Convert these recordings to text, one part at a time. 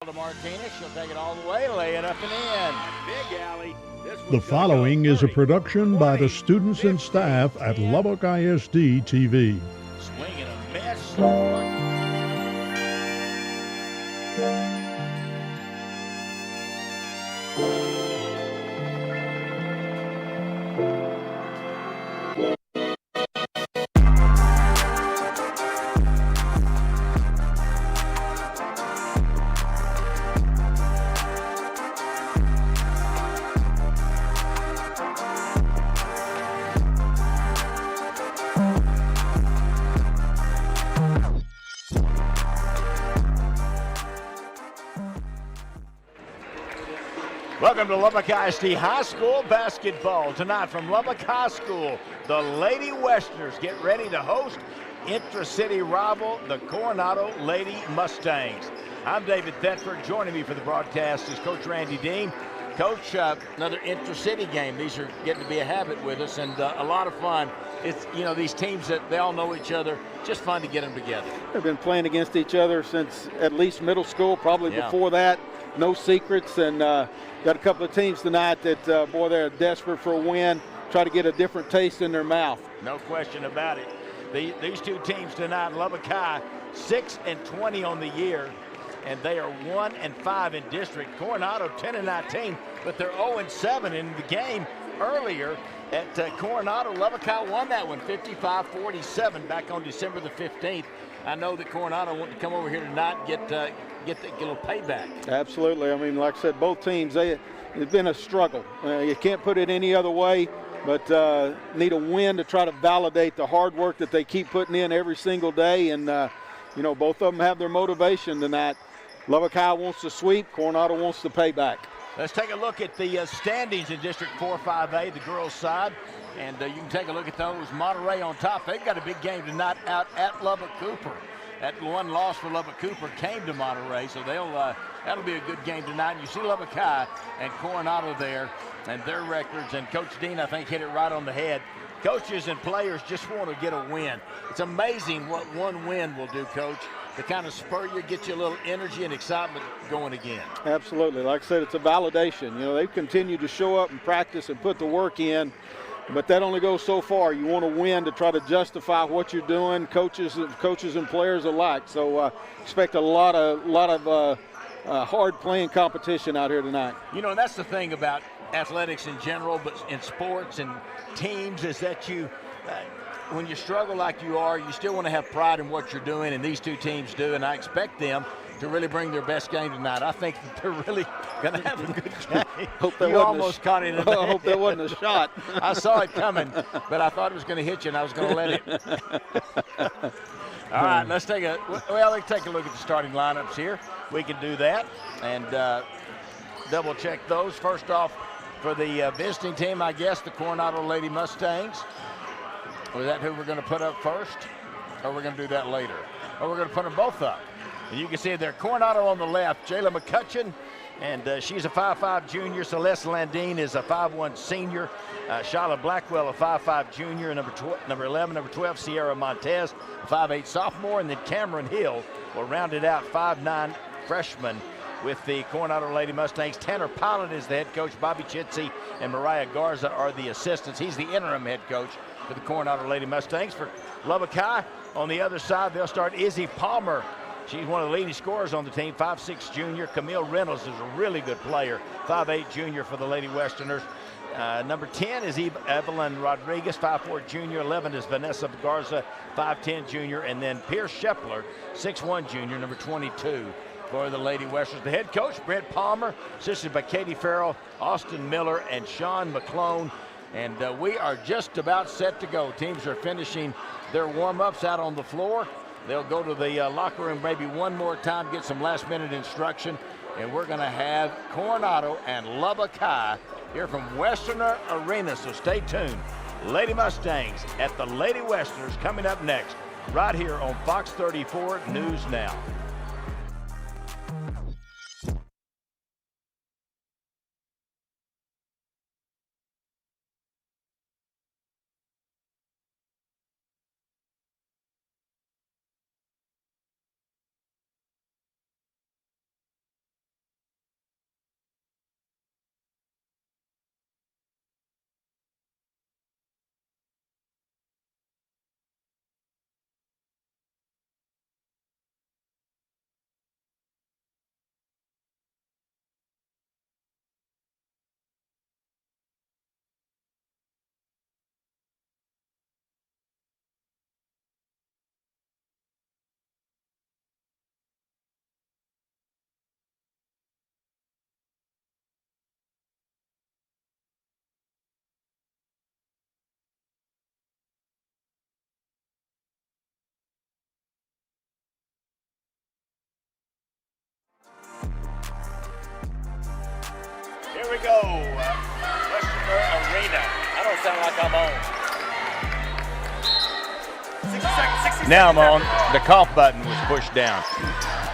To Martinez, she'll take it all the way, lay it up and in. Big alley. The following is a production by the students and staff at Lubbock ISD TV. Swing and a miss. Welcome to Lubbock ISD High School basketball. Tonight from Lubbock High School, the Lady Westerners get ready to host intra-city rival, the Coronado Lady Mustangs. I'm David Thetford. Joining me for the broadcast is Coach Randy Dean. Coach, another intra-city game. These are getting to be a habit with us and a lot of fun. It's, you know, these teams that they all know each other, just fun to get them together. They've been playing against each other since at least middle school, probably before that. No secrets, and got a couple of teams tonight that, boy, they're desperate for a win, try to get a different taste in their mouth. No question about it. These two teams tonight, Lubbock High, 6-20 on the year, and they are 1-5 in district. Coronado 10-19, but they're 0-7 in the game earlier at Coronado. Lubbock High won that one 55-47 back on December the 15th. I know that Coronado wanted to come over here tonight and get a little payback. Absolutely. I mean, like I said, both teams, it's been a struggle. You can't put it any other way, but need a win to try to validate the hard work that they keep putting in every single day. And, you know, both of them have their motivation tonight. Lubbock High wants to sweep. Coronado wants to pay back. Let's take a look at the standings in District 4-5A, the girls' side. And you can take a look at those. Monterey on top. They've got a big game tonight out at Lubbock Cooper. That one loss for Lubbock Cooper came to Monterey, so that'll be a good game tonight. And you see Lubbock High and Coronado there and their records. And Coach Dean, I think, hit it right on the head. Coaches and players just want to get a win. It's amazing what one win will do, Coach, to kind of spur you, get you a little energy and excitement going again. Absolutely. Like I said, it's a validation. You know, they've continued to show up and practice and put the work in, but that only goes so far. You want to win to try to justify what you're doing, coaches and players alike. So expect a lot of hard playing competition out here tonight. You know, and that's the thing about athletics in general, but in sports and teams, is that you when you struggle like you are, you still want to have pride in what you're doing, and these two teams do, and I expect them to really bring their best game tonight. I think that they're really going to have a good game. Hope that you almost caught it in the I hope that wasn't a shot. I saw it coming, but I thought it was going to hit you, and I was going to let it. All right, let's take a look at the starting lineups here. We can do that and double check those. First off, for the visiting team, I guess, the Coronado Lady Mustangs. Was that who we're going to put up first, or we're going to do that later? Or we're going to put them both up. And you can see there, Coronado on the left, Jayla McCutcheon, and she's a 5'5 junior. Celeste Landine is a 5'1 senior. Shyla Blackwell, a 5'5 junior. Number 11, number 12, Sierra Montez, a 5'8 sophomore. And then Cameron Hill will round it out, 5'9 freshman with the Coronado Lady Mustangs. Tanner Pilot is the head coach. Bobby Chitsey and Mariah Garza are the assistants. He's the interim head coach for the Coronado Lady Mustangs. For Lubbock High, on the other side, they'll start Izzy Palmer. She's one of the leading scorers on the team, 5'6 junior. Camille Reynolds is a really good player, 5'8 junior for the Lady Westerners. Number 10 is Evelyn Rodriguez, 5'4 junior. 11 is Vanessa Garza, 5'10 junior. And then Pierce Shepler, 6'1 junior, number 22 for the Lady Westerners. The head coach, Brent Palmer, assisted by Katie Farrell, Austin Miller, and Sean McClone. And we are just about set to go. Teams are finishing their warm-ups out on the floor. They'll go to the locker room maybe one more time, get some last-minute instruction, and we're going to have Coronado and Lubbock High here from Westerner Arena, so stay tuned. Lady Mustangs at the Lady Westerners coming up next, right here on Fox 34 News Now. we go. Westerner Arena. I don't sound like I'm on. 60 seconds. Now I'm on. The cough button was pushed down.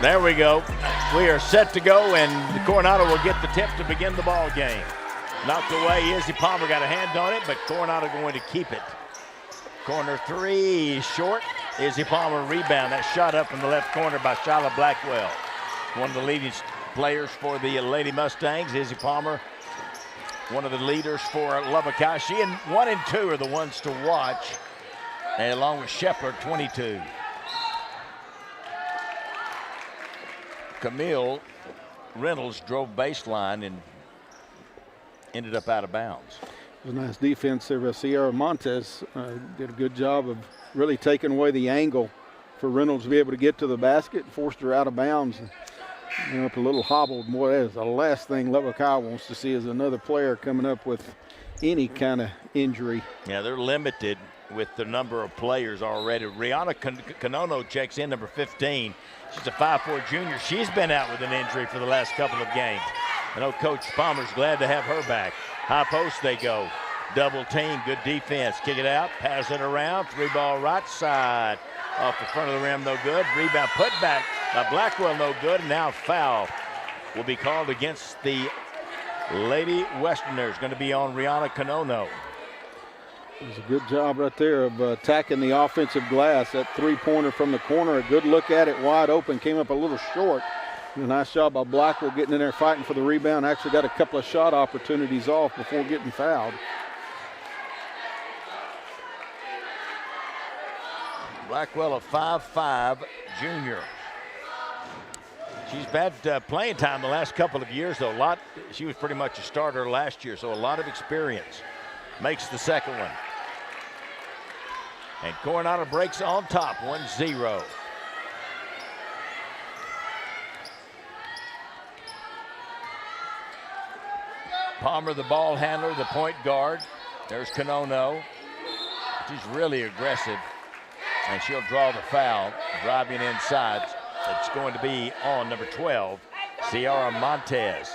There we go. We are set to go, and Coronado will get the tip to begin the ball game. Knocked away. Izzy Palmer got a hand on it, but Coronado going to keep it. Corner three, short. Izzy Palmer rebound. That shot up in the left corner by Shyla Blackwell. One of the leading players for the Lady Mustangs. Izzy Palmer, one of the leaders for Lubbock High. She and 1 and 2 are the ones to watch, and along with Shepler, 22. Camille Reynolds drove baseline and ended up out of bounds. It was a nice defense there by Sierra Montes. Did a good job of really taking away the angle for Reynolds to be able to get to the basket, forced her out of bounds. And up a little hobbled. Boy, that is the last thing Lubbock High wants to see is another player coming up with any kind of injury. Yeah, they're limited with the number of players already. Rihanna Conono checks in, number 15. She's a 5'4" junior. She's been out with an injury for the last couple of games. I know Coach Palmer's glad to have her back. High post they go. Double team, good defense. Kick it out, pass it around. 3-ball right side. Off the front of the rim, no good. Rebound put back by Blackwell, no good. And now foul will be called against the Lady Westerners. Going to be on Rihanna Conono. It was a good job right there of attacking the offensive glass. That three-pointer from the corner, a good look at it, wide open, came up a little short. And a nice job by Blackwell getting in there fighting for the rebound. Actually got a couple of shot opportunities off before getting fouled. Blackwell, a 5'5" junior. She's had playing time the last couple of years, though. She was pretty much a starter last year, so a lot of experience. Makes the second one. And Coronado breaks on top, 1-0. Palmer, the ball handler, the point guard. There's Conono. She's really aggressive, and she'll draw the foul, driving inside. It's going to be on number 12, Sierra Montes.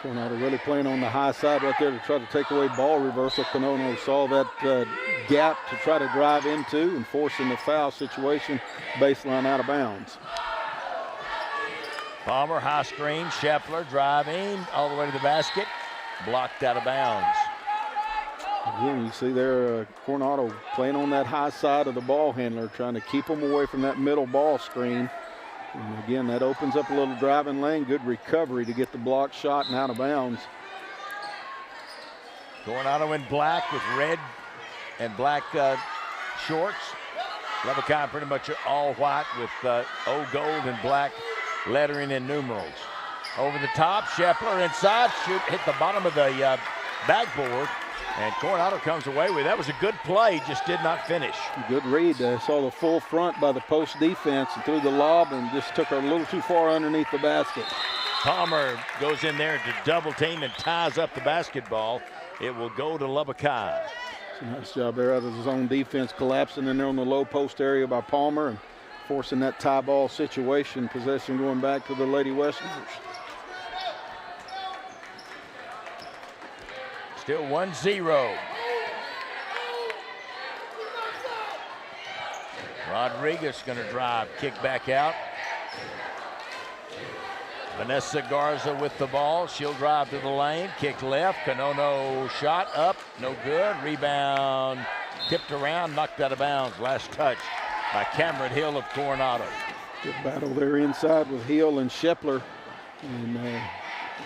Coronado really playing on the high side right there to try to take away ball reversal. Conono saw that gap to try to drive into and forcing the foul situation, baseline out of bounds. Palmer, high screen, Shepler driving all the way to the basket, blocked out of bounds. Again, you see there Coronado playing on that high side of the ball handler, trying to keep them away from that middle ball screen. And again, that opens up a little driving lane. Good recovery to get the block shot and out of bounds. Coronado in black with red and black shorts. Lubbock High pretty much all white with old gold and black lettering and numerals. Over the top, Shepler inside, hit the bottom of the backboard, and Coronado comes away with it. That was a good play, just did not finish. Good read. Saw the full front by the post defense and threw the lob and just took her a little too far underneath the basket. Palmer goes in there to double team and ties up the basketball. It will go to Lubbock High. Nice job there out of his own defense, collapsing in there on the low post area by Palmer and forcing that tie ball situation. Possession going back to the Lady Westerners. Still 1-0. Rodriguez going to drive, kick back out. Vanessa Garza with the ball. She'll drive to the lane, kick left. Conono shot up, no good. Rebound tipped around, knocked out of bounds. Last touch by Cameron Hill of Coronado. Good battle there inside with Hill and Shepler. And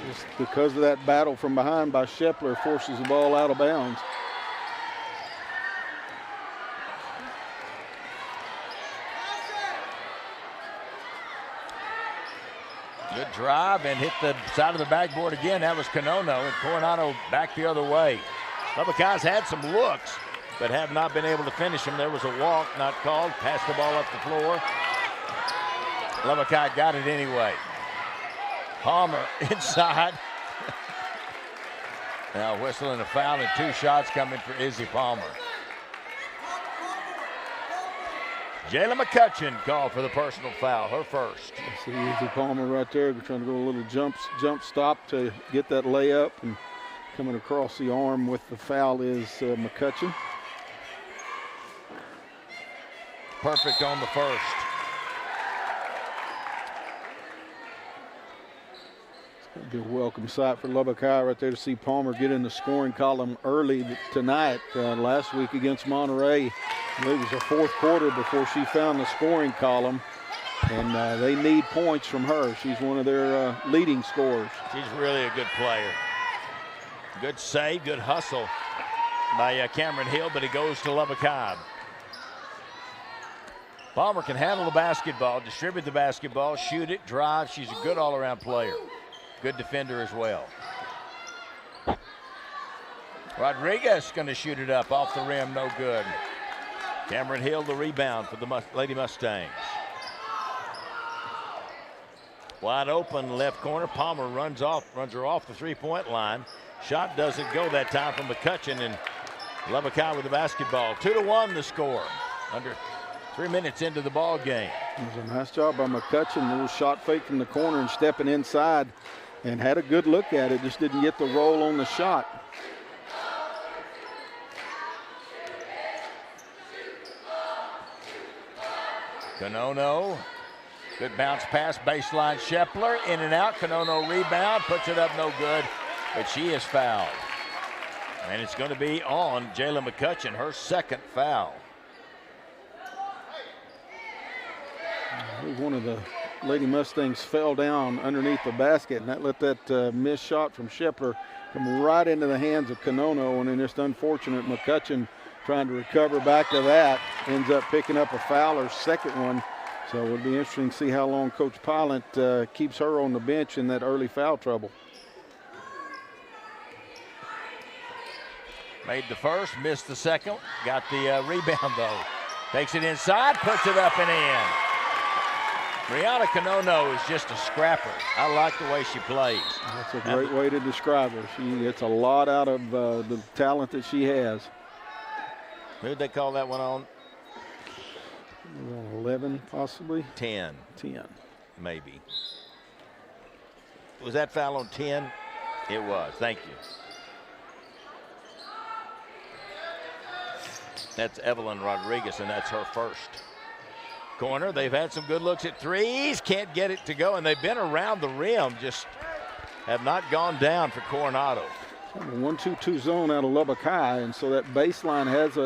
just because of that battle from behind by Shepler, forces the ball out of bounds. Good drive and hit the side of the backboard again. That was Conono, and Coronado back the other way. Lubbock High's had some looks, but have not been able to finish them. There was a walk not called. Passed the ball up the floor. Lubbock High got it anyway. Palmer inside. Now whistling a foul and 2 shots coming for Izzy Palmer. Jayla McCutcheon called for the personal foul, her first. See Izzy Palmer right there trying to go a little jump stop to get that layup, and coming across the arm with the foul is McCutcheon. Perfect on the first. It'll be a welcome sight for Lubbock High right there to see Palmer get in the scoring column early tonight. Last week against Monterey, I believe it was the fourth quarter before she found the scoring column, and they need points from her. She's one of their leading scorers. She's really a good player. Good save, good hustle by Cameron Hill, but it goes to Lubbock High. Palmer can handle the basketball, distribute the basketball, shoot it, drive. She's a good all-around player. Good defender as well. Rodriguez going to shoot it up off the rim, no good. Cameron Hill the rebound for the Lady Mustangs. Wide open left corner. Palmer runs her off the three-point line. Shot doesn't go that time from McCutcheon, and Lubbock High with the basketball. 2-1 the score. Under 3 minutes into the ball game. It was a nice job by McCutcheon. A little shot fake from the corner and stepping inside, and had a good look at it. Just didn't get the roll on the shot. Coronado, good bounce pass, baseline Shepler, in and out. Coronado rebound, puts it up, no good, but she is fouled. And it's going to be on Jayla McCutcheon, her second foul. One of the Lady Mustangs fell down underneath the basket, and that let that missed shot from Shepler come right into the hands of Coronado, and then just unfortunate McCutcheon trying to recover back to that, ends up picking up a foul, her second one. So it would be interesting to see how long Coach Pilot keeps her on the bench in that early foul trouble. Made the first, missed the second, got the rebound though. Takes it inside, puts it up and in. Brianna Coronado is just a scrapper. I like the way she plays. That's a great way to describe her. She gets a lot out of the talent that she has. Who did they call that one on? 11, possibly. 10. 10. Maybe. Was that foul on 10? It was. Thank you. That's Evelyn Rodriguez, and that's her first. Corner, they've had some good looks at threes, can't get it to go, and they've been around the rim, just have not gone down for Coronado. 1-2-2 zone out of Lubbock High, and so that baseline has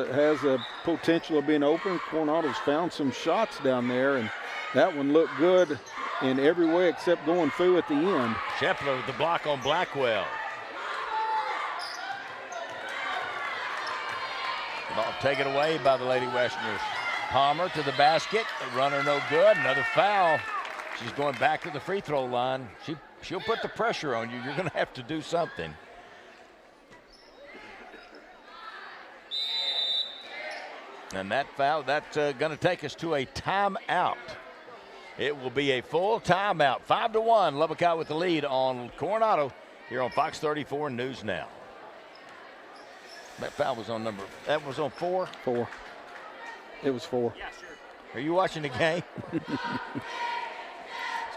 a potential of being open. Coronado's found some shots down there, and that one looked good in every way except going through at the end. Shepler with the block on Blackwell. Ball taken away by the Lady Westerners. Palmer to the basket, the runner no good, another foul. She's going back to the free throw line. She'll put the pressure on you. You're going to have to do something. And that foul, that's going to take us to a timeout. It will be a full timeout. 5-1, Lubbock High with the lead on Coronado here on Fox 34 News Now. That foul was on that was on 4? 4. It was 4. Yeah, sure. Are you watching the game? There's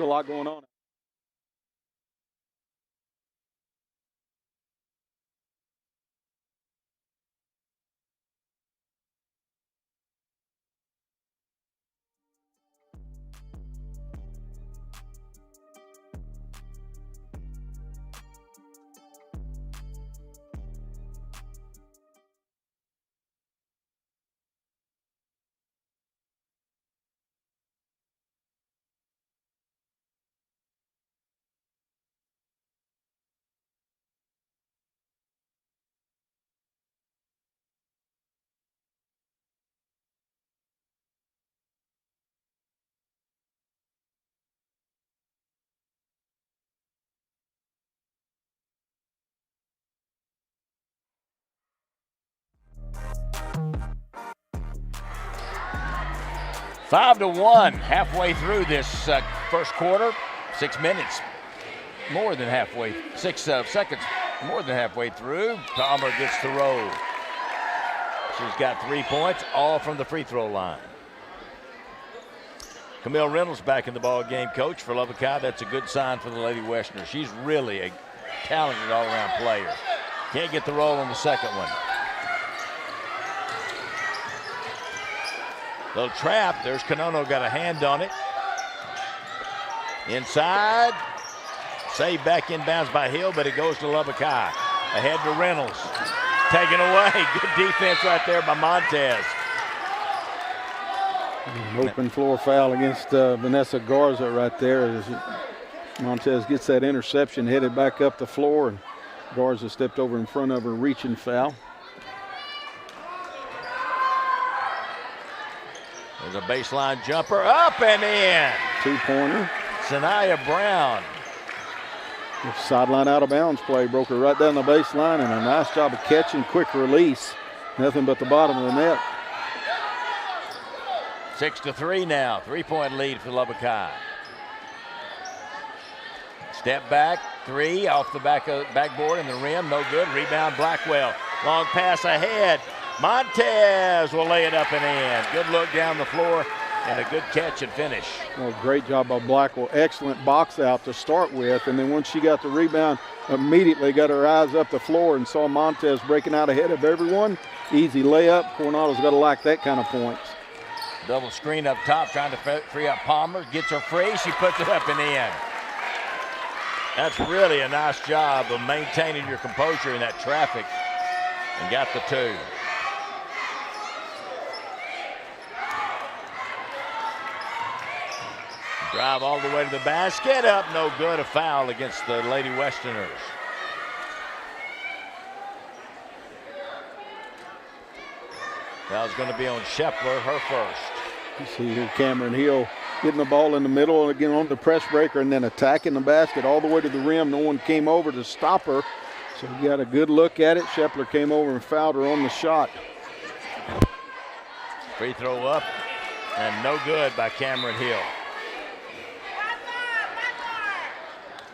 a lot going on. Five to 1, halfway through this first quarter. 6 minutes, more than halfway. 6 seconds, more than halfway through. Palmer gets the roll. She's got 3 points, all from the free throw line. Camille Reynolds back in the ball game, coach, for Lubbock High. That's a good sign for the Lady Westerners. She's really a talented all-around player. Can't get the roll on the second one. Little trap. There's Coronado, got a hand on it. Inside. Saved back inbounds by Hill, but it goes to Lubbock High. Ahead to Reynolds. Taken away. Good defense right there by Montez. An open floor foul against Vanessa Garza right there as Montez gets that interception, headed back up the floor, and Garza stepped over in front of her, reaching foul. There's a baseline jumper, up and in. Two-pointer. Sanaya Brown. Sideline out of bounds play, broke her right down the baseline, and a nice job of catching, quick release. Nothing but the bottom of the net. 6-3 now, 3-point lead for Lubbock High. Step back, three off the backboard and the rim, no good. Rebound Blackwell, long pass ahead. Montez will lay it up and in. Good look down the floor and a good catch and finish. Well, great job by Blackwell. Excellent box out to start with, and then once she got the rebound, immediately got her eyes up the floor and saw Montez breaking out ahead of everyone. Easy layup. Coronado's got to like that kind of points. Double screen up top, trying to free up Palmer. Gets her free, she puts it up and in. That's really a nice job of maintaining your composure in that traffic, and got the two. Drive all the way to the basket, up, no good. A foul against the Lady Westerners. Foul's going to be on Shepler, her first. You see here Cameron Hill getting the ball in the middle, and again on the press breaker, and then attacking the basket all the way to the rim. No one came over to stop her, so you got a good look at it. Shepler came over and fouled her on the shot. Free throw up, and no good by Cameron Hill.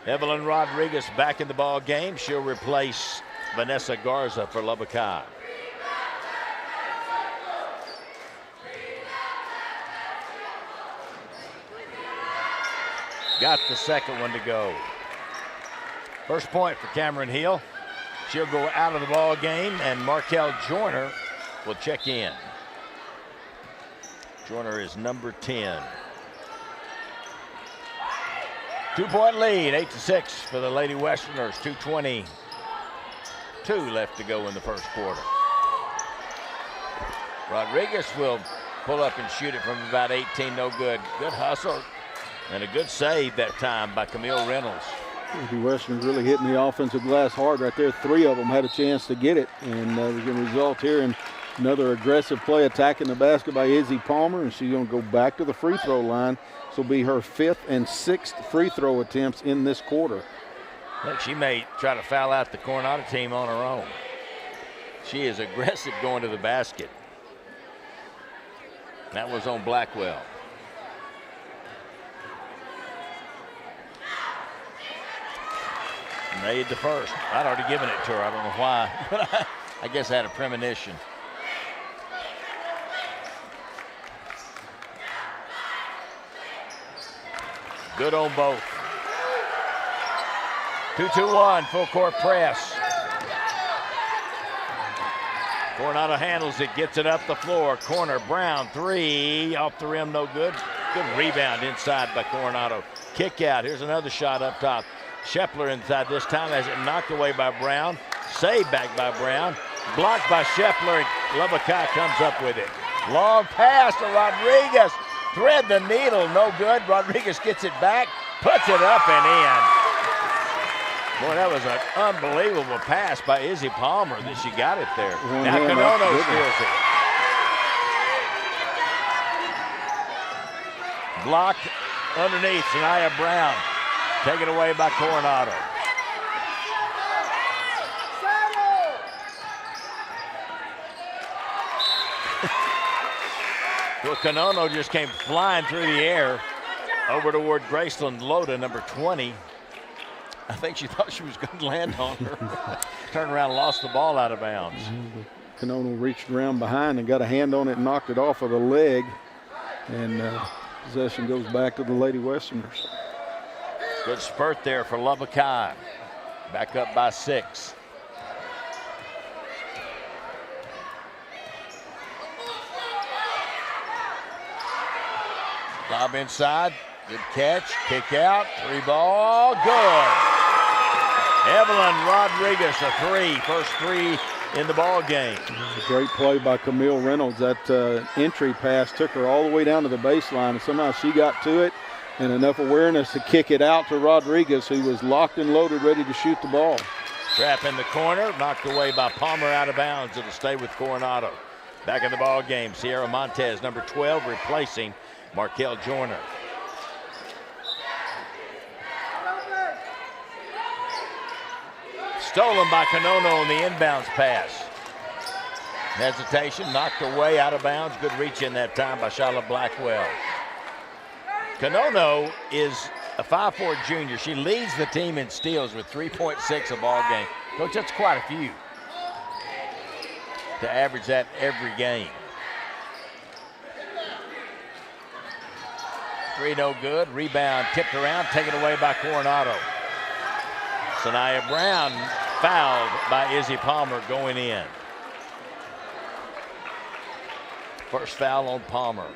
Evelyn Rodriguez back in the ball game. She'll replace Vanessa Garza for Lubbock High. Got the second one to go. First point for Cameron Hill. She'll go out of the ball game, and Markel Joyner will check in. Joyner is number 10. 2-point lead, 8-6 for the Lady Westerners. 2:22 left to go in the first quarter. Rodriguez will pull up and shoot it from about 18, no good. Good hustle and a good save that time by Camille Reynolds. The Westerners really hitting the offensive glass hard right there. Three of them had a chance to get it, and we're going to result here in another aggressive play attacking the basket by Izzy Palmer, and she's going to go back to the free throw line. This will be her 5th and 6th free throw attempts in this quarter. Look, she may try to foul out the Coronado team on her own. She is aggressive going to the basket. That was on Blackwell. Made the first. I'd already given it to her. I don't know why, but I guess I had a premonition. Good on both. 2-2-1, full court press. Coronado handles it, gets it up the floor. Corner, Brown, three, off the rim, no good. Good rebound inside by Coronado. Kick out, here's another shot up top. Shepler inside this time, has it knocked away by Brown. Saved back by Brown. Blocked by Shepler, and Lubbock High comes up with it. Long pass to Rodriguez. Thread the needle, no good. Rodriguez gets it back, puts it up and in. Boy, that was an unbelievable pass by Izzy Palmer that she got it there. Now Coronado steals it. Blocked underneath, Sanaya Brown. Taken away by Coronado. Well, Coronado just came flying through the air over toward Graceland Loda, number 20. I think she thought she was going to land on her. Turned around and lost the ball out of bounds. Coronado reached around behind and got a hand on it and knocked it off of the leg. And Possession goes back to the Lady Westerners. Good spurt there for Lubbock High. Back up by 6. Lob inside. Good catch. Kick out. 3-ball. Good. Evelyn Rodriguez, a 3. First 3 in the ball game. Great play by Camille Reynolds. That entry pass took her all the way down to the baseline, and somehow she got to it and enough awareness to kick it out to Rodriguez, who was locked and loaded, ready to shoot the ball. Trap in the corner, knocked away by Palmer, out of bounds. It'll stay with Coronado. Back in the ball game, Sierra Montez, number 12, replacing Markel Joyner. Stolen by Coronado on the inbounds pass. Hesitation, knocked away, out of bounds. Good reach in that time by Charlotte Blackwell. Coronado is a 5'4" junior. She leads the team in steals with 3.6 a ball game. Coach, that's quite a few to average that every game. 3 no good. Rebound tipped around, taken away by Coronado. Sanaya Brown fouled by Izzy Palmer going in. First foul on Palmer.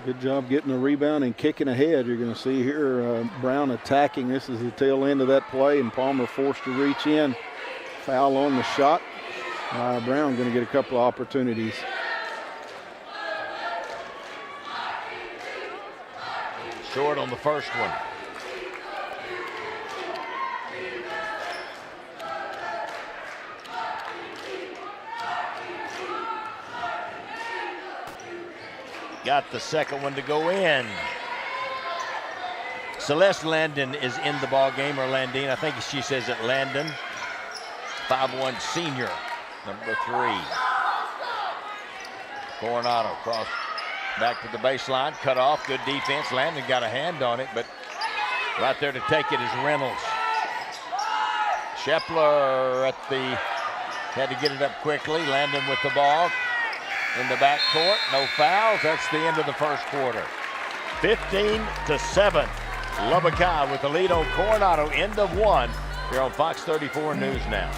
Good job getting a rebound and kicking ahead. You're going to see here Brown attacking. This is the tail end of that play, and Palmer forced to reach in. Foul on the shot. Brown going to get a couple of opportunities. Short on the first one. Got the second one to go in. Celeste Landon is in the ball game, or Landine. I think she says it Landon. 5'1" senior, number 3. Coronado cross back to the baseline, cut off, good defense. Landon got a hand on it, but right there to take it is Reynolds. Shepler had to get it up quickly. Landon with the ball. In the backcourt, no fouls. That's the end of the first quarter. 15-7. Lubbock High with the lead on Coronado. End of 1. Here on Fox 34 News Now.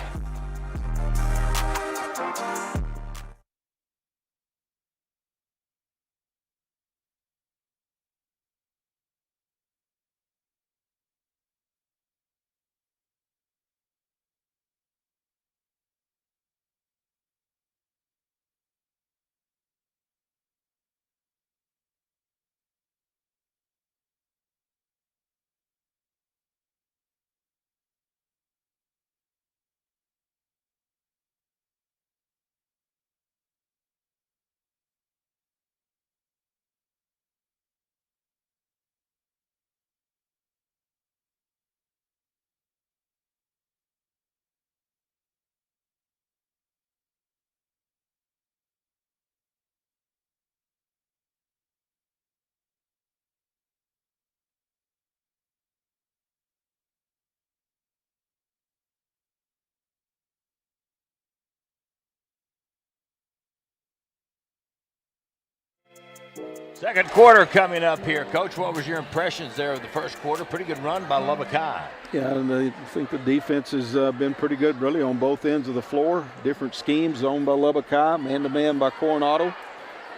Second quarter coming up here. Coach, what was your impressions there of the first quarter? Pretty good run by Lubbock High. Yeah, and I think the defense has been pretty good really on both ends of the floor. Different schemes, zone by Lubbock High, man-to-man by Coronado.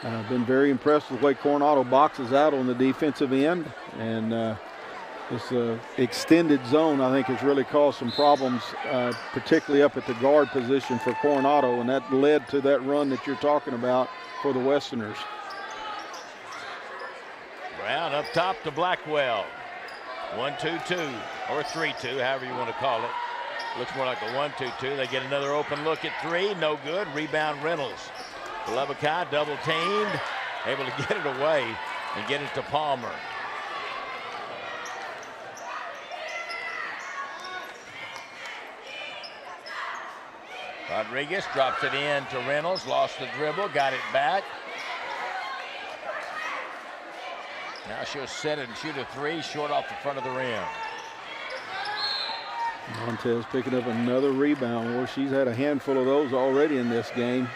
I've been very impressed with the way Coronado boxes out on the defensive end. And this extended zone, I think, has really caused some problems, particularly up at the guard position for Coronado. And that led to that run that you're talking about for the Westerners. Brown up top to Blackwell. 1-2-2 or 3-2, however you want to call it. Looks more like a 1-2-2. They get another open look at 3. No good. Rebound Reynolds. Lubbock High double teamed. Able to get it away and get it to Palmer. Rodriguez drops it in to Reynolds. Lost the dribble. Got it back. Now she'll set it and shoot a 3, short off the front of the rim. Montez picking up another rebound. Well, she's had a handful of those already in this game.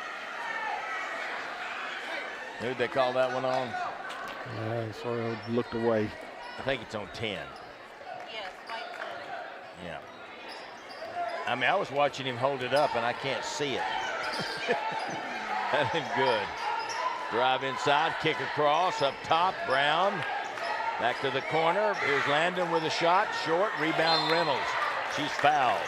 Who'd they call that one on? Sorry, I looked away. I think it's on 10. Yeah. I mean, I was watching him hold it up, and I can't see it. That ain't good. Drive inside, kick across, up top, Brown. Back to the corner. Here's Landon with a shot. Short, rebound Reynolds. She's fouled.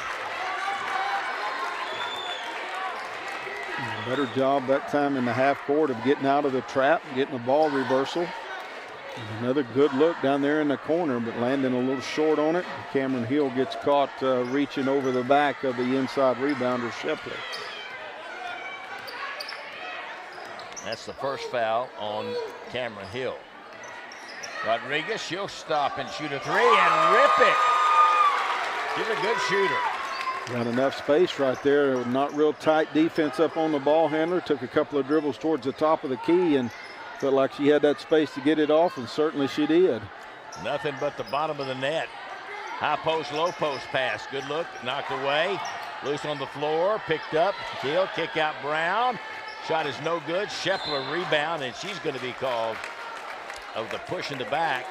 Better job that time in the half court of getting out of the trap, getting the ball reversal. Another good look down there in the corner, but Landon a little short on it. Cameron Hill gets caught reaching over the back of the inside rebounder, Shepler. That's the first foul on Cameron Hill. Rodriguez, she'll stop and shoot a three and rip it. She's a good shooter. Got enough space right there. Not real tight defense up on the ball handler. Took a couple of dribbles towards the top of the key and felt like she had that space to get it off, and certainly she did. Nothing but the bottom of the net. High post, low post pass. Good look, knocked away. Loose on the floor, picked up. Hill, kick out Brown. Shot is no good. Shepler rebound, and she's going to be called of the push in the back.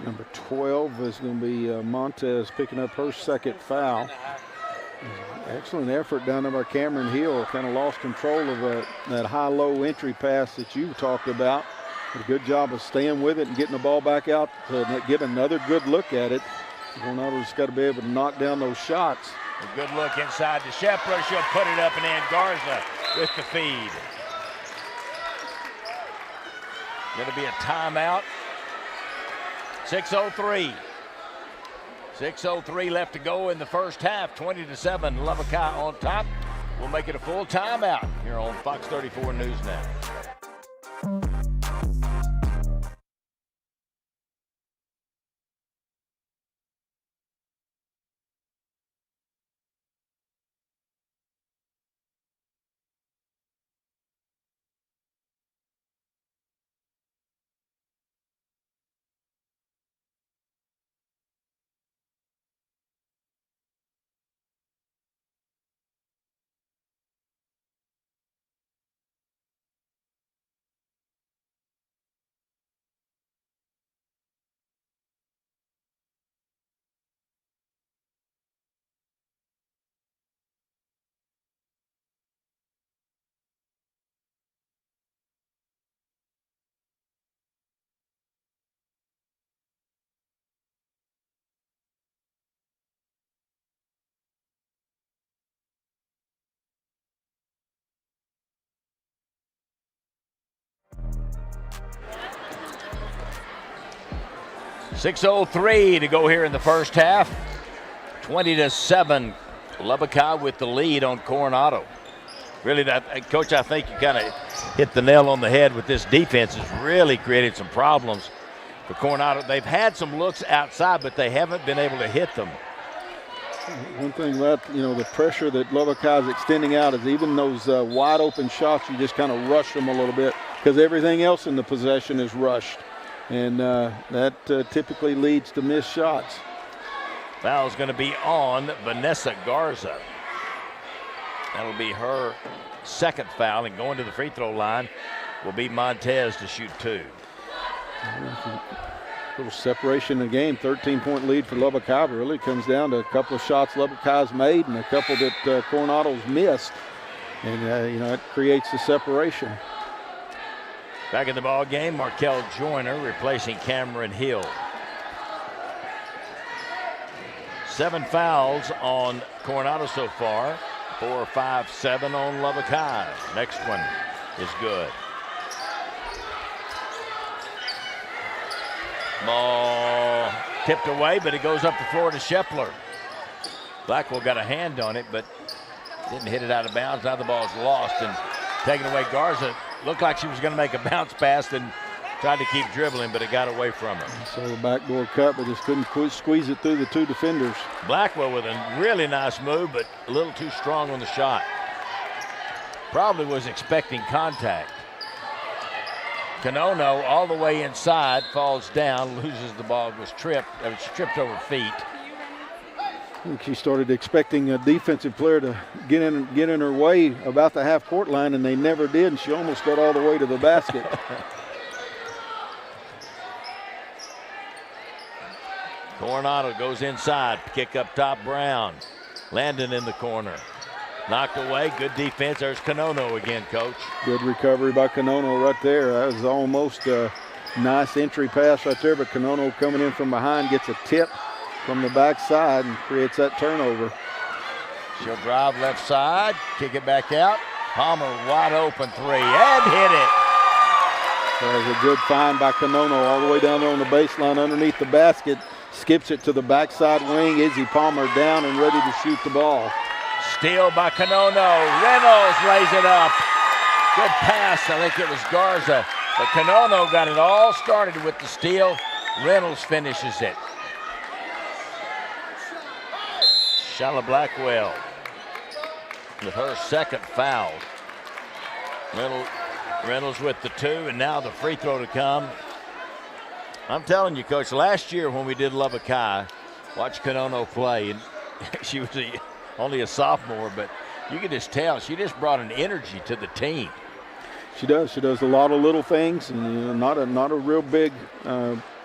Number 12 is going to be Montez picking up her second foul. Excellent effort down there by Cameron Hill. Kind of lost control of that high-low entry pass that you talked about. Did a good job of staying with it and getting the ball back out to get another good look at it. Coronado's got to be able to knock down those shots. A good look inside to Shepler. She'll put it up and in. Garza with the feed. Going to be a timeout. 6:03. 6:03 left to go in the first half. 20-7, Lubbock High on top. We'll make it a full timeout here on Fox 34 News Now. .603 to go here in the first half. 20-7, Lubbock High with the lead on Coronado. Really, Coach, I think you kind of hit the nail on the head with this defense. It's really created some problems for Coronado. They've had some looks outside, but they haven't been able to hit them. One thing about, the pressure that Lubbock High is extending out is even those wide open shots, you just kind of rush them a little bit because everything else in the possession is rushed. And that typically leads to missed shots. Foul's going to be on Vanessa Garza. That'll be her second foul, and going to the free throw line will be Montez to shoot two. A little separation in the game, 13-point lead for Lubbock High. Really comes down to a couple of shots Lubbock High's made and a couple that Coronado's missed. And, it creates the separation. Back in the ball game, Markel Joyner replacing Cameron Hill. 7 fouls on Coronado so far. 4, 5, 7 on Lubbock High. Next one is good. Ball tipped away, but it goes up the floor to Shepler. Blackwell got a hand on it, but didn't hit it out of bounds. Now the ball's lost and taken away. Garza looked like she was going to make a bounce pass and tried to keep dribbling, but it got away from her. So the backdoor cut, but just couldn't squeeze it through the two defenders. Blackwell with a really nice move, but a little too strong on the shot. Probably was expecting contact. Canono all the way inside, falls down, loses the ball, was tripped over feet. I think she started expecting a defensive player to get in her way about the half-court line, and they never did, and she almost got all the way to the basket. Coronado goes inside, kick up top, Brown. Landon in the corner. Knocked away, good defense. There's Coronado again, Coach. Good recovery by Coronado right there. That was almost a nice entry pass right there, but Coronado coming in from behind gets a tip from the backside and creates that turnover. She'll drive left side, kick it back out. Palmer wide open three and hit it. That was a good find by Coronado all the way down there on the baseline underneath the basket. Skips it to the backside wing. Izzy Palmer down and ready to shoot the ball. Steal by Coronado. Reynolds lays it up. Good pass. I think it was Garza. But Coronado got it all started with the steal. Reynolds finishes it. Shala Blackwell with her second foul. Reynolds with the 2, and now the free throw to come. I'm telling you, Coach, last year when we did Lubbock High, watch Coronado play, and she was only a sophomore, but you could just tell she just brought an energy to the team. She does. She does a lot of little things, and not a real big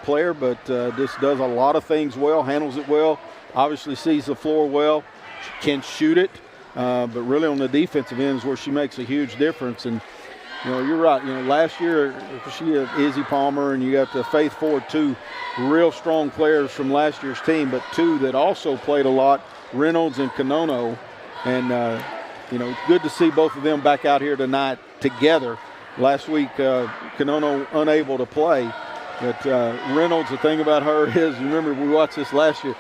player, but just does a lot of things well, handles it well, obviously sees the floor well, can shoot it, but really on the defensive end is where she makes a huge difference. And you know, you're right. You know, last year she had Izzy Palmer, and you got the Faith Ford, 2 real strong players from last year's team, but 2 that also played a lot, Reynolds and Coronado. And you know, good to see both of them back out here tonight together. Last week, Coronado unable to play, but Reynolds, the thing about her is, remember we watched this last year,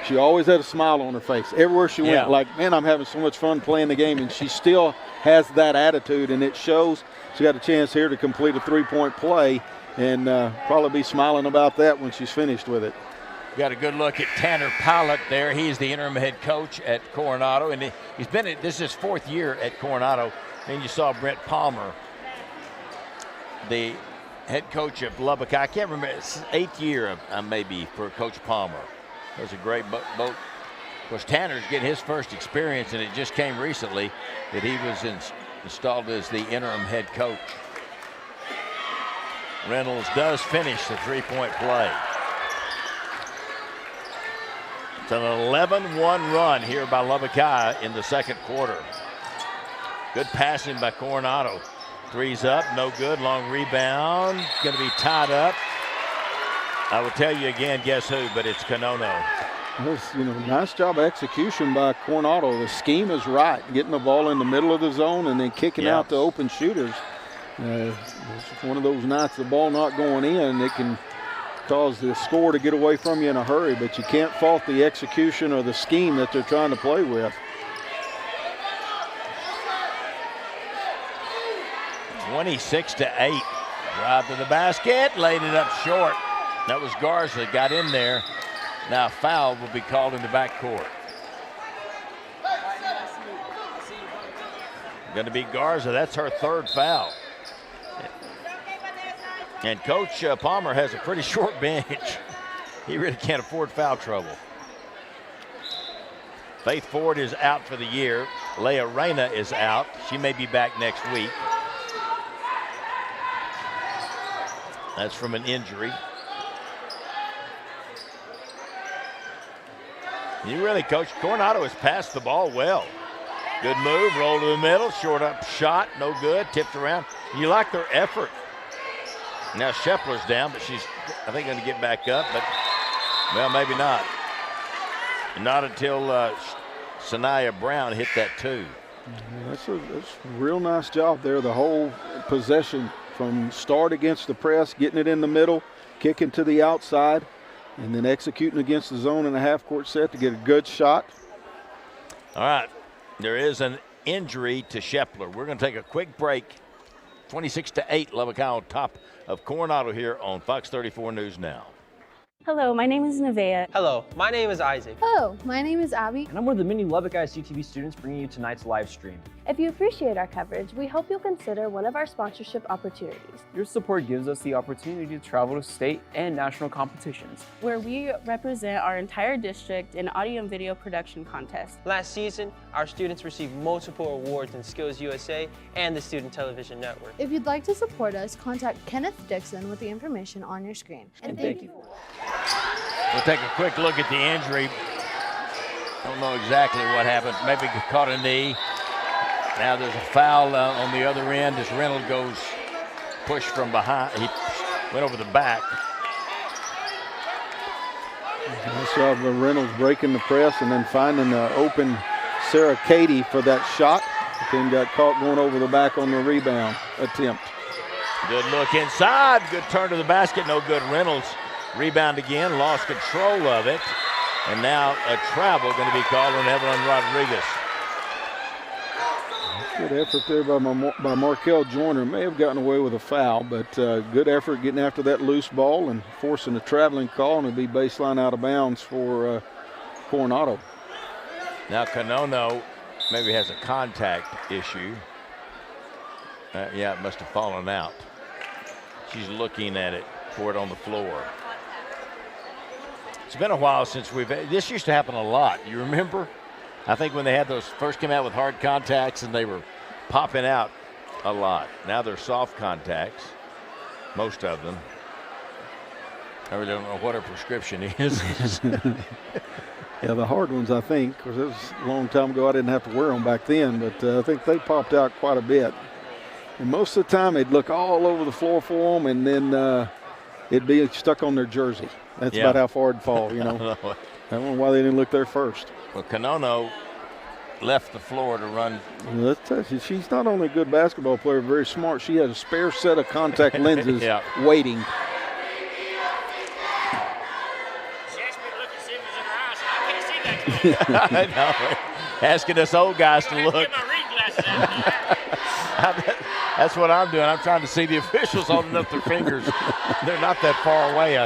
she always had a smile on her face everywhere she went. Like, man, I'm having so much fun playing the game, and she still has that attitude, and it shows. She got a chance here to complete a 3-point play, and probably be smiling about that when she's finished with it. Got a good look at Tanner Pilot there. He's the interim head coach at Coronado, and he's been this is his 4th year at Coronado. And you saw Brent Palmer, the head coach of Lubbock. I can't remember, it's 8th year maybe for Coach Palmer. That was a great boat. Of course, Tanner's getting his first experience, and it just came recently that he was installed as the interim head coach. Reynolds does finish the 3-point play. It's an 11-1 run here by Lubbock High in the second quarter. Good passing by Coronado. 3's up, no good. Long rebound, going to be tied up. I will tell you again, guess who? But it's Coronado. You know, nice job of execution by Coronado. The scheme is right, getting the ball in the middle of the zone and then kicking out the open shooters. It's one of those nights, the ball not going in, it can cause the score to get away from you in a hurry, but you can't fault the execution or the scheme that they're trying to play with. 26-8. Drive to the basket, laid it up short. That was Garza, got in there. Now a foul will be called in the backcourt. Going to be Garza. That's her 3rd foul. And Coach Palmer has a pretty short bench. He really can't afford foul trouble. Faith Ford is out for the year. Leah Reyna is out. She may be back next week. That's from an injury. You really, Coach, Coronado has passed the ball well. Good move, roll to the middle, short up shot, no good, tipped around. You like their effort. Now Shepler's down, but she's, I think, going to get back up, but, well, maybe not. Not until Sanaya Brown hit that 2. That's a real nice job there. The whole possession from start against the press, getting it in the middle, kicking to the outside, and then executing against the zone in a half-court set to get a good shot. All right, there is an injury to Shepler. We're going to take a quick break. 26-8, Lubbock High on top of Coronado here on Fox 34 News Now. Hello, my name is Nevaeh. Hello, my name is Isaac. Hello, my name is Abby. And I'm one of the many Lubbock ISD TV students bringing you tonight's live stream. If you appreciate our coverage, we hope you'll consider one of our sponsorship opportunities, Your support gives us the opportunity to travel to state and national competitions. where we represent our entire district in audio and video production contests. Last season, our students received multiple awards in Skills USA and the Student Television Network. If you'd like to support us, contact Kenneth Dixon with the information on your screen. And thank you. We'll take a quick look at the injury. Don't know exactly what happened. Maybe he caught a knee. Now there's a foul on the other end as Reynolds goes push from behind. He went over the back. Nice job of Reynolds breaking the press and then finding the open Sarah Katie for that shot. But then got caught going over the back on the rebound attempt. Good look inside. Good turn to the basket. No good. Reynolds rebound again. Lost control of it. And now a travel going to be called on Evelyn Rodriguez. Good effort there by Markel Joyner. May have gotten away with a foul, but good effort getting after that loose ball and forcing a traveling call, and it'll be baseline out of bounds for Coronado. Now Coronado maybe has a contact issue. Yeah, it must have fallen out. She's looking at it for it on the floor. It's been a while since this used to happen a lot. You remember? I think when they had those first came out with hard contacts and they were popping out a lot. Now they're soft contacts, most of them. I really don't know what her prescription is. Yeah, the hard ones, I think, because it was a long time ago. I didn't have to wear them back then, but I think they popped out quite a bit. And most of the time, they'd look all over the floor for them, and then it'd be stuck on their jersey. That's about how far it'd fall, you know. I don't know why they didn't look there first. Well, Coronado left the floor to run. Let's tell you, she's not only a good basketball player, very smart. She has a spare set of contact lenses waiting. She asked me to look and see if it was in her eyes, and I can't see that. I know. Asking us old guys to look. Get my reading glasses out. That's what I'm doing. I'm trying to see the officials holding up their fingers. They're not that far away.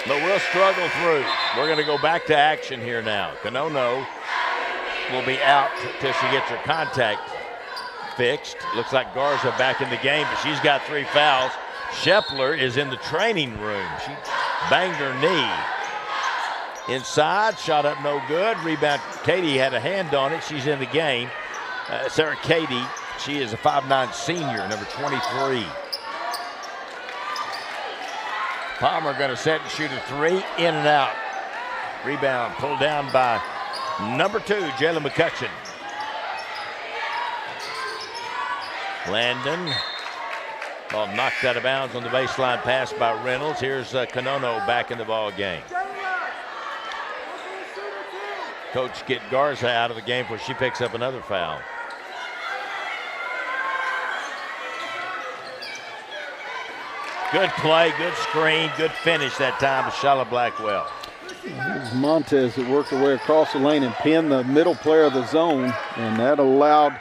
But we'll struggle through. We're going to go back to action here now. Coronado will be out until she gets her contact fixed. Looks like Garza back in the game, but she's got 3 fouls. Shepler is in the training room. She banged her knee. Inside, shot up no good. Rebound, Katie had a hand on it. She's in the game. Sarah Katie, she is a 5'9" senior, number 23. Palmer going to set and shoot a 3, in and out. Rebound pulled down by number 2, Jayla McCutcheon. Landon, ball knocked out of bounds on the baseline pass by Reynolds. Here's Coronado back in the ball game. Coach get Garza out of the game where she picks up another foul. Good play, good screen, good finish that time by Shala Blackwell. Here's Montez that worked her way across the lane and pinned the middle player of the zone, and that allowed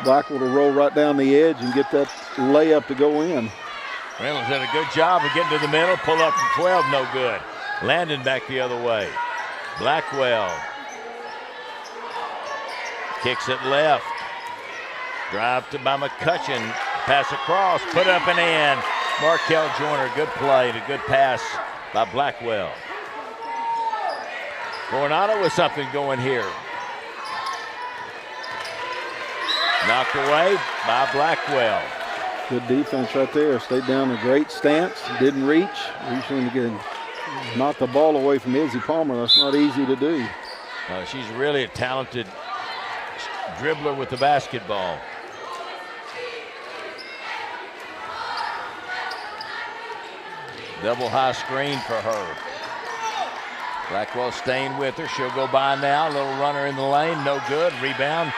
Blackwell to roll right down the edge and get that layup to go in. Reynolds did a good job of getting to the middle, pull up from 12, no good. Landon back the other way. Blackwell kicks it left. Drive to by McCutcheon. Pass across, put up and in. Markel Joyner, good play and a good pass by Blackwell. Coronado with something going here. Knocked away by Blackwell. Good defense right there. Stayed down a great stance, didn't reach. Reaching to knock the ball away from Izzy Palmer. That's not easy to do. She's really a talented dribbler with the basketball. Double high screen for her. Blackwell staying with her. She'll go by now. Little runner in the lane, no good. Rebound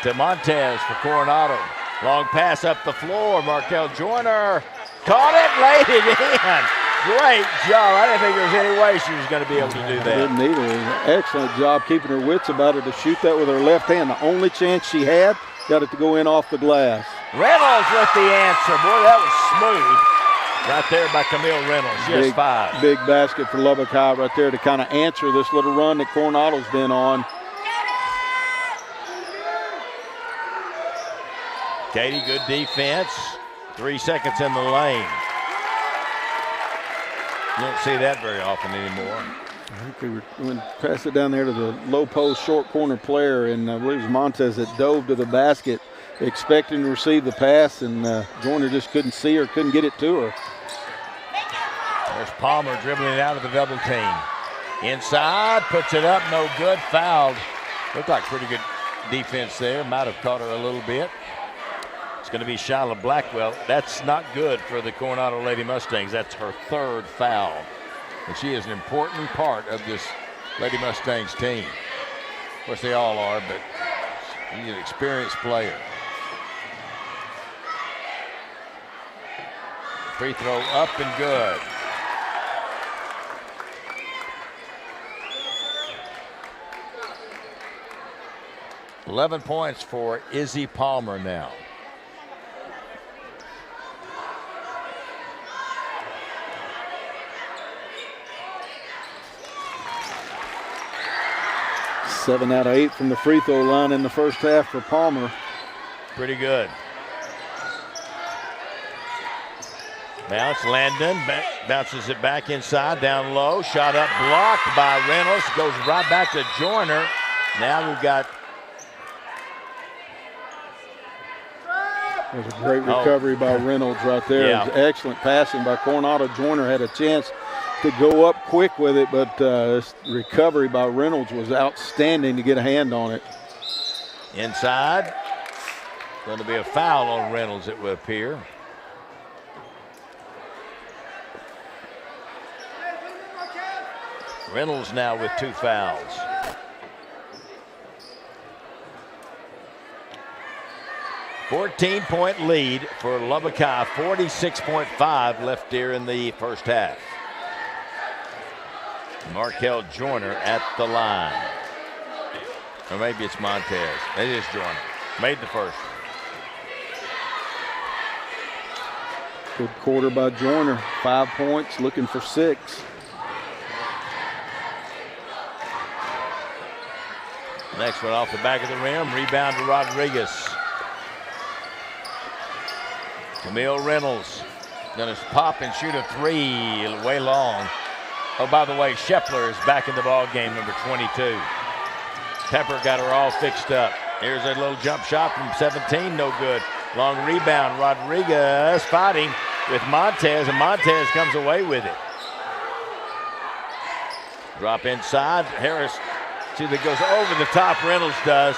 to Montez for Coronado. Long pass up the floor. Markel Joyner caught it, laid it in. Great job. I didn't think there was any way she was going to be able to do that. Didn't either. Excellent job keeping her wits about her to shoot that with her left hand. The only chance she had, got it to go in off the glass. Reynolds with the answer. Boy, that was smooth. Right there by Camille Reynolds. Yes, 5. Big basket for Lubbock High right there to kind of answer this little run that Coronado's been on. Katie, good defense. 3 seconds in the lane. You don't see that very often anymore. I think they were going to pass it down there to the low post short corner player, and I believe it was Montez that dove to the basket expecting to receive the pass, and Joyner just couldn't see her, couldn't get it to her. There's Palmer dribbling it out of the double team. Inside, puts it up, no good, fouled. Looked like pretty good defense there. Might have caught her a little bit. It's going to be Shyla Blackwell. That's not good for the Coronado Lady Mustangs. That's her 3rd foul. And she is an important part of this Lady Mustangs team. Of course, they all are, but she's an experienced player. Free throw up and good. $11 points for Izzy Palmer now. Seven out of 8 from the free throw line in the first half for Palmer. Pretty good. Bounce, Landon bounces it back inside, down low. Shot up, blocked by Reynolds. Goes right back to Joyner. Now we've got. There's a great recovery by Reynolds right there. Yeah. It was excellent passing by Coronado. Joyner had a chance to go up quick with it, but this recovery by Reynolds was outstanding to get a hand on it. Inside. Going to be a foul on Reynolds, it would appear. Reynolds now with 2 fouls. $14-point lead for Lubbock High. 46.5 left here in the first half. Markel Joyner at the line. Or maybe it's Montez. It is Joyner. Made the first. Good quarter by Joyner. 5 points, looking for 6. Next one off the back of the rim. Rebound to Rodriguez. Camille Reynolds going to pop and shoot a 3 way long. Oh, by the way, Scheffler is back in the ball game, number 22. Pepper got her all fixed up. Here's a little jump shot from 17, no good. Long rebound, Rodriguez fighting with Montez, and Montez comes away with it. Drop inside, Harris, see that goes over the top, Reynolds does,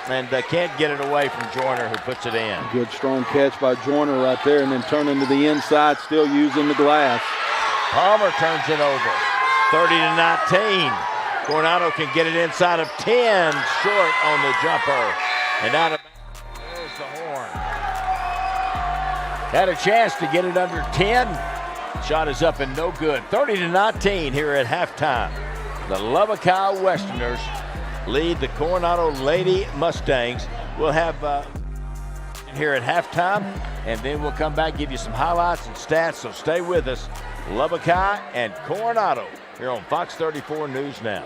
and can't get it away from Joyner, who puts it in. Good strong catch by Joyner right there, and then turning to the inside, still using the glass. Palmer turns it over, 30-19. Coronado can get it inside of 10, short on the jumper. And out of there's the horn. Had a chance to get it under 10. Shot is up and no good. 30-19 here at halftime. The Lubbock High Westerners lead the Coronado Lady Mustangs. We'll have here at halftime, and then we'll come back, give you some highlights and stats, so stay with us. Lubbock High and Coronado here on Fox 34 News Now.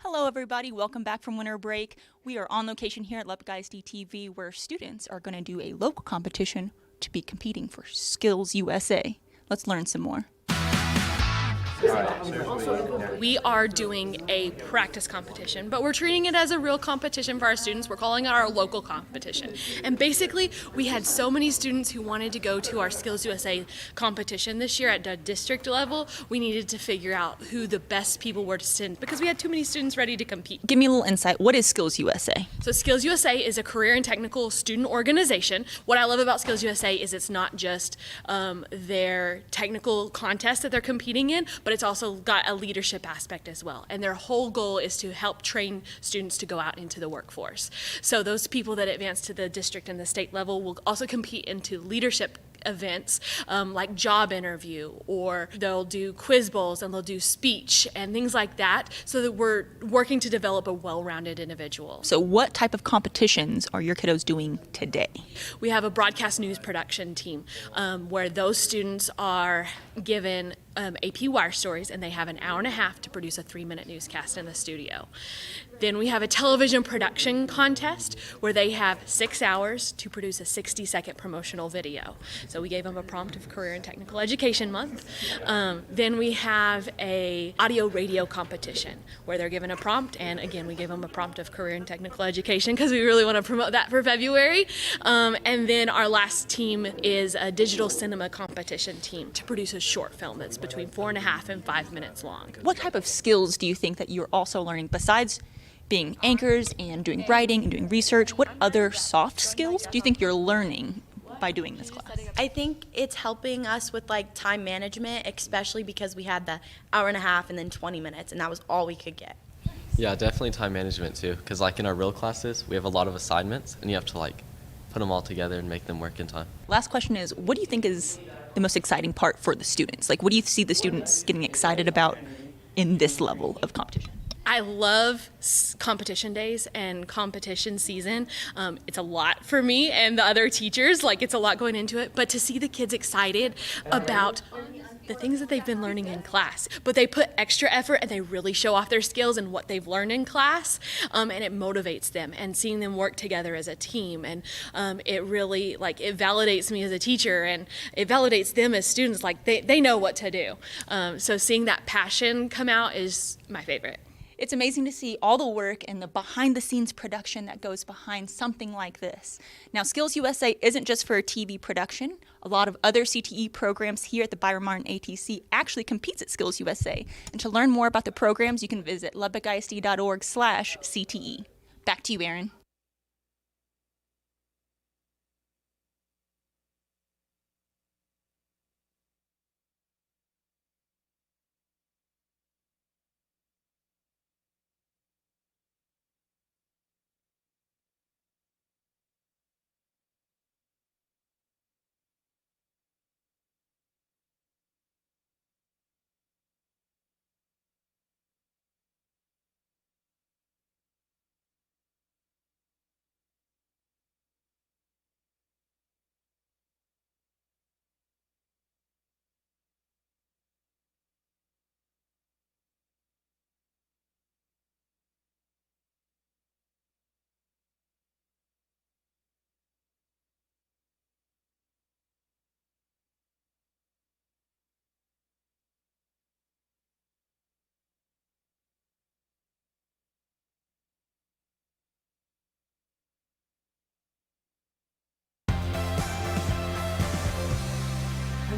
Hello everybody, welcome back from winter break. We are on location here at Lubbock ISD TV where students are going to do a local competition to be competing for Skills USA. Let's learn some more. We are doing a practice competition, but we're treating it as a real competition for our students. We're calling it our local competition. And basically, we had so many students who wanted to go to our Skills USA competition this year at the district level, we needed to figure out who the best people were to send because we had too many students ready to compete. Give me a little insight. What is Skills USA? So Skills USA is a career and technical student organization. What I love about Skills USA is it's not just their technical contest that they're competing in, but it's also got a leadership aspect as well. And their whole goal is to help train students to go out into the workforce. So those people that advance to the district and the state level will also compete into leadership events like job interview, or they'll do quiz bowls and they'll do speech and things like that, so that we're working to develop a well-rounded individual. So what type of competitions are your kiddos doing today? We have a broadcast news production team where those students are given AP wire stories, and they have an hour and a half to produce a 3-minute newscast in the studio. Then we have a television production contest where they have 6 hours to produce a 60-second promotional video. So we gave them a prompt of Career and Technical Education Month. Then we have a audio radio competition where they're given a prompt, and again we gave them a prompt of Career and Technical Education because we really want to promote that for February. And then our last team is a digital cinema competition team to produce a short film that's between 4.5 and 5 minutes long. What type of skills do you think that you're also learning besides being anchors and doing writing and doing research? What other soft skills do you think you're learning by doing this class? I think it's helping us with like time management, especially because we had the hour and a half and then 20 minutes, and that was all we could get. Yeah, definitely time management too, because like in our real classes, we have a lot of assignments and you have to like put them all together and make them work in time. Last question is, what do you think is the most exciting part for the students? Like, what do you see the students getting excited about in this level of competition? I love competition days and competition season. It's a lot for me and the other teachers, like it's a lot going into it, but to see the kids excited about the things that they've been learning in class, but they put extra effort and they really show off their skills and what they've learned in class, and it motivates them, and seeing them work together as a team, and it really, like, it validates me as a teacher, and it validates them as students, like they know what to do. So seeing that passion come out is my favorite. It's amazing to see all the work and the behind-the-scenes production that goes behind something like this. Now, Skills USA isn't just for TV production. A lot of other CTE programs here at the Byron Martin ATC actually competes at Skills USA. And to learn more about the programs, you can visit lubbockisd.org/CTE. Back to you, Aaron.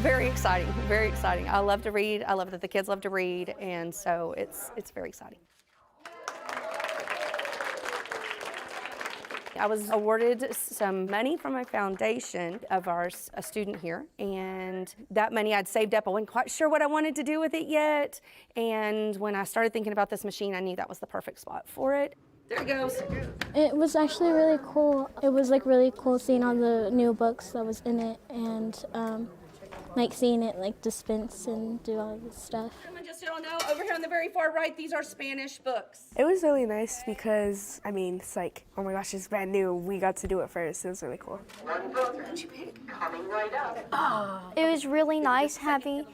Very exciting, very exciting. I love to read. I love that the kids love to read, and so it's very exciting. I was awarded some money from a foundation of a student here, and that money I'd saved up. I wasn't quite sure what I wanted to do with it yet, and when I started thinking about this machine, I knew that was the perfect spot for it. There it goes. It was actually really cool. It was like really cool seeing all the new books that was in it, and like seeing it like dispense and do all this stuff. Just so you know, over here on the very far right, these are Spanish books. It was really nice because, I mean, it's like, oh my gosh, it's brand new. We got to do it first. It was really cool. It was really nice having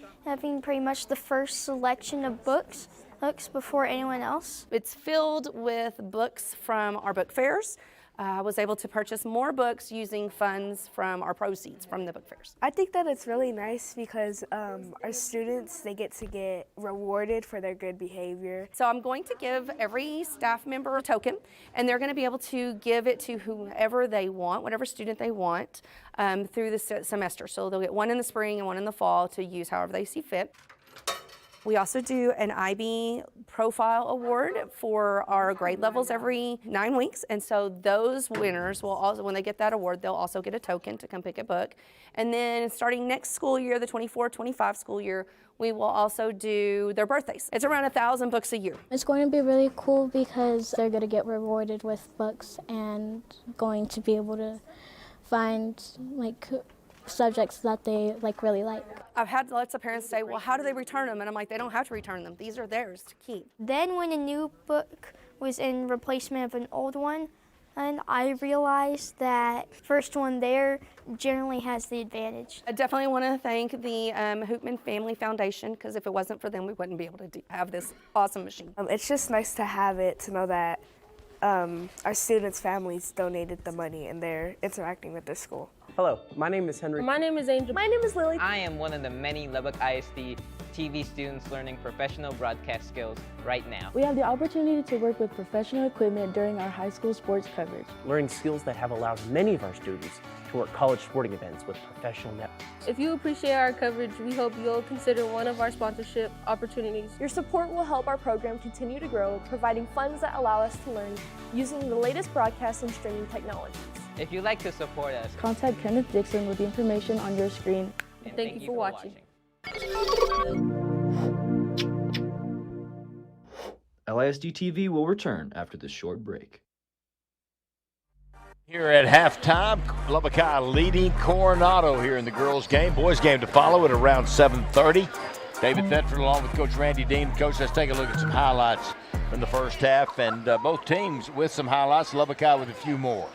pretty much the first selection of books books before anyone else. It's filled with books from our book fairs. I was able to purchase more books using funds from our proceeds from the book fairs. I think that it's really nice because our students, they get rewarded for their good behavior. So I'm going to give every staff member a token, and they're going to be able to give it to whoever they want, whatever student they want, through the semester. So they'll get one in the spring and one in the fall to use however they see fit. We also do an IB Profile Award for our grade levels every 9 weeks. And so those winners will also, when they get that award, they'll also get a token to come pick a book. And then starting next school year, the 24-25 school year, we will also do their birthdays. It's around 1,000 books a year. It's going to be really cool because they're going to get rewarded with books and going to be able to find subjects that they really like. I've had lots of parents say, well, how do they return them? And I'm like, they don't have to return them. These are theirs to keep. Then when a new book was in replacement of an old one, and I realized that first one there generally has the advantage. I definitely want to thank the Hoopman Family Foundation, because if it wasn't for them, we wouldn't be able to have this awesome machine. It's just nice to have it, to know that our students' families donated the money and they're interacting with the school. Hello, my name is Henry. My name is Angel. My name is Lily. I am one of the many Lubbock ISD TV students learning professional broadcast skills right now. We have the opportunity to work with professional equipment during our high school sports coverage. Learning skills that have allowed many of our students to work college sporting events with professional networks. If you appreciate our coverage, we hope you'll consider one of our sponsorship opportunities. Your support will help our program continue to grow, providing funds that allow us to learn using the latest broadcast and streaming technologies. If you'd like to support us, contact Kenneth Dixon with the information on your screen. And thank you for watching. LISD TV will return after this short break. Here at halftime, Lubbock High leading Coronado here in the girls' game. Boys' game to follow at around 7:30. David Thetford along with Coach Randy Dean. Coach, let's take a look at some highlights from the first half, and both teams with some highlights. Lubbock High with a few more.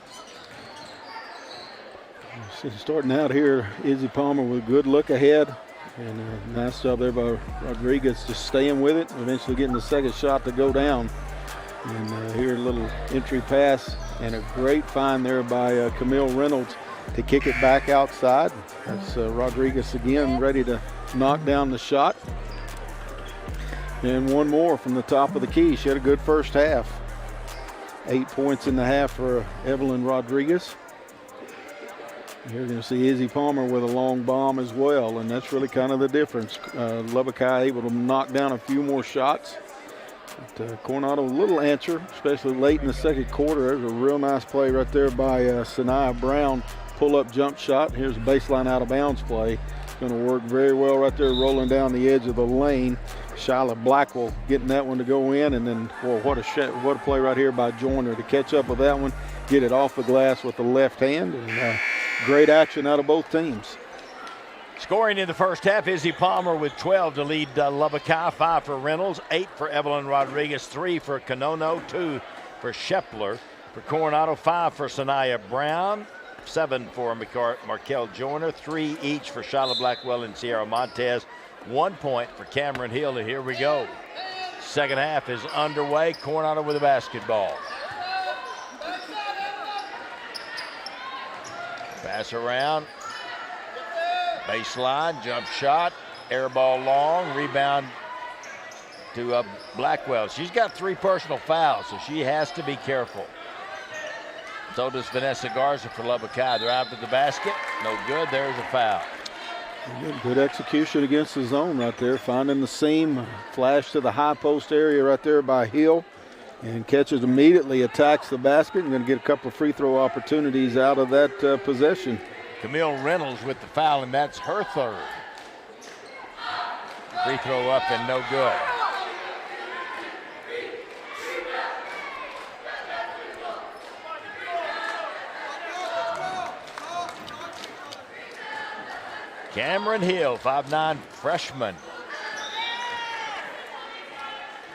So starting out here, Izzy Palmer with a good look ahead. And a nice job there by Rodriguez, just staying with it, eventually getting the second shot to go down. And here a little entry pass and a great find there by Camille Reynolds to kick it back outside. That's Rodriguez again ready to knock down the shot. And one more from the top of the key. She had a good first half. 8 points in the half for Evelyn Rodriguez. You're going to see Izzy Palmer with a long bomb as well, and that's really kind of the difference. Lubbock High able to knock down a few more shots. But, Coronado a little answer, especially late in the second quarter. There's a real nice play right there by Sanaya Brown. Pull-up jump shot. Here's a baseline out-of-bounds play. It's going to work very well right there, rolling down the edge of the lane. Shyla Blackwell getting that one to go in, and then what a play right here by Joyner to catch up with that one, get it off the glass with the left hand, and great action out of both teams. Scoring in the first half, Izzy Palmer with 12 to lead Lubbock High, 5 for Reynolds, 8 for Evelyn Rodriguez, 3 for Coronado, 2 for Shepler. For Coronado, 5 for Sanaya Brown, 7 for Markel Joyner, 3 each for Shyla Blackwell and Sierra Montez, 1 point for Cameron Hill, and here we go. Second half is underway. Coronado with a basketball. Pass around. Baseline, jump shot, air ball long, rebound to Blackwell. She's got 3 personal fouls, so she has to be careful. So does Vanessa Garza for Lubbock High. Drive to the basket, no good, there's a foul. Good execution against the zone right there, finding the seam, flash to the high post area right there by Hill, and catches immediately, attacks the basket, and going to get a couple of free throw opportunities out of that possession. Camille Reynolds with the foul, and that's her third. Free throw up and no good. Cameron Hill, 5'9" freshman.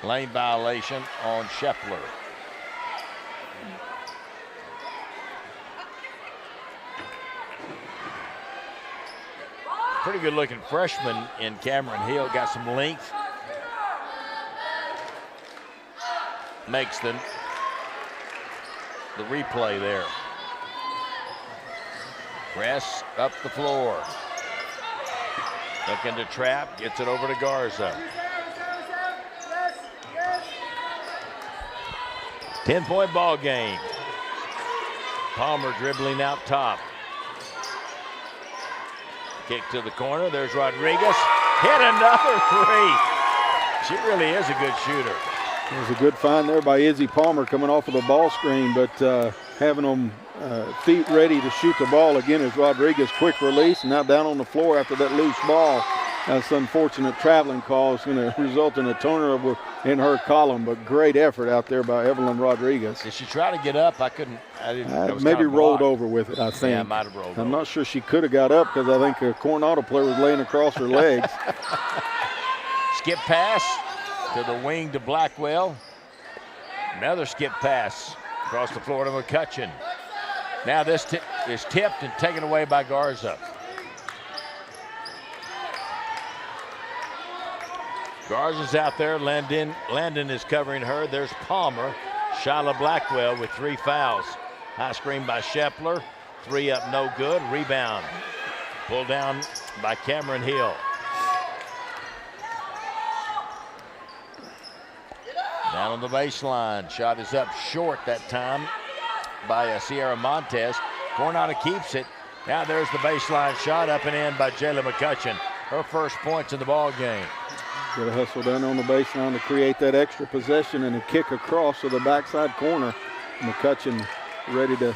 Lane violation on Shepler. Pretty good looking freshman in Cameron Hill, got some length. makes the replay there. Press up the floor. Looking to trap, gets it over to Garza. 10-point ball game. Palmer dribbling out top. Kick to the corner, there's Rodriguez. Hit another three. She really is a good shooter. It was a good find there by Izzy Palmer coming off of the ball screen, but having them feet ready to shoot the ball again is Rodriguez. Quick release, and now down on the floor after that loose ball. That's unfortunate traveling call. It's going to result in a turnover in her column, but great effort out there by Evelyn Rodriguez. Did she try to get up? I couldn't. I didn't. Maybe rolled over with it, I think. Yeah, might have rolled I'm not sure she could have got up because I think a Coronado player was laying across her legs. Skip pass to the wing to Blackwell. Another skip pass across the floor to McCutcheon. Now this is tipped and taken away by Garza. Garza's out there. Landon is covering her. There's Palmer. Shyla Blackwell with 3 fouls. High screen by Shepler. 3 up, no good. Rebound. Pulled down by Cameron Hill. Down on the baseline. Shot is up short that time by Sierra Montez. Coronado keeps it. Now there's the baseline shot up and in by Jayla McCutcheon. Her first points in the ball game. Got to hustle down on the baseline to create that extra possession and a kick across to the backside corner. McCutcheon ready to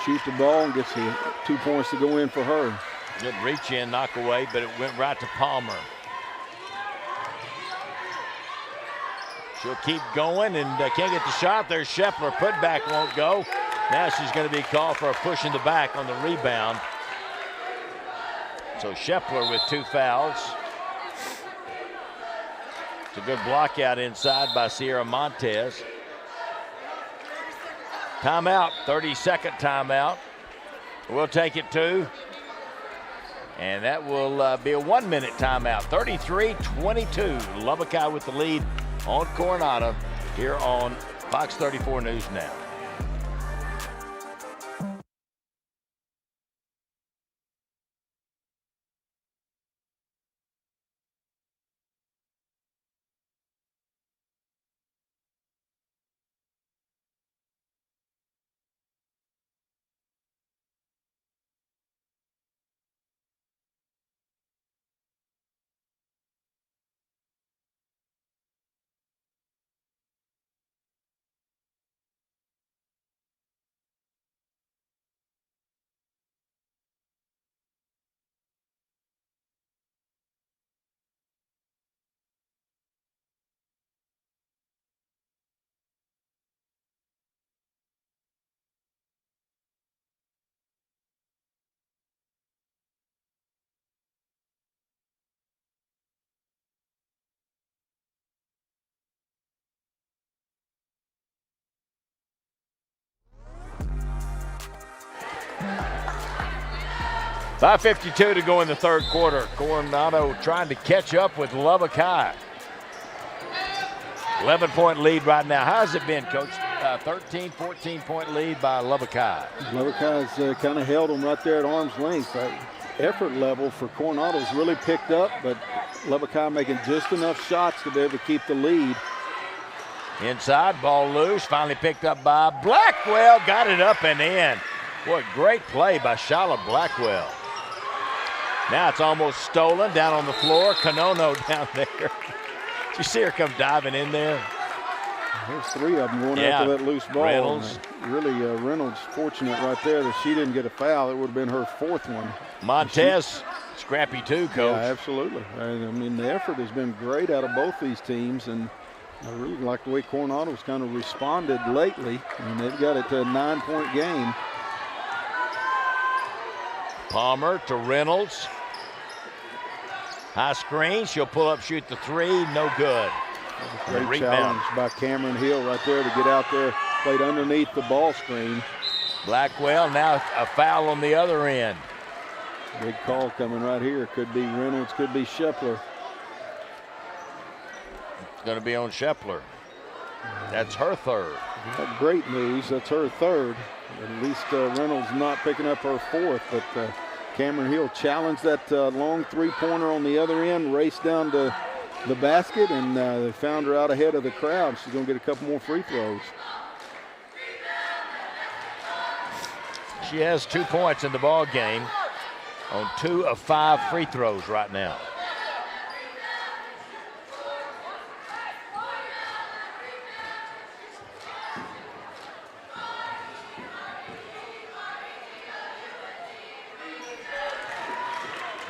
shoot the ball and gets the 2 points to go in for her. Good reach in, knock away, but it went right to Palmer. She'll keep going and can't get the shot. There's Shepler. Putback won't go. Now she's going to be called for a push in the back on the rebound. So Shepler with 2 fouls. It's a good block out inside by Sierra Montez. Timeout, 30-second timeout. We'll take it too. And that will be a 1-minute timeout. 33-22. Lubbock High with the lead on Coronado here on Fox 34 News Now. .552 to go in the third quarter. Coronado trying to catch up with Lubbock High. 11-point lead right now. How's it been, Coach? 13, 14-point lead by Lubbock High. Lubbock High's kind of held them right there at arm's length. Effort level for Coronado's really picked up, but Lubbock High making just enough shots to be able to keep the lead. Inside, ball loose, finally picked up by Blackwell. Got it up and in. What great play by Shyla Blackwell. Now it's almost stolen down on the floor. Coronado down there. Did you see her come diving in there? There's 3 of them going after that loose ball. Reynolds. Really, Reynolds fortunate right there that she didn't get a foul. It would have been her 4th one. Montez, scrappy too, Coach. Yeah, absolutely. I mean, the effort has been great out of both these teams, and I really like the way Coronado's kind of responded lately. And they've got it to a 9-point game. Palmer to Reynolds. High screen, she'll pull up, shoot the 3, no good. Great challenge by Cameron Hill right there to get out there, played underneath the ball screen. Blackwell, now a foul on the other end. Big call coming right here. Could be Reynolds, could be Shepler. It's going to be on Shepler. That's her third. Not great news. That's her third. At least Reynolds not picking up her fourth. But Cameron Hill challenged that long three-pointer on the other end, raced down to the basket, and they found her out ahead of the crowd. She's going to get a couple more free throws. She has 2 points in the ball game on 2 of 5 free throws right now.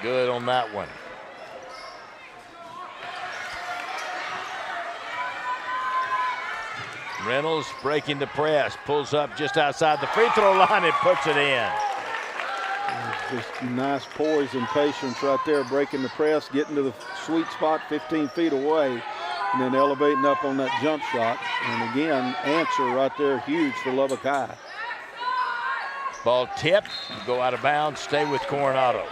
Good on that one. Reynolds breaking the press, pulls up just outside the free throw line and puts it in. Just nice poise and patience right there, breaking the press, getting to the sweet spot 15 feet away, and then elevating up on that jump shot. And again, answer right there, huge for Lubbock High. Ball tipped, go out of bounds, stay with Coronado.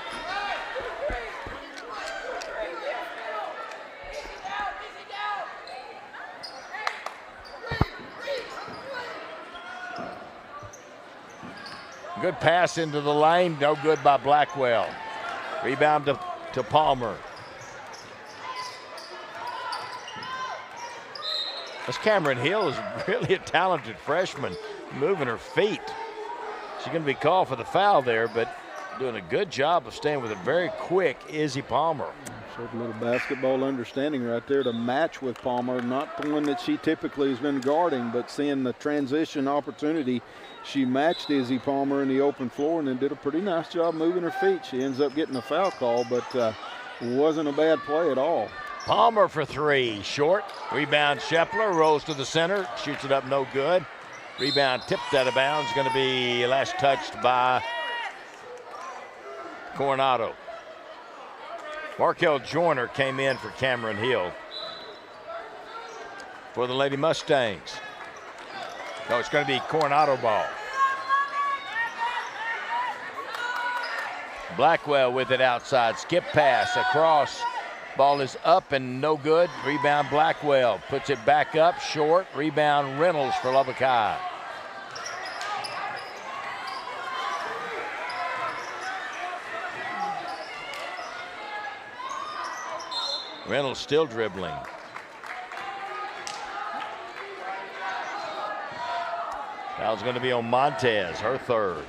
Good pass into the lane, no good by Blackwell. Rebound to Palmer. This Cameron Hill is really a talented freshman, moving her feet. She's going to be called for the foul there, but doing a good job of staying with a very quick Izzy Palmer. Showed a little basketball understanding right there to match with Palmer, not the one that she typically has been guarding, but seeing the transition opportunity, she matched Izzy Palmer in the open floor and then did a pretty nice job moving her feet. She ends up getting a foul call, but wasn't a bad play at all. Palmer for three, short. Rebound Shepler, rolls to the center, shoots it up, no good. Rebound tipped out of bounds, going to be last touched by Coronado. Markel Joyner came in for Cameron Hill for the Lady Mustangs. No, it's going to be Coronado ball. Blackwell with it outside, skip pass across. Ball is up and no good. Rebound Blackwell, puts it back up, short. Rebound Reynolds for Lubbock High. Reynolds still dribbling. Foul's going to be on Montez, her third.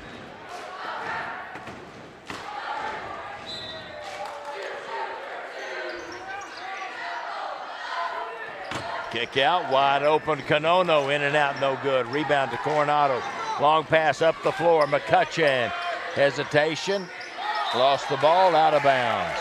Kick out, wide open. Conono in and out, no good. Rebound to Coronado. Long pass up the floor. McCutcheon, hesitation. Lost the ball, out of bounds.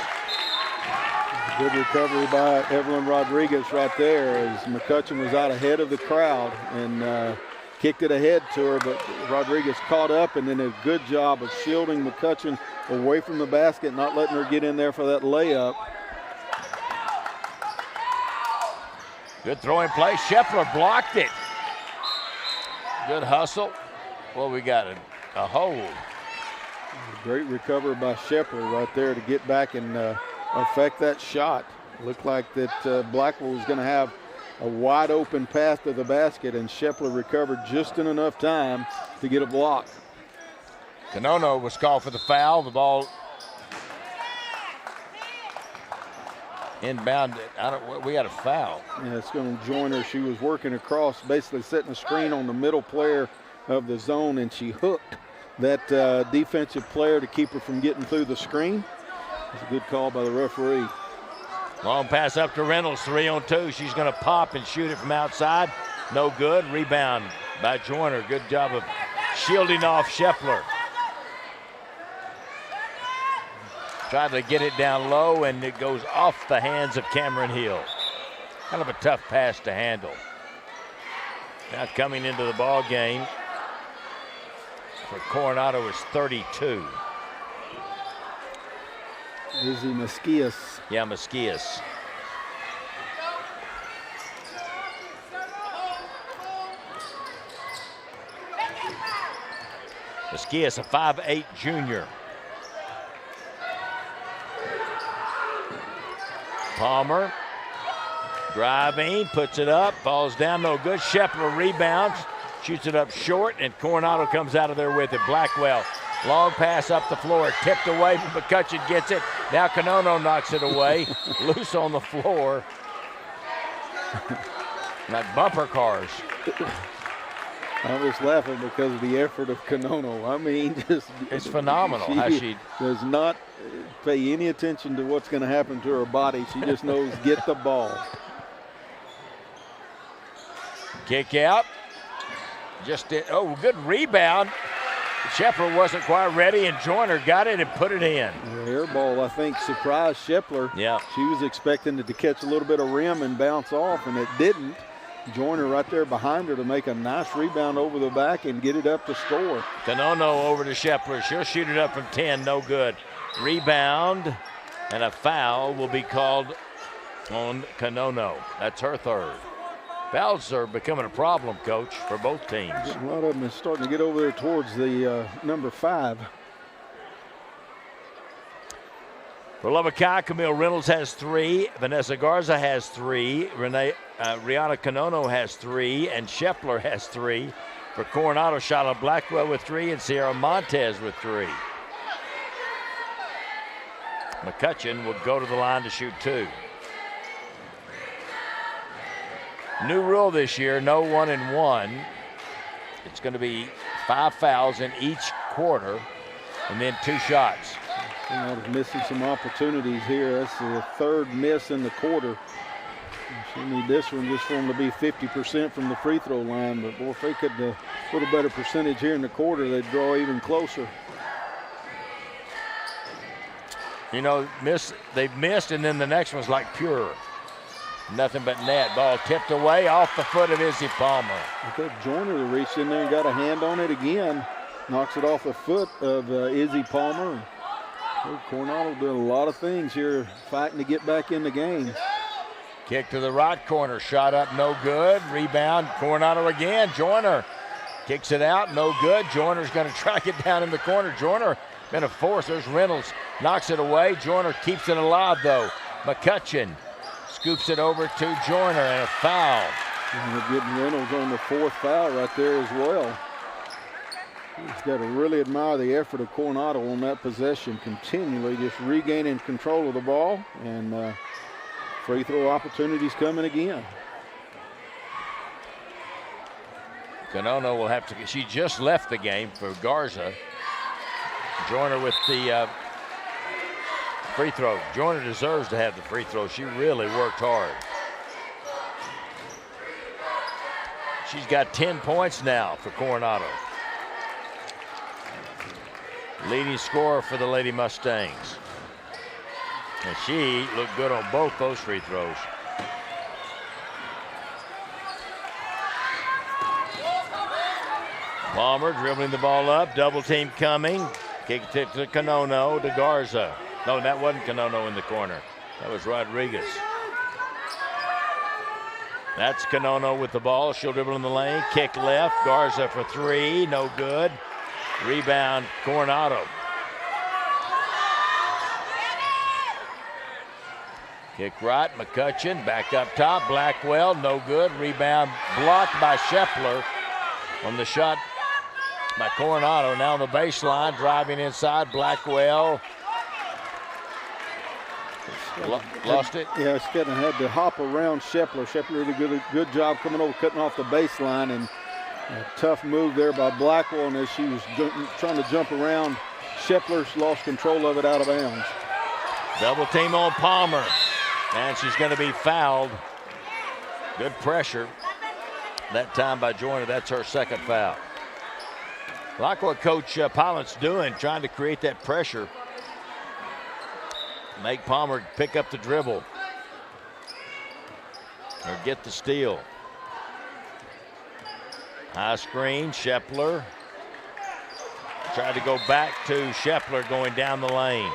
Good recovery by Evelyn Rodriguez right there as McCutcheon was out ahead of the crowd and kicked it ahead to her, but Rodriguez caught up and then a good job of shielding McCutcheon away from the basket, not letting her get in there for that layup. Good throwing play. Shepler blocked it. Good hustle. Well, we got a hold. Great recovery by Shepler right there to get back and affect that shot. Looked like that Blackwell was going to have a wide open path to the basket, and Shepler recovered just in enough time to get a block. Conono was called for the foul. The ball inbound. We got a foul. Yeah, it's going to join her. She was working across, basically setting a screen on the middle player of the zone, and she hooked that defensive player to keep her from getting through the screen. It's a good call by the referee. Long pass up to Reynolds, 3-on-2. She's going to pop and shoot it from outside. No good. Rebound by Joyner. Good job of shielding off Shepler. Tried to get it down low, and it goes off the hands of Cameron Hill. Kind of a tough pass to handle. Now coming into the ball game for Coronado is 32. Izzy Mesquias. Yeah, Mesquias. Mesquias, a 5'8" junior. Palmer Driving, puts it up, falls down, no good. Shepler rebounds, shoots it up short, and Coronado comes out of there with it. Blackwell, long pass up the floor, tipped away, but McCutcheon gets it. Now Coronado knocks it away, loose on the floor. Like bumper cars. I'm just laughing because of the effort of Coronado. I mean, it's phenomenal how she does not pay any attention to what's going to happen to her body. She just knows get the ball. Kick out. Good rebound. Shepler wasn't quite ready, and Joyner got it and put it in. The air ball, I think, surprised Shepler. Yeah. She was expecting it to catch a little bit of rim and bounce off, and it didn't. Joyner right there behind her to make a nice rebound over the back and get it up to score. Coronado over to Shepler. She'll shoot it up from 10, no good. Rebound, and a foul will be called on Coronado. That's her third. Fouls are becoming a problem, Coach, for both teams. A lot of them are starting to get over there towards the number 5. For Lubbock High, Camille Reynolds has 3, Vanessa Garza has 3, Rihanna Coronado has 3, and Shepler has 3. For Coronado, Shyla Blackwell with 3, and Sierra Montez with 3. McCutcheon will go to the line to shoot 2. New rule this year, no 1-and-1. It's going to be 5 fouls in each quarter and then 2 shots. Coronato's missing some opportunities here. That's the 3rd miss in the quarter. She need this one just for them to be 50% from the free throw line. But boy, if they could a little better percentage here in the quarter, they'd draw even closer. You know, they've missed, and then the next one's like pure. Nothing but net. Ball tipped away off the foot of Izzy Palmer. I think Joyner reached in there and got a hand on it again. Knocks it off the foot of Izzy Palmer. Coronado doing a lot of things here, fighting to get back in the game. Kick to the right corner, shot up, no good. Rebound, Coronado again. Joyner kicks it out, no good. Joyner's going to track it down in the corner. Joyner been a force. There's Reynolds, knocks it away. Joyner keeps it alive though. McCutcheon scoops it over to Joyner, and a foul. And we're getting Reynolds on the 4th foul right there as well. He's got to really admire the effort of Coronado on that possession, continually just regaining control of the ball, and free throw opportunities coming again. Coronado will have to, she just left the game for Garza. Joyner with the free throw. Joyner deserves to have the free throw. She really worked hard. She's got 10 points now for Coronado. Leading scorer for the Lady Mustangs. And she looked good on both those free throws. Palmer dribbling the ball up, double team coming. Kick it to Coronado, to Garza. No, that wasn't Coronado in the corner. That was Rodriguez. That's Coronado with the ball. She'll dribble in the lane. Kick left. Garza for 3. No good. Rebound, Coronado. Kick right, McCutcheon. Back up top. Blackwell, no good. Rebound blocked by Shepler on the shot by Coronado. Now on the baseline, driving inside. Blackwell. Lost it. Yeah, Skidden had to hop around Shepler. Shepler did a good job coming over, cutting off the baseline, and a tough move there by Blackwell. And as she was trying to jump around, Shepler's lost control of it out of bounds. Double team on Palmer, and she's going to be fouled. Good pressure that time by Joyner. That's her 2nd foul. Like what Coach Pollitt's doing, trying to create that pressure. Make Palmer pick up the dribble or get the steal. High screen, Shepler. Tried to go back to Shepler going down the lane.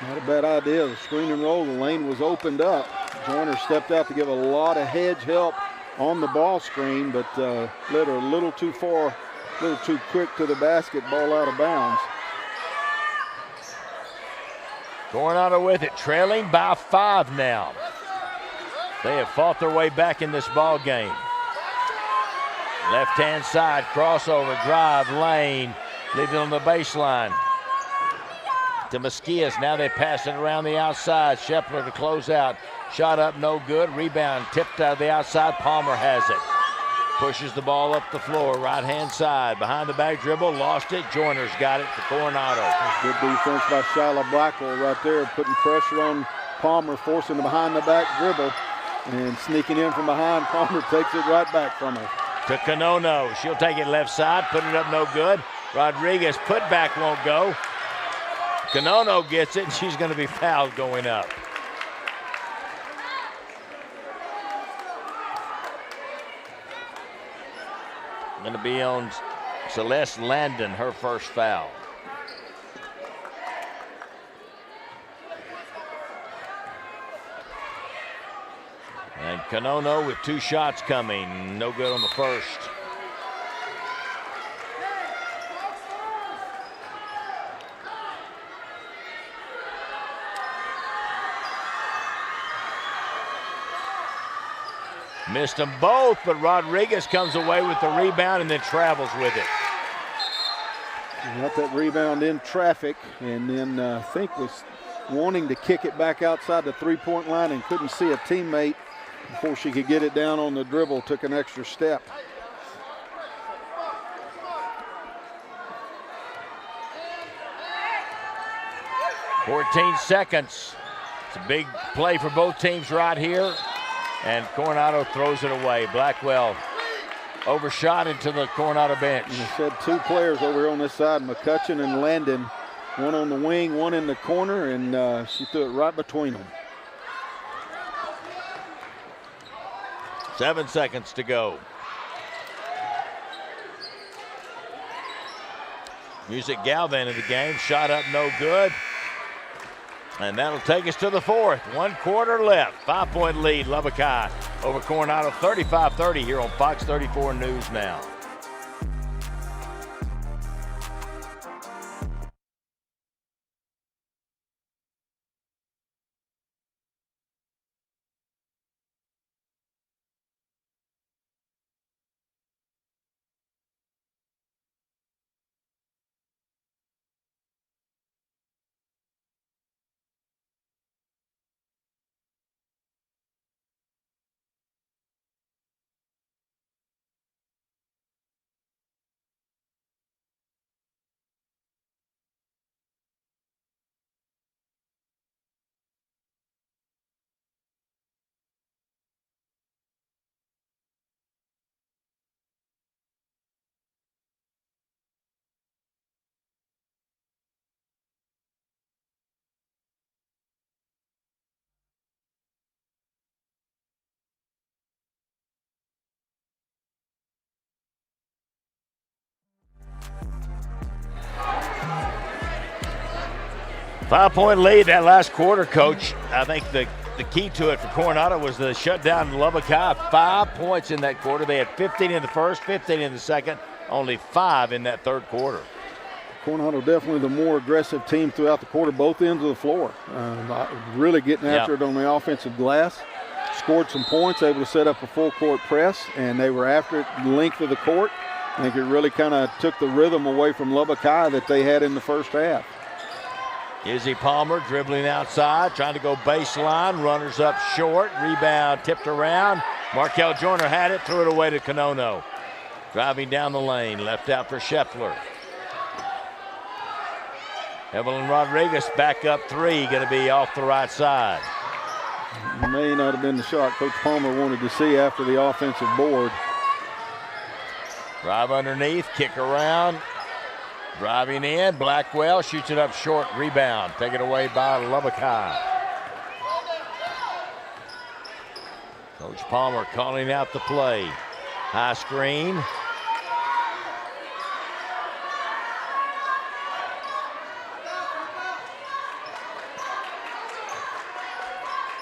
Not a bad idea. The screen and roll, the lane was opened up. Joyner stepped out to give a lot of hedge help on the ball screen, but led her a little too far, a little too quick to the basket, ball out of bounds. Coronado with it, trailing by 5 now. They have fought their way back in this ball game. Left-hand side, crossover, drive, lane, leave it on the baseline. To Mesquias, now they pass it around the outside. Shepler to close out. Shot up, no good. Rebound tipped out of the outside. Palmer has it. Pushes the ball up the floor, right-hand side. Behind the back dribble, lost it. Joyner's got it for Coronado. Good defense by Shyla Blackwell right there, putting pressure on Palmer, forcing the behind-the-back dribble, and sneaking in from behind. Palmer takes it right back from her. To Canono. She'll take it left side, put it up, no good. Rodriguez, put back won't go. Canono gets it, and she's going to be fouled going up. Going to be on Celeste Landon, her first foul. And Canono with 2 shots coming. No good on the first. Missed them both, but Rodriguez comes away with the rebound and then travels with it. Got that rebound in traffic, and then I think was wanting to kick it back outside the three-point line and couldn't see a teammate before she could get it down on the dribble, took an extra step. .14 It's a big play for both teams right here. And Coronado throws it away. Blackwell overshot into the Coronado bench. And they said 2 players over here on this side, McCutcheon and Landon. One on the wing, one in the corner, and she threw it right between them. 7 seconds to go. Music Galvan in the game. Shot up, no good. And that'll take us to the 4th. 1 quarter left. 5-point lead, Lubbock High over Coronado, 35-30 here on Fox 34 News Now. Five-point lead that last quarter, Coach. I think the key to it for Coronado was the shutdown Lubbock High. 5 points in that quarter. They had 15 in the first, 15 in the second, only 5 in that third quarter. Coronado definitely the more aggressive team throughout the quarter, both ends of the floor. Really getting after it on the offensive glass. Scored some points, able to set up a full court press, and they were after it the length of the court. I think it really kind of took the rhythm away from Lubbock High that they had in the first half. Izzy Palmer dribbling outside, trying to go baseline, runners up short, rebound tipped around. Markel Joyner had it, threw it away to Canono. Driving down the lane, left out for Scheffler. Evelyn Rodriguez back up 3, going to be off the right side. May not have been the shot Coach Palmer wanted to see after the offensive board. Drive underneath, kick around. Driving in, Blackwell shoots it up short, rebound. Taken away by Lubbock High. Coach Palmer calling out the play. High screen.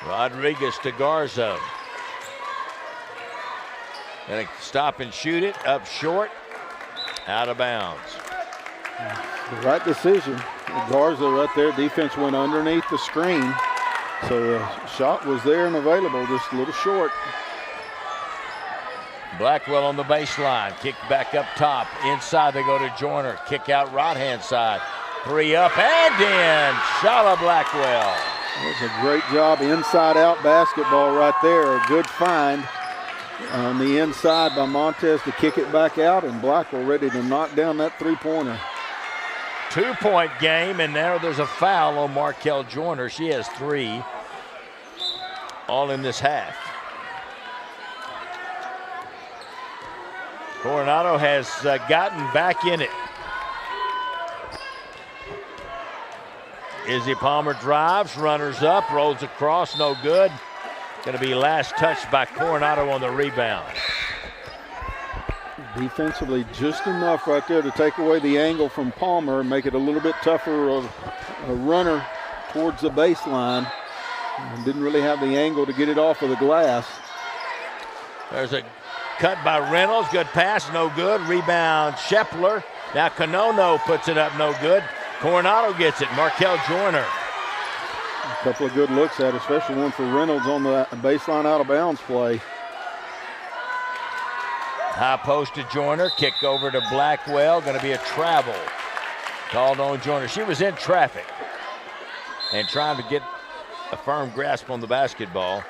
Rodriguez to Garza. Gonna stop and shoot it, up short, out of bounds. The right decision. Garza right there, defense went underneath the screen So the shot was there and available, just a little short. Blackwell on the baseline. Kick back up top. Inside they go to Joyner. Kick out right-hand side. 3 up and in. Shala Blackwell. That was a great job. Inside-out basketball right there. A good find on the inside by Montez to kick it back out, and Blackwell ready to knock down that three-pointer. 2-point game, and now there's a foul on Markel Joyner. She has 3 all in this half. Coronado has gotten back in it. Izzy Palmer drives, runners up, rolls across, no good. Going to be last touched by Coronado on the rebound. Defensively, just enough right there to take away the angle from Palmer and make it a little bit tougher of a runner towards the baseline. And didn't really have the angle to get it off of the glass. There's a cut by Reynolds, good pass, no good. Rebound, Shepler. Now Coronado puts it up, no good. Coronado gets it, Markel Joyner. A couple of good looks at it, especially one for Reynolds on the baseline out of bounds play. High post to Joyner, kick over to Blackwell, going to be a travel. Called on Joyner. She was in traffic and trying to get a firm grasp on the basketball.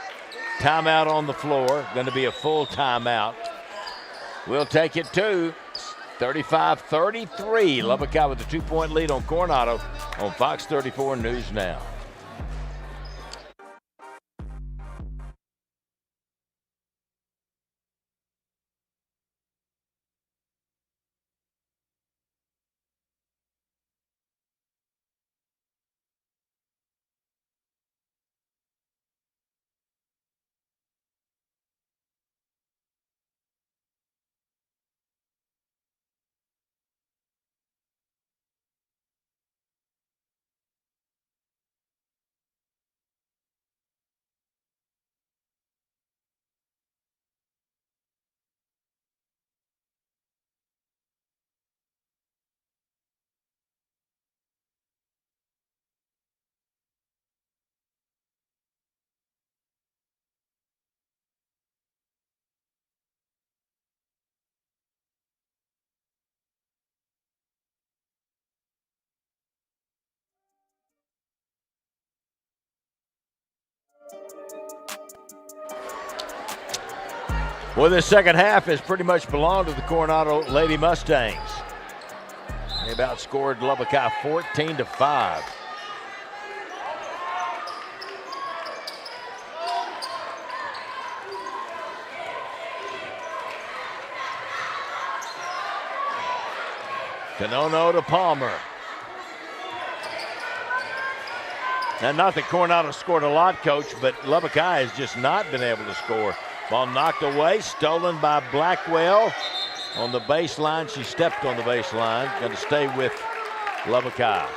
Timeout on the floor, going to be a full timeout. We'll take it to 35-33. Lubbock High with a 2-point lead on Coronado on Fox 34 News Now. Well, this second half has pretty much belonged to the Coronado Lady Mustangs. They about scored Lubbock High 14-5. Coronado to Palmer. And not that Coronado scored a lot, Coach, but Lubbock High has just not been able to score. Ball knocked away, stolen by Blackwell. On the baseline, she stepped on the baseline. Going to stay with Lubbock High.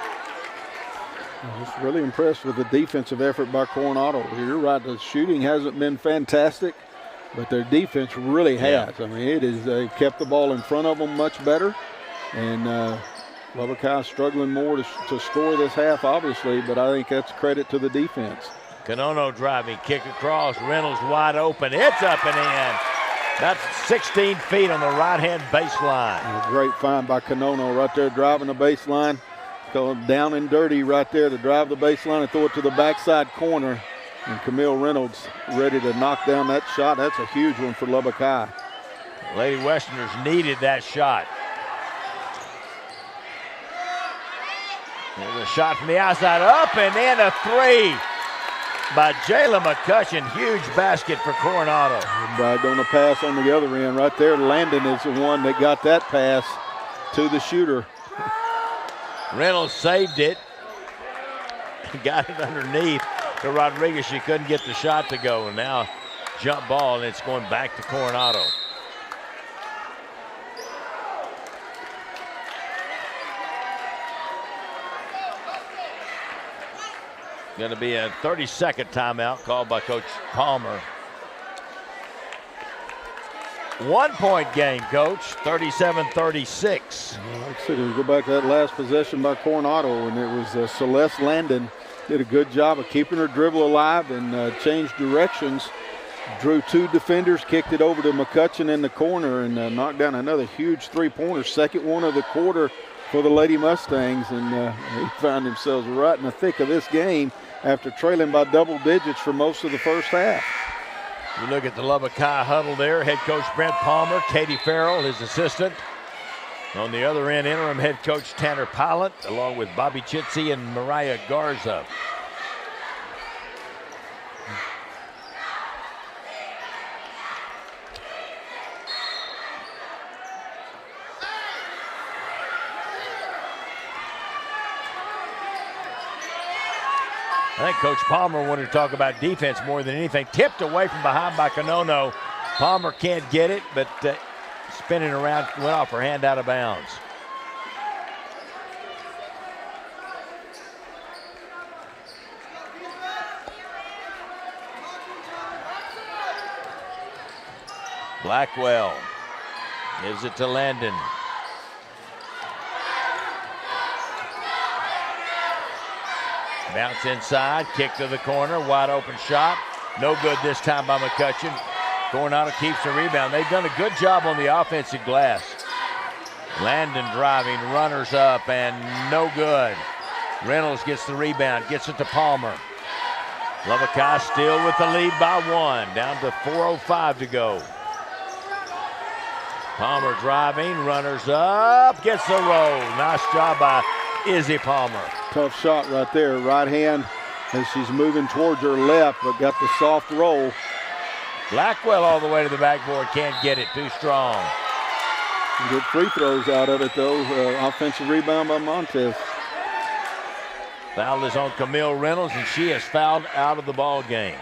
I'm just really impressed with the defensive effort by Coronado. You're right, the shooting hasn't been fantastic, but their defense really has. Yeah. I mean, it is, they've kept the ball in front of them much better. And Lubbock High struggling more to score this half, obviously, but I think that's credit to the defense. Coronado driving, kick across, Reynolds wide open. It's up and in. That's 16 feet on the right-hand baseline. A great find by Coronado right there, driving the baseline. Going down and dirty right there to drive the baseline and throw it to the backside corner. And Camille Reynolds ready to knock down that shot. That's a huge one for Lubbock High. Lady Westerners needed that shot. There's a shot from the outside, up and in, a three by Jayla McCutcheon. Huge basket for Coronado. Right on the pass on the other end right there. Landon is the one that got that pass to the shooter. Reynolds saved it. Got it underneath to Rodriguez. She couldn't get the shot to go. And now jump ball, and it's going back to Coronado. Going to be a 30-second timeout called by Coach Palmer. 1-point game, Coach, 37-36. Like I said, we go back to that last possession by Coronado, and it was Celeste Landon did a good job of keeping her dribble alive and changed directions. Drew 2 defenders, kicked it over to McCutcheon in the corner, and knocked down another huge three-pointer, second one of the quarter for the Lady Mustangs, and they found themselves right in the thick of this game after trailing by double digits for most of the first half. You look at the Lubbock High huddle there. Head coach Brent Palmer, Katie Farrell, his assistant. On the other end, interim head coach Tanner Pilot, along with Bobby Chitsey and Mariah Garza. I think Coach Palmer wanted to talk about defense more than anything. Tipped away from behind by Coronado. Palmer can't get it, but spinning around, went off her hand out of bounds. Blackwell gives it to Landon. Bounce inside, kick to the corner, wide open shot. No good this time by McCutcheon. Coronado keeps the rebound. They've done a good job on the offensive glass. Landon driving, runners up, and no good. Reynolds gets the rebound, gets it to Palmer. Lubbock High still with the lead by 1, down to 4:05 to go. Palmer driving, runners up, gets the roll. Nice job by Izzy Palmer. Tough shot right there, right hand as she's moving towards her left, but got the soft roll. Blackwell all the way to the backboard, can't get it, too strong. Good free throws out of it though, offensive rebound by Montez. Foul is on Camille Reynolds, and she is fouled out of the ball game.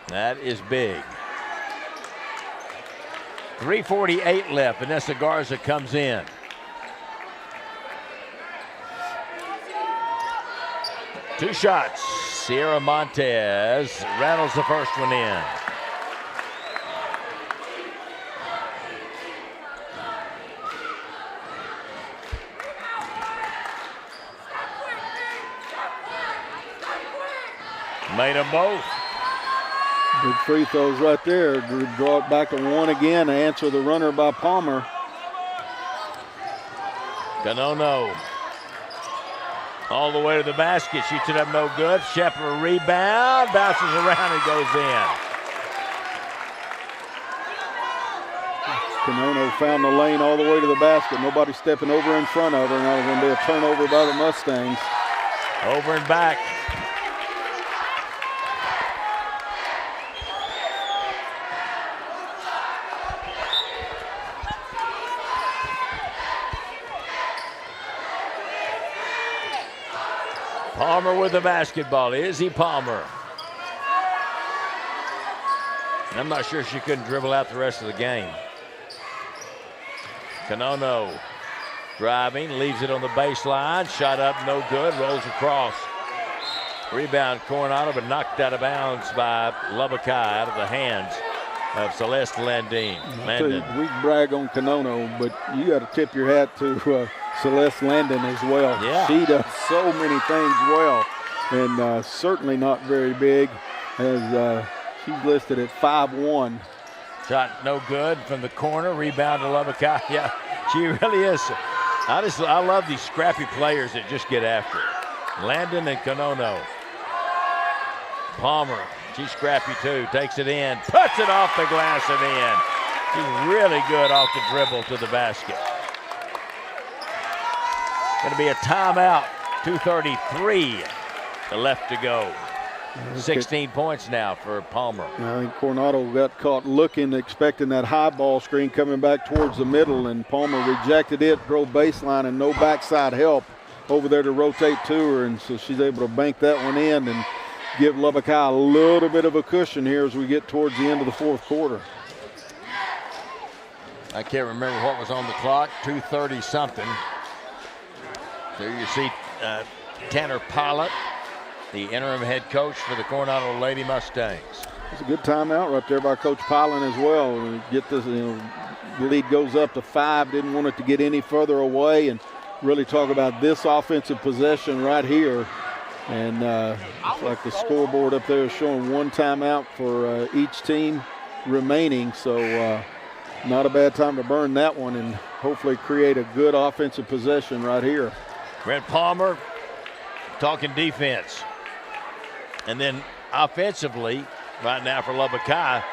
That is big. 3:48 left. Vanessa Garza comes in. Two shots. Sierra Montez rattles the first one in. Made them both. Big free throws right there. Draw it back to 1 again to answer the runner by Palmer. Coronado all the way to the basket. Shoots it up, no good. Shepard rebound, bounces around and goes in. Coronado found the lane all the way to the basket. Nobody stepping over in front of her. Now it's going to be a turnover by the Mustangs. Over and back. Palmer with the basketball. Izzy Palmer. I'm not sure she couldn't dribble out the rest of the game. Coronado driving, leaves it on the baseline. Shot up, no good. Rolls across. Rebound Coronado, but knocked out of bounds by Lubbock High out of the hands of Celeste Landon. We brag on Coronado, but you got to tip your hat to Celeste Landon as well. Yeah. She does so many things well, and certainly not very big, as she's listed at 5'1". Shot no good from the corner. Rebound to Lubbock High. Yeah, she really is. I love these scrappy players that just get after it. Landon and Coronado. Palmer, she's scrappy too. Takes it in, puts it off the glass and in. She's really good off the dribble to the basket. Going to be a timeout. 2:33 left to go. 16 points now for Palmer. I think Coronado got caught looking, expecting that high ball screen coming back towards the middle, and Palmer rejected it, drove baseline, and no backside help over there to rotate to her, and so she's able to bank that one in and give Lubbock High a little bit of a cushion here as we get towards the end of the fourth quarter. I can't remember what was on the clock, 2:30 something. There you see Tanner Pilot, the interim head coach for the Coronado Lady Mustangs. It's a good timeout right there by Coach Pilot as well. Get this, the lead goes up to 5. Didn't want it to get any further away, and really talk about this offensive possession right here. And looks like the scoreboard up there is showing 1 timeout for each team remaining. So not a bad time to burn that one and hopefully create a good offensive possession right here. Brent Palmer talking defense. And then offensively, right now for Lubbock High,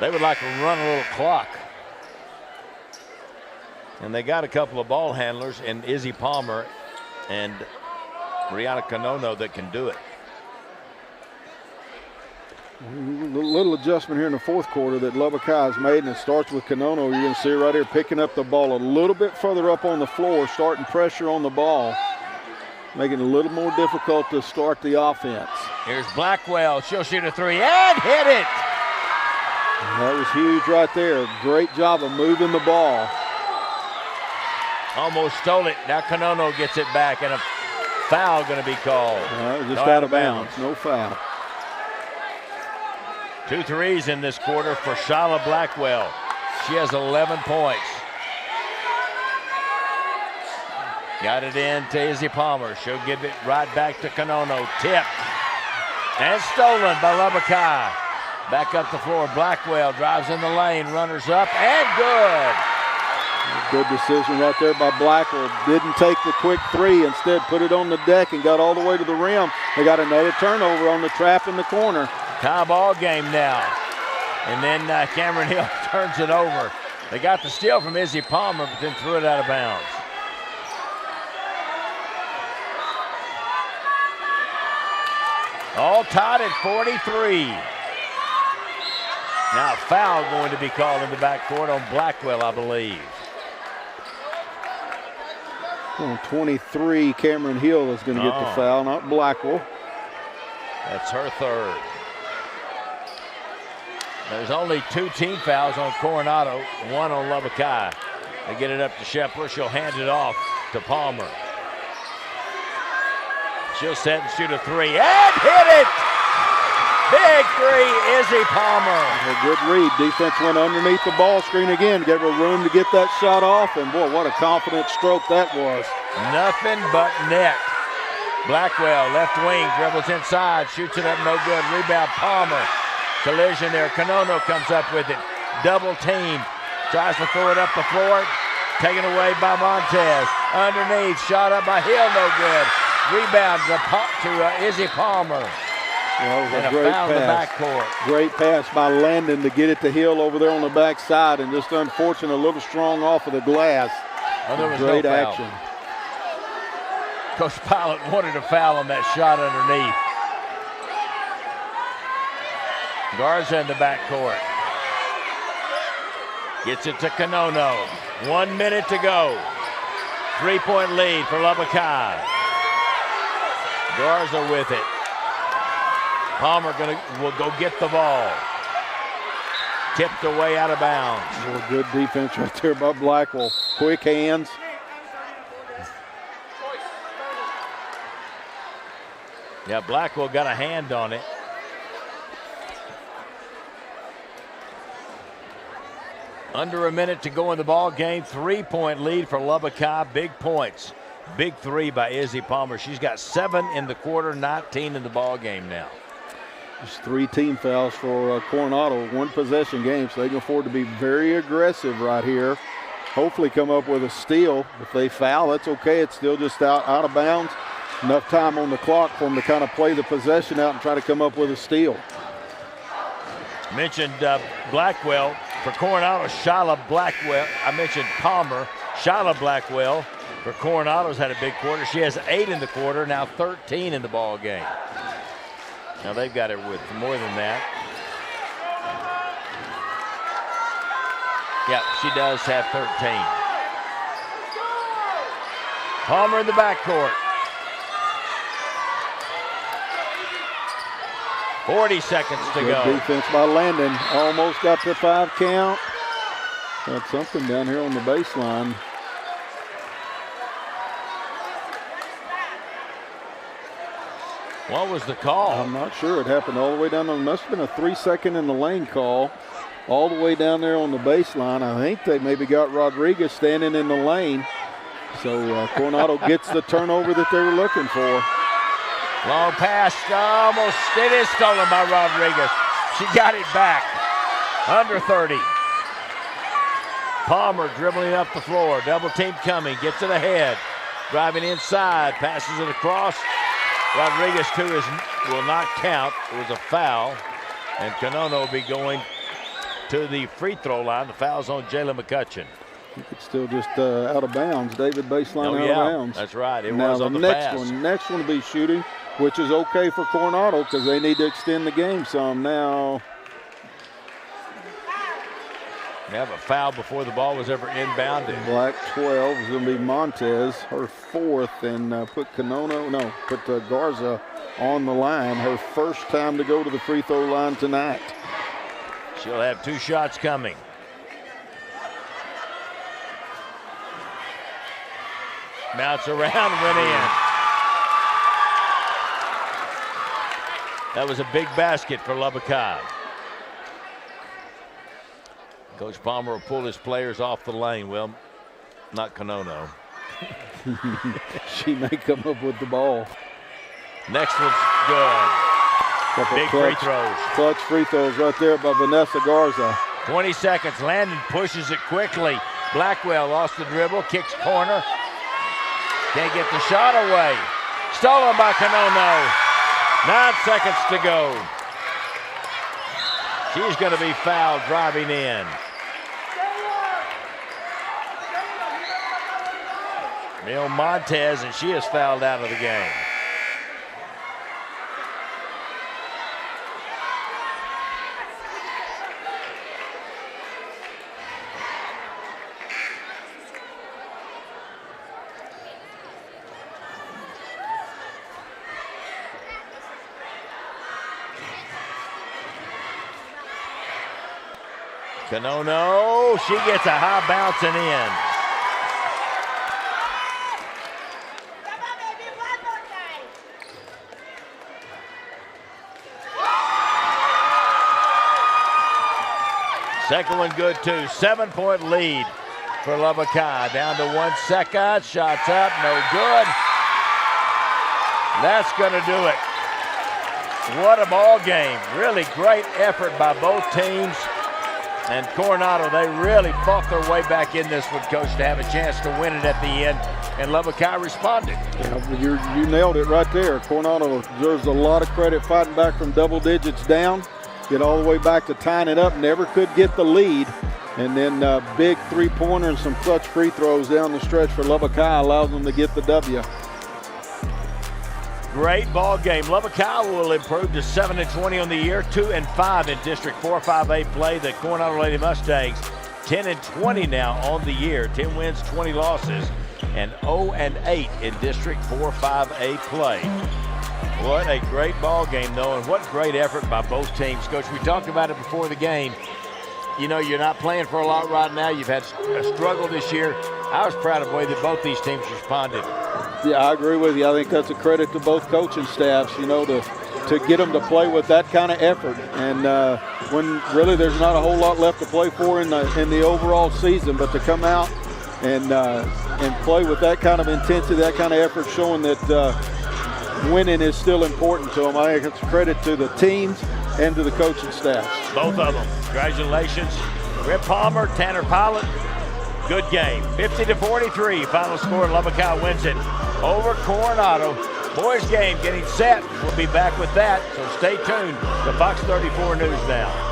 they would like to run a little clock. And they got a couple of ball handlers in Izzy Palmer and Rihanna Conono that can do it. A little adjustment here in the fourth quarter that Lubbock High has made, and it starts with Conono. You're going to see right here picking up the ball a little bit further up on the floor, starting pressure on the ball, making it a little more difficult to start the offense. Here's Blackwell. She'll shoot a 3 and hit it. That was huge right there. Great job of moving the ball. Almost stole it. Now Conono gets it back, and a foul going to be called. Just out of bounds. No foul. 2 threes in this quarter for Shala Blackwell. She has 11 points. Got it in to Izzy Palmer. She'll give it right back to Conono. Tip. And stolen by Lubbock High. Back up the floor. Blackwell drives in the lane. Runners up and good. Good decision right there by Blackwell. Didn't take the quick 3. Instead put it on the deck and got all the way to the rim. They got another turnover on the trap in the corner. Tie ball game now. And then Cameron Hill turns it over. They got the steal from Izzy Palmer, but then threw it out of bounds. All tied at 43. Now a foul going to be called in the backcourt on Blackwell, I believe. On 23, Cameron Hill is going to get the foul, not Blackwell. That's her third. There's only 2 team fouls on Coronado, 1 on Lubbock High. They get it up to Shepler. She'll hand it off to Palmer. She'll set and shoot a 3 and hit it! Big 3, Izzy Palmer. A good read. Defense went underneath the ball screen again, gave her room to get that shot off, and boy, what a confident stroke that was. Nothing but net. Blackwell, left wing, dribbles inside, shoots it up, no good. Rebound, Palmer. Collision there. Conono comes up with it. Double team. Tries to throw it up the floor. Taken away by Montez. Underneath, shot up by Hill, no good. Rebound to Izzy Palmer. Well, and a foul in the backcourt. Great pass by Landon to get it to Hill over there on the backside, and just unfortunate, a little strong off of the glass. Oh, there was great no foul. action. Coach Pilot wanted a foul on that shot underneath. Garza in the backcourt. Gets it to Conono. 1 minute to go. 3-point lead for Lubbock High. Garza with it. Palmer will go get the ball. Tipped away out of bounds. Well, good defense right there by Blackwell. Quick hands. Yeah, Blackwell got a hand on it. Under a minute to go in the ball game. 3-point lead for Lubbock High. Big points. Big 3 by Izzy Palmer. She's got 7 in the quarter, 19 in the ball game now. Just 3 team fouls for Coronado. 1 possession game, so they can afford to be very aggressive right here. Hopefully come up with a steal. If they foul, that's okay. It's still just out of bounds. Enough time on the clock for them to kind of play the possession out and try to come up with a steal. Mentioned Blackwell. For Coronado, Shala Blackwell. I mentioned Palmer. Shala Blackwell for Coronado's had a big quarter. She has 8 in the quarter, now 13 in the ball game. Now they've got it with more than that. Yeah, she does have 13. Palmer in the backcourt. 40 seconds to go. Good defense by Landon. Almost got the 5 count. Got something down here on the baseline. What was the call? I'm not sure. It happened all the way down. There must have been a 3-second in the lane call. All the way down there on the baseline. I think they maybe got Rodriguez standing in the lane. So Coronado gets the turnover that they were looking for. Long pass, almost, it is stolen by Rodriguez. She got it back, under 30. Palmer dribbling up the floor, double team coming, gets it ahead. Driving inside, passes it across. Rodriguez will not count. It was a foul. And Coronado will be going to the free throw line. The foul's on Jalen McCutcheon. It's still just out of bounds. David baseline out of bounds. That's right. It now was on the pass. Next one will be shooting, which is okay for Coronado because they need to extend the game some now. They have a foul before the ball was ever inbounded. Black 12 is going to be Montez, her fourth, and put Garza on the line. Her first time to go to the free throw line tonight. She'll have 2 shots coming. Mounts around, went in. That was a big basket for Lubbock High. Coach Palmer will pull his players off the lane. Well, not Coronado. She may come up with the ball. Next one's good. Big free throws. Clutch free throws right there by Vanessa Garza. 20 seconds. Landon pushes it quickly. Blackwell lost the dribble, kicks corner. Can't get the shot away. Stolen by Coronado. 9 seconds to go. She's going to be fouled driving in. Mil Montez, and she is fouled out of the game. Coronado, she gets a high bouncing in. Second one good too. 7-point lead for Lubbock High. Down to 1 second. Shots up, no good. That's going to do it. What a ball game. Really great effort by both teams. And Coronado, they really fought their way back in this one, Coach, to have a chance to win it at the end. And Lubbock High responded. Yeah, you nailed it right there. Coronado deserves a lot of credit fighting back from double digits down. Get all the way back to tying it up. Never could get the lead. And then big three-pointer and some clutch free throws down the stretch for Lubbock High allows them to get the W. Great ball game. Lubbock High will improve to 7-20 on the year, 2-5 in District 4-5A play. The Coronado Lady Mustangs 10-20 now on the year, 10 wins, 20 losses, and 0-8 in District 4-5A play. What a great ball game, though, and what great effort by both teams. Coach, we talked about it before the game. You know, you're not playing for a lot right now. You've had a struggle this year. I was proud of the way that both these teams responded. Yeah, I agree with you. I think that's a credit to both coaching staffs, you know, to get them to play with that kind of effort. And when really there's not a whole lot left to play for in the overall season, but to come out and play with that kind of intensity, that kind of effort, showing that winning is still important to them. I think it's a credit to the teams and to the coaching staff. Both of them. Congratulations. Rip Palmer, Tanner Pilot. Good game. 50-43. Final score, Lubbock High wins it over Coronado. Boys game getting set. We'll be back with that, so stay tuned to Fox 34 News now.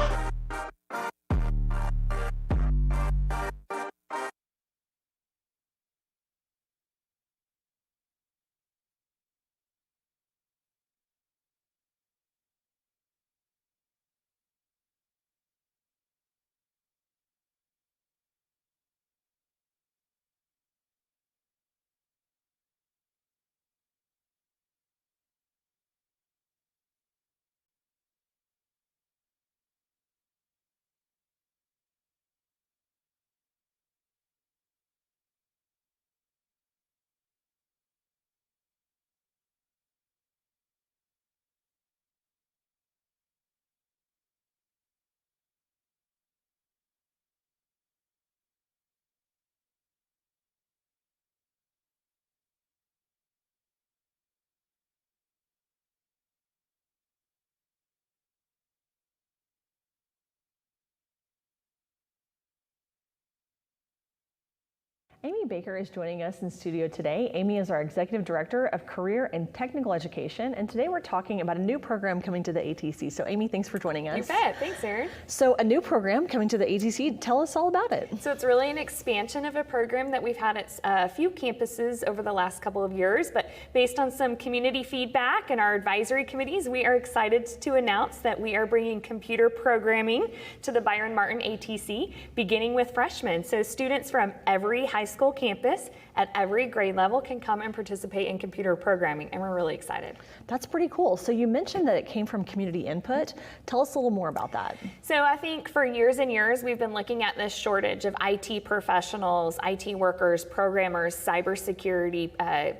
Amy Baker is joining us in studio today. Amy is our Executive Director of Career and Technical Education, and today we're talking about a new program coming to the ATC. So Amy, thanks for joining us. You bet. Thanks, Erin. So a new program coming to the ATC. Tell us all about it. So it's really an expansion of a program that we've had at a few campuses over the last couple of years, but based on some community feedback and our advisory committees, we are excited to announce that we are bringing computer programming to the Byron Martin ATC, beginning with freshmen. So students from every high school campus at every grade level can come and participate in computer programming, and we're really excited. That's pretty cool. So you mentioned that it came from community input. Tell us a little more about that. So I think for years and years we've been looking at this shortage of IT professionals, IT workers, programmers, cybersecurity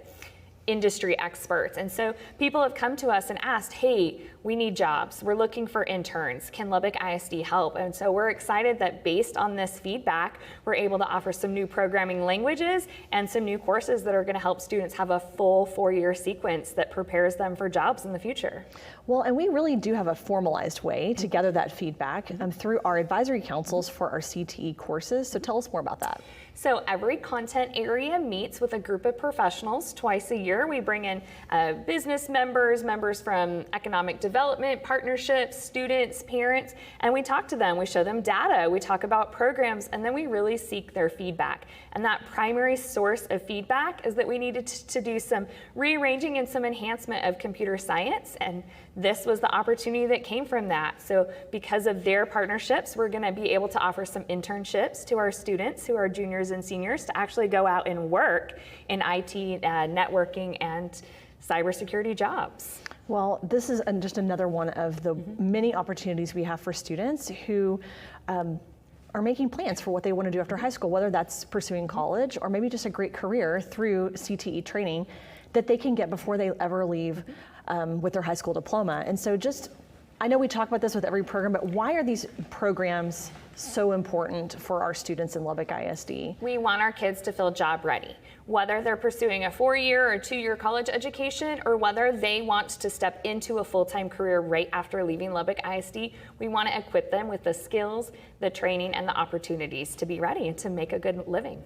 industry experts. And so people have come to us and asked, hey, we need jobs. We're looking for interns. Can Lubbock ISD help? And so we're excited that based on this feedback, we're able to offer some new programming languages and some new courses that are going to help students have a full 4-year sequence that prepares them for jobs in the future. Well, and we really do have a formalized way to gather that feedback through our advisory councils for our CTE courses. So tell us more about that. So every content area meets with a group of professionals twice a year. We bring in business members, members from economic development, partnerships, students, parents, and we talk to them. We show them data, we talk about programs, and then we really seek their feedback. And that primary source of feedback is that we needed to do some rearranging and some enhancement of computer science, and this was the opportunity that came from that. So because of their partnerships, we're going to be able to offer some internships to our students who are juniors and seniors to actually go out and work in IT, networking, and cybersecurity jobs. Well, this is just another one of the many opportunities we have for students who are making plans for what they want to do after high school, whether that's pursuing college or maybe just a great career through CTE training that they can get before they ever leave with their high school diploma. And so I know we talk about this with every program, but why are these programs so important for our students in Lubbock ISD? We want our kids to feel job ready, whether they're pursuing a 4-year or 2-year college education, or whether they want to step into a full-time career right after leaving Lubbock ISD. We want to equip them with the skills, the training, and the opportunities to be ready and to make a good living.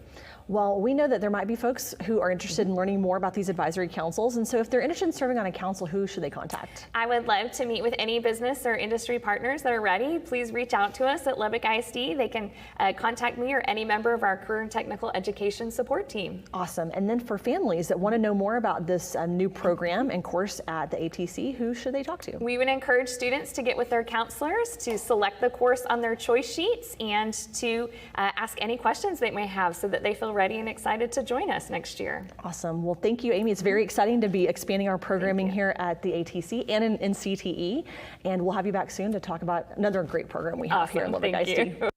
Well, we know that there might be folks who are interested in learning more about these advisory councils, and so if they're interested in serving on a council, who should they contact? I would love to meet with any business or industry partners that are ready. Please reach out to us at Lubbock ISD. They can contact me or any member of our Career and Technical Education support team. Awesome. And then for families that want to know more about this new program and course at the ATC, who should they talk to? We would encourage students to get with their counselors to select the course on their choice sheets and to ask any questions they may have so that they feel ready and excited to join us next year. Awesome. Well, thank you, Amy. It's very exciting to be expanding our programming here at the ATC and in CTE. And we'll have you back soon to talk about another great program we have here in Lubbock ISD. Thank you.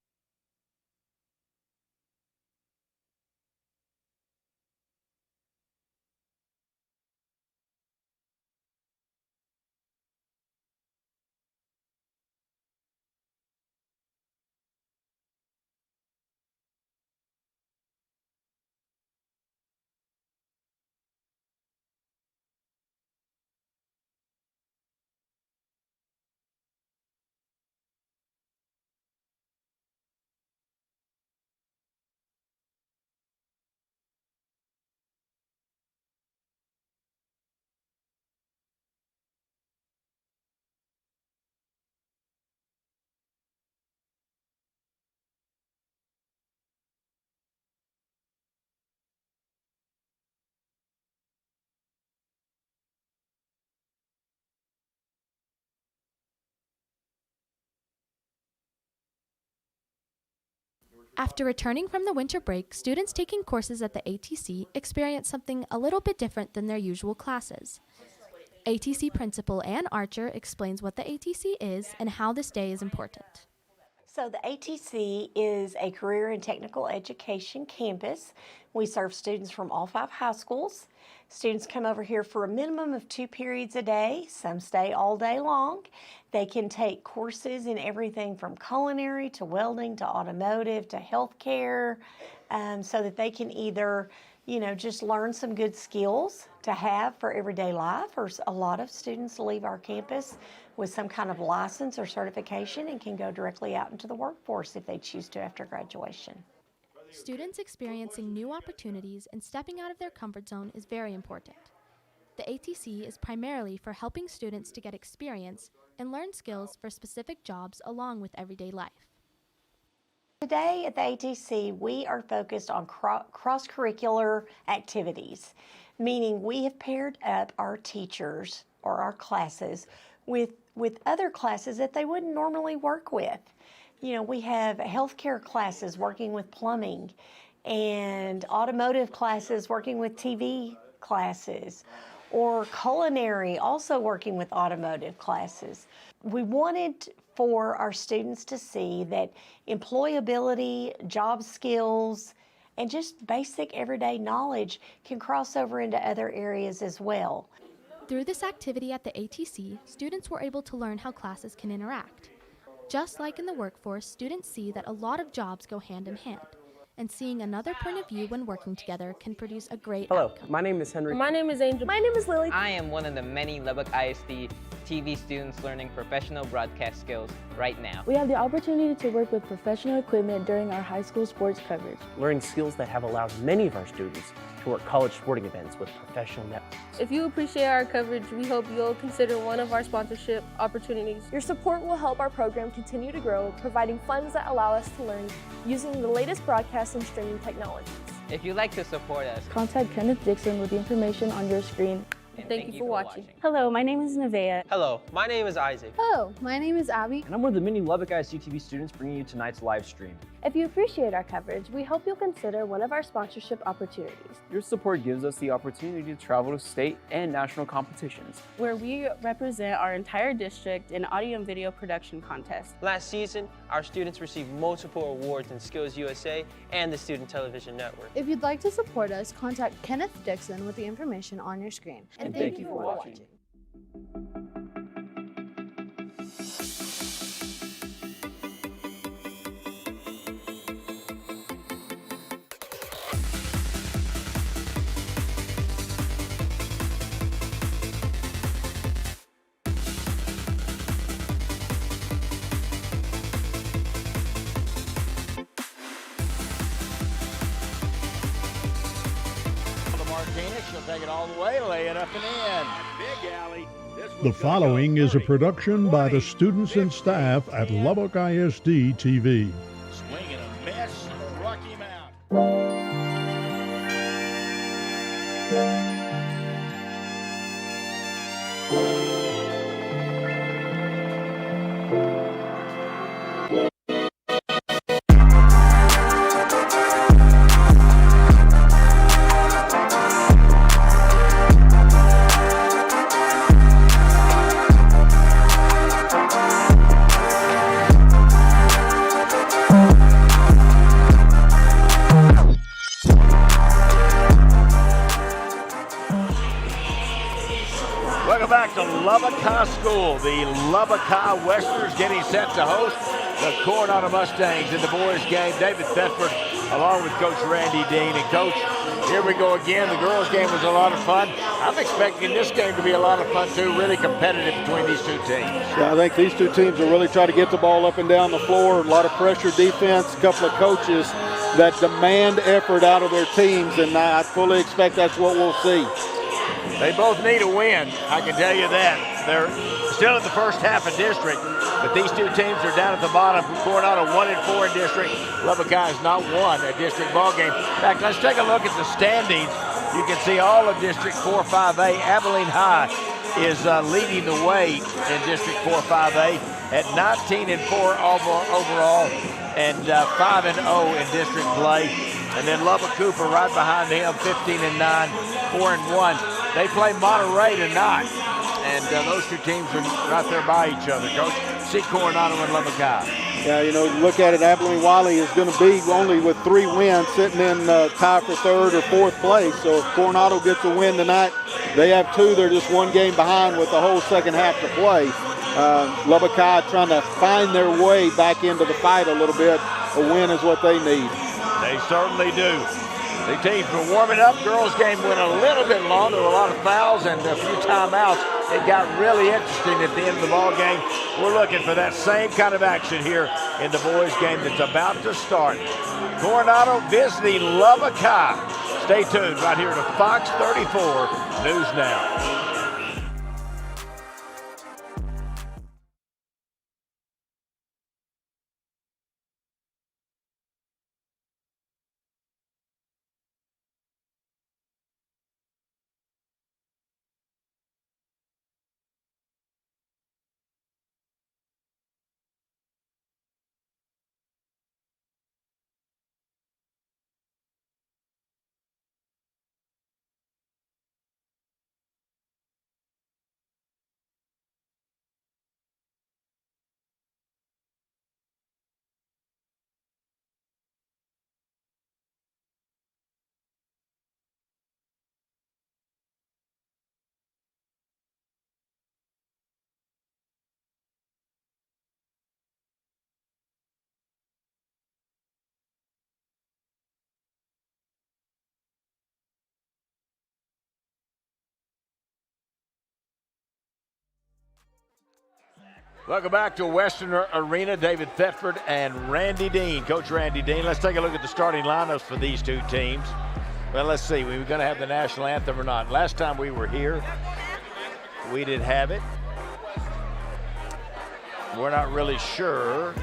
After returning from the winter break, students taking courses at the ATC experience something a little bit different than their usual classes. ATC Principal Ann Archer explains what the ATC is and how this day is important. So the ATC is a career and technical education campus. We serve students from all 5 high schools. Students come over here for a minimum of 2 periods a day. Some stay all day long. They can take courses in everything from culinary to welding to automotive to healthcare, so that they can either, just learn some good skills to have for everyday life, or a lot of students leave our campus with some kind of license or certification and can go directly out into the workforce if they choose to after graduation. Students experiencing new opportunities and stepping out of their comfort zone is very important. The ATC is primarily for helping students to get experience and learn skills for specific jobs along with everyday life. Today at the ATC, we are focused on cross-curricular activities, meaning we have paired up our teachers or our classes with other classes that they wouldn't normally work with. You know, we have healthcare classes working with plumbing and automotive classes working with TV classes, or culinary also working with automotive classes. We wanted for our students to see that employability, job skills, and just basic everyday knowledge can cross over into other areas as well. Through this activity at the ATC, students were able to learn how classes can interact. Just like in the workforce, students see that a lot of jobs go hand in hand, and seeing another point of view when working together can produce a great outcome. My name is Henry. My name is Angel. My name is Lily. I am one of the many Lubbock ISD TV students learning professional broadcast skills right now. We have the opportunity to work with professional equipment during our high school sports coverage. Learning skills that have allowed many of our students to work college sporting events with professional networks. If you appreciate our coverage, we hope you'll consider one of our sponsorship opportunities. Your support will help our program continue to grow, providing funds that allow us to learn using the latest broadcast and streaming technologies. If you'd like to support us, Contact Kenneth Dixon with the information on your screen. and Thank you for watching. Hello, my name is Nevaeh. Hello, my name is Isaac. Hello, my name is Abby. And I'm one of the many Lubbock ISD TV students bringing you tonight's live stream. If you appreciate our coverage, we hope you'll consider one of our sponsorship opportunities, Your support gives us the opportunity to travel to state and national competitions, where we represent our entire district in audio and video production contests. Last season, our students received multiple awards in Skills USA and the Student Television Network. If you'd like to support us, contact Kenneth Dixon with the information on your screen. And thank you for watching. She'll take it all the way, lay it up and in. Big alley. The following is a production by the students and staff at Lubbock ISD TV. Swing and a miss. Struck him out. Welcome back to Lubbock High School. The Lubbock High Westerners getting set to host the Coronado Mustangs in the boys' game. David Thetford along with Coach Randy Dean. And Coach, here we go again. The girls' game was a lot of fun. I'm expecting this game to be a lot of fun too. Really competitive between these two teams. Yeah, I think these two teams will really try to get the ball up and down the floor. A lot of pressure defense, a couple of coaches that demand effort out of their teams, and I fully expect that's what we'll see. They both need a win, I can tell you that. They're still in the first half of district, but these two teams are down at the bottom. Coronado 1-4 in district. Lubbock High has not won a district ball game. In fact, let's take a look at the standings. You can see all of District 4-5A. Abilene High is leading the way in District 4-5A at 19-4 overall and 5-0 in district play. And then Lubbock Cooper right behind him, 15-9, 4-1. They play Monterey tonight, and those two teams are right there by each other. Coach, see Coronado and Lubbock High. Yeah, you know, look at it, Abilene Wiley is going to be only with 3 wins, sitting in tie for 3rd or 4th place. So if Coronado gets a win tonight, they have 2. They're just 1 game behind with the whole second half to play. Lubbock High trying to find their way back into the fight a little bit. A win is what they need. They certainly do. The teams were warming up. Girls' game went a little bit long. There were a lot of fouls and a few timeouts. It got really interesting at the end of the ball game. We're looking for that same kind of action here in the boys' game that's about to start. Coronado visiting Lubbock High. Stay tuned right here to Fox 34 News Now. Welcome back to Western Arena. David Thetford and Randy Dean. Coach Randy Dean. Let's take a look at the starting lineups for these two teams. Well, let's see. We were going to have the national anthem or not. Last time we were here, we didn't have it. We're not really sure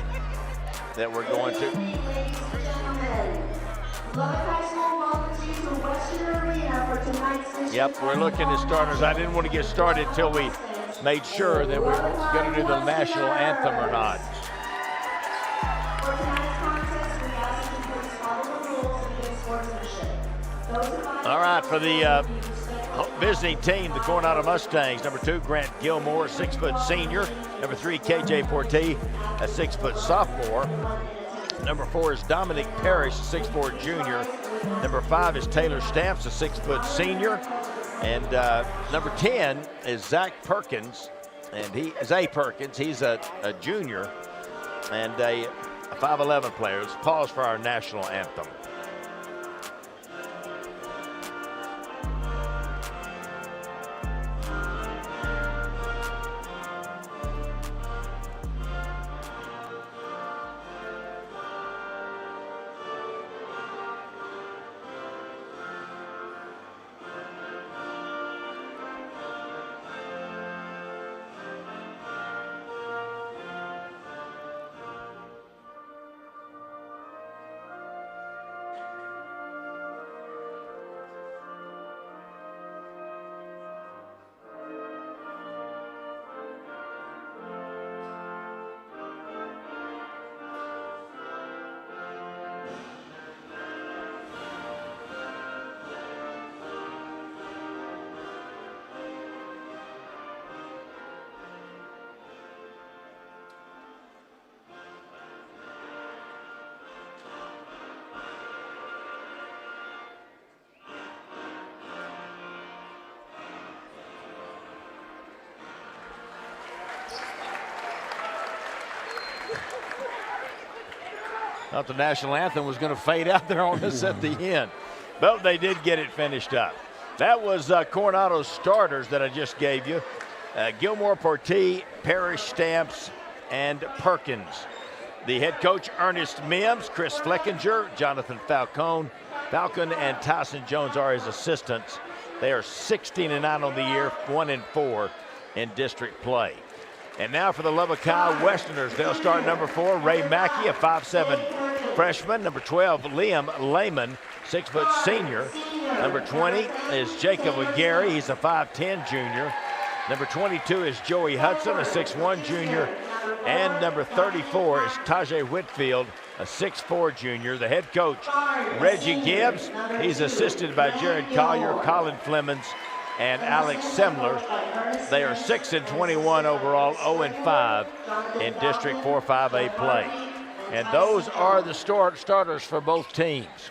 that we're going to. Yep, we're looking at starters. I didn't want to get started until we made sure that we were going to do the national anthem or not. All right, for the visiting team, the Coronado Mustangs, number 2, Grant Gilmore, 6-foot senior. Number 3, KJ Porte, a 6-foot sophomore. Number 4 is Dominic Parrish, a 6'4" junior. Number 5 is Taylor Stamps, a 6-foot senior. And number 10 is Zach Perkins, and he is Perkins. He's a junior and a 5'11" player. Let's pause for our national anthem. Thought the national anthem was going to fade out there on us at the end, but they did get it finished up. That was Coronado's starters that I just gave you. Gilmore, Porte, Parrish, Stamps, and Perkins. The head coach, Ernest Mims, Chris Fleckinger, Jonathan Falcon, and Tyson Jones are his assistants. They are 16-9 on the year, 1-4 in district play. And now for the Lubbock High Westerners. They'll start number 4, Ray Mackey, a 5'7" freshman. Number 12, Liam Lehman, 6-foot senior. Number 20 is Jacob Aguirre. He's a 5'10" junior. Number 22 is Joey Hudson, a 6'1" junior. And number 34 is Tajay Whitfield, a 6'4" junior. The head coach, Reggie Gibbs. He's assisted by Jared Collier, Colin Flemons, and Alex Semler. They are 6-21 overall, 0-5 in District 4-5A play. And those are the starters for both teams.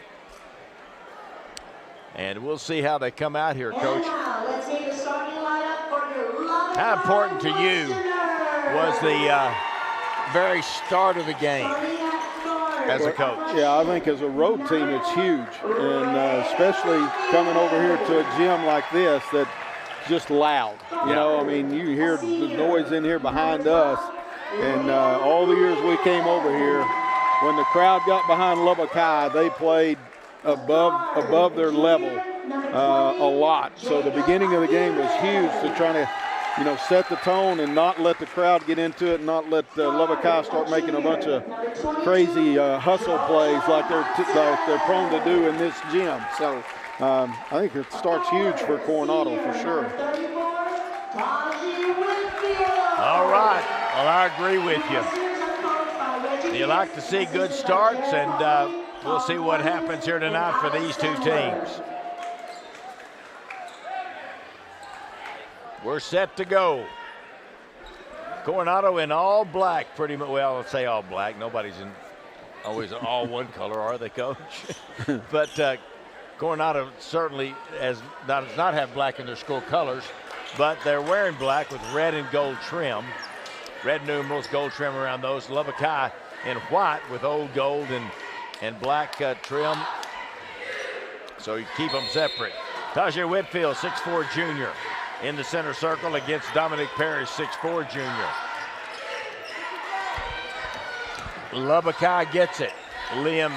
And we'll see how they come out here, Coach. How important to you was the very start of the game as a coach? Yeah, I think as a road team, it's huge. And especially coming over here to a gym like this that's just loud. You know, I mean, you hear the noise in here behind us. And all the years we came over here, when the crowd got behind Lubbock High, they played above their level a lot. So the beginning of the game was huge to try to, set the tone and not let the crowd get into it, and not let Lubbock High start making a bunch of crazy hustle plays like they're prone to do in this gym. So I think it starts huge for Coronado for sure. All right. Well, I agree with you. You like to see good starts, and we'll see what happens here tonight for these two teams. We're set to go. Coronado in all black, pretty much. Well, let's say all black. Nobody's in always all one color, are they, Coach? But Coronado certainly does not have black in their school colors, but they're wearing black with red and gold trim. Red numerals, gold trim around those. Lubbock High in white with old gold and black trim. So you keep them separate. Tajay Whitfield, 6'4" junior, in the center circle against Dominic Parrish, 6'4" junior. Lubbock High gets it. Liam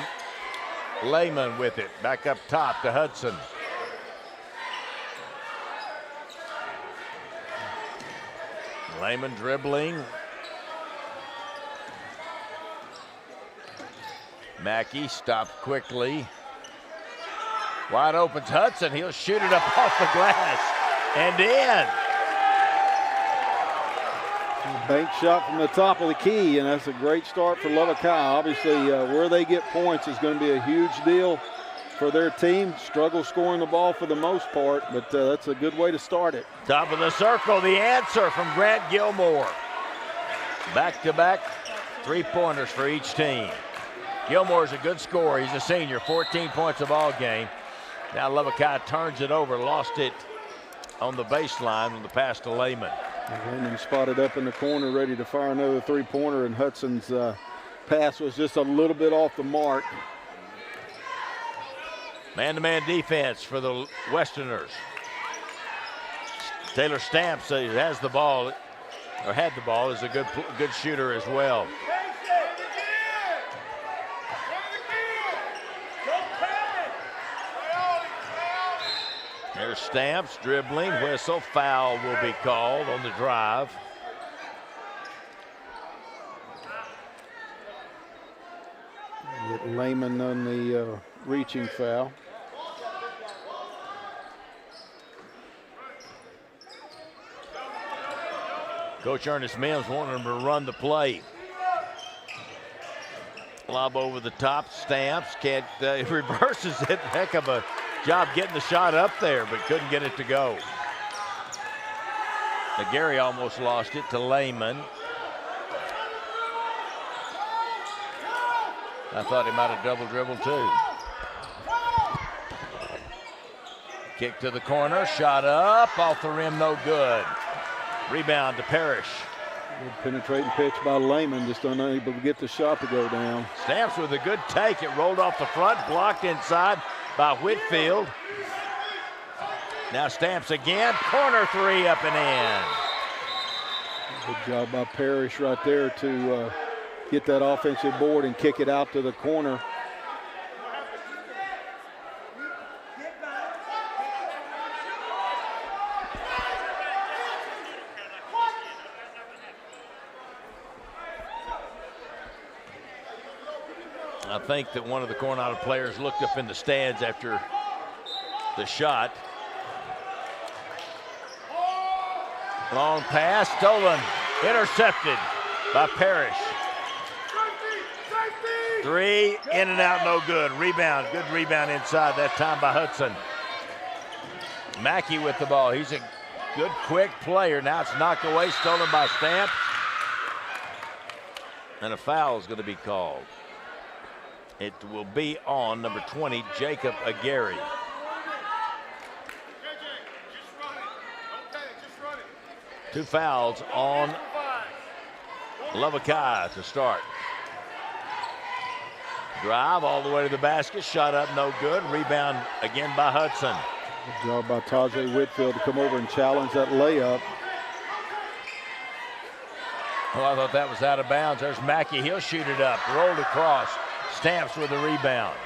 Lehman with it. Back up top to Hudson. Lehman dribbling. Mackey stopped quickly. Wide opens Hudson. He'll shoot it up off the glass and in. Bank shot from the top of the key, and that's a great start for Lubbock High. Obviously, where they get points is going to be a huge deal for their team. Struggle scoring the ball for the most part, but that's a good way to start it. Top of the circle, the answer from Grant Gilmore. Back-to-back three-pointers for each team. Gilmore's a good scorer. He's a senior, 14 points a ball game. Now Lubbock High turns it over, lost it on the baseline with the pass to Lehman. Lehman spotted up in the corner, ready to fire another three-pointer, and Hudson's pass was just a little bit off the mark. Man-to-man defense for the Westerners. Taylor Stamps has the ball, or had the ball, is a good shooter as well. There's Stamps dribbling, whistle, foul will be called on the drive. Get Lehman on the reaching foul. Coach Ernest Mims wanted him to run the play. Lob over the top, Stamps can't, reverses it. Heck of a job getting the shot up there, but couldn't get it to go. Gary almost lost it to Lehman. I thought he might have double dribbled too. Kick to the corner, shot up, off the rim, no good. Rebound to Parrish. Good penetrating pitch by Lehman, just unable to get the shot to go down. Stamps with a good take. It rolled off the front, blocked inside by Whitfield. Now Stamps again, corner three up and in. Good job by Parrish right there to get that offensive board and kick it out to the corner. I think that one of the Coronado players looked up in the stands after the shot. Long pass, stolen, intercepted by Parrish. Three, in and out, no good. Rebound, good rebound inside that time by Hudson. Mackey with the ball. He's a good, quick player. Now it's knocked away, stolen by Stamp. And a foul is going to be called. It will be on number 20, Jacob Aguirre. Two fouls on Lubbock High to start. Drive all the way to the basket, shot up, no good. Rebound again by Hudson. Good job by Tajay Whitfield to come over and challenge that layup. Oh, I thought that was out of bounds. There's Mackey. He'll shoot it up. Rolled across. Stamps with the rebound.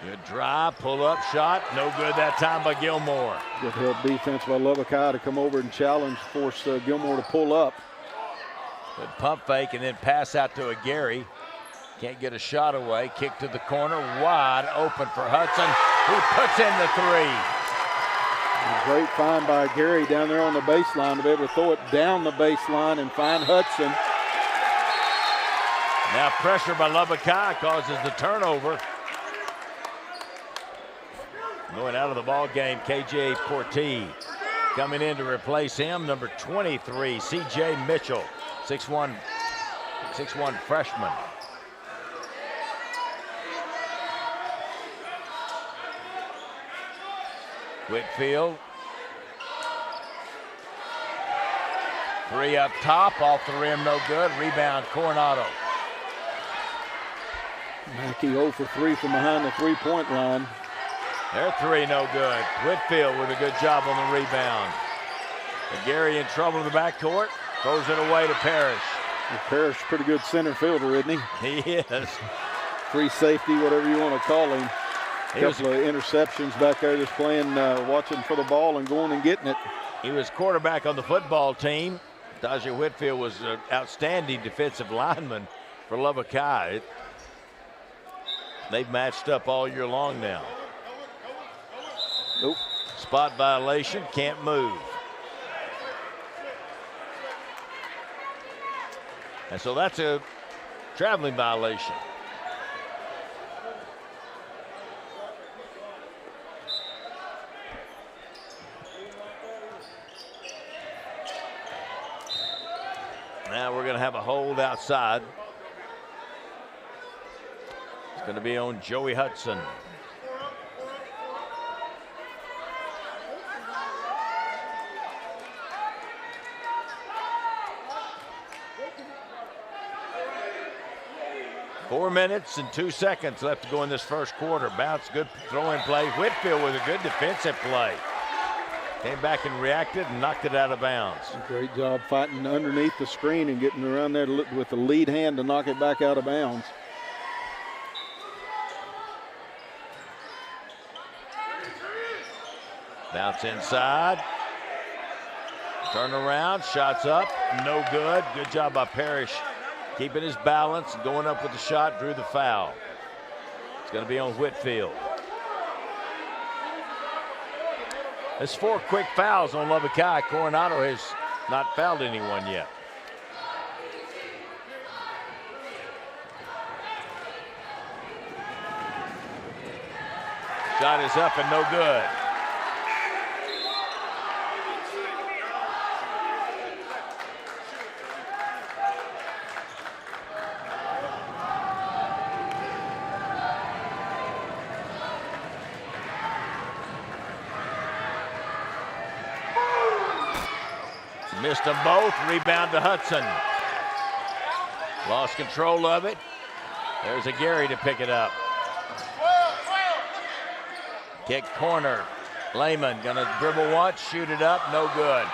Good drive, pull-up shot. No good that time by Gilmore. Good help defense by Lubbock High to come over and challenge, force Gilmore to pull up. Good pump fake and then pass out to a Gary. Can't get a shot away. Kick to the corner, wide open for Hudson, who puts in the three. A great find by Gary down there on the baseline to be able to throw it down the baseline and find Hudson. Now pressure by Lubbock High causes the turnover. Going out of the ball game, KJ Portee. Coming in to replace him, number 23, CJ Mitchell, 6'1" freshman. Whitfield. Three up top, off the rim, no good. Rebound, Coronado. Mackey 0 for 3 from behind the three-point line. Their three, no good. Whitfield with a good job on the rebound. And Gary in trouble in the backcourt, throws it away to Parrish. Well, Parrish, pretty good center fielder, isn't he? He is. Free safety, whatever you want to call him. A couple of interceptions back there, just playing, watching for the ball and going and getting it. He was quarterback on the football team. Tajah Whitfield was an outstanding defensive lineman for Lubbock High. They've matched up all year long now. Nope. Spot violation, can't move. And so that's a traveling violation. Now we're going to have a hold outside. It's going to be on Joey Hudson. Four minutes and 2 seconds left to go in this first quarter. Bounce, good throw-in play. Whitfield with a good defensive play. Came back and reacted and knocked it out of bounds. Great job fighting underneath the screen and getting around there with the lead hand to knock it back out of bounds. Bounce inside. Turn around, shots up, no good. Good job by Parrish. Keeping his balance, going up with the shot, drew the foul. It's going to be on Whitfield. There's 4 quick fouls on Lubbock High. Coronado has not fouled anyone yet. Shot is up and no good. Missed them both. Rebound to Hudson. Lost control of it. There's a Gary to pick it up. Kick corner. Lehman gonna dribble once, shoot it up, no good.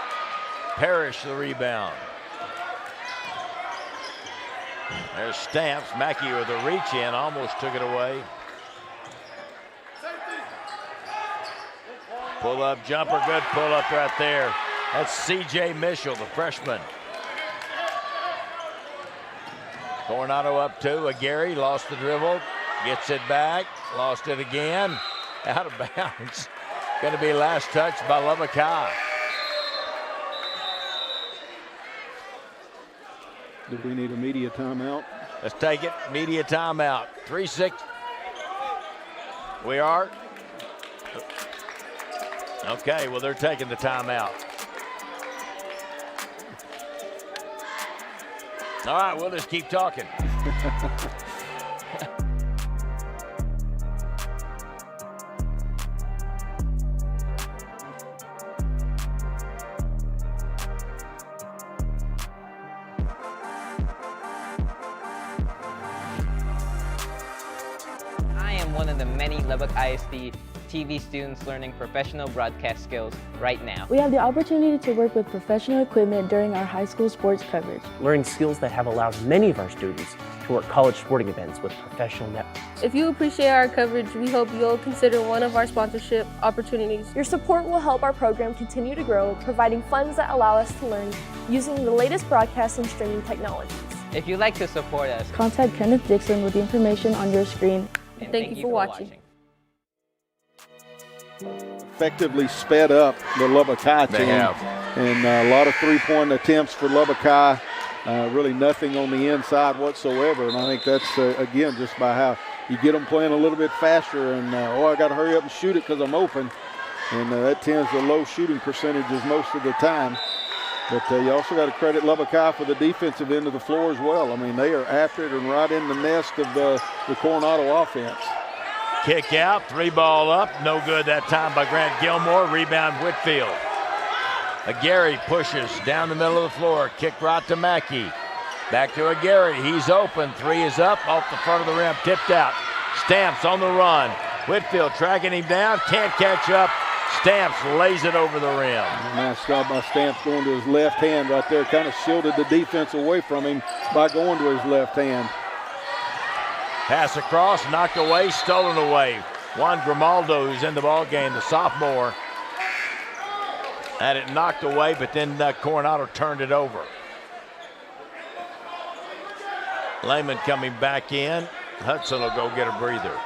Parrish the rebound. There's Stamps. Mackey with a reach in, almost took it away. Pull up jumper, good pull up right there. That's CJ Mitchell, the freshman. Coronado up 2. A Gary lost the dribble, gets it back, lost it again, out of bounds. Going to be last touch by Lubbock High. Do we need a media timeout? Let's take it. Media timeout. 3-6. We are. Okay, well, they're taking the timeout. All right, we'll just keep talking. I'm one of the many Lubbock ISD TV students learning professional broadcast skills right now. We have the opportunity to work with professional equipment during our high school sports coverage. Learning skills that have allowed many of our students to work college sporting events with professional networks. If you appreciate our coverage, we hope you'll consider one of our sponsorship opportunities. Your support will help our program continue to grow, providing funds that allow us to learn using the latest broadcast and streaming technologies. If you'd like to support us, Contact Kenneth Dixon with the information on your screen. and Thank you for watching. Effectively sped up the Lubbock High team. They have. And a lot of three-point attempts for Lubbock High. Really nothing on the inside whatsoever. And I think that's, again, just by how you get them playing a little bit faster. And, I got to hurry up and shoot it because I'm open. And that tends to low shooting percentages most of the time. But you also got to credit Lubbock High for the defensive end of the floor as well. I mean, they are after it and right in the nest of the Coronado offense. Kick out, 3-ball up, no good that time by Grant Gilmore. Rebound Whitfield. Aguirre pushes down the middle of the floor. Kick right to Mackey. Back to Aguirre. He's open. 3 is up off the front of the rim. Tipped out. Stamps on the run. Whitfield tracking him down. Can't catch up. Stamps lays it over the rim. Nice job by Stamps going to his left hand right there. Kind of shielded the defense away from him by going to his left hand. Pass across, knocked away, stolen away. Juan Grimaldo, who's in the ball game, the sophomore, had it knocked away, but then Coronado turned it over. Lehman coming back in. Hudson will go get a breather.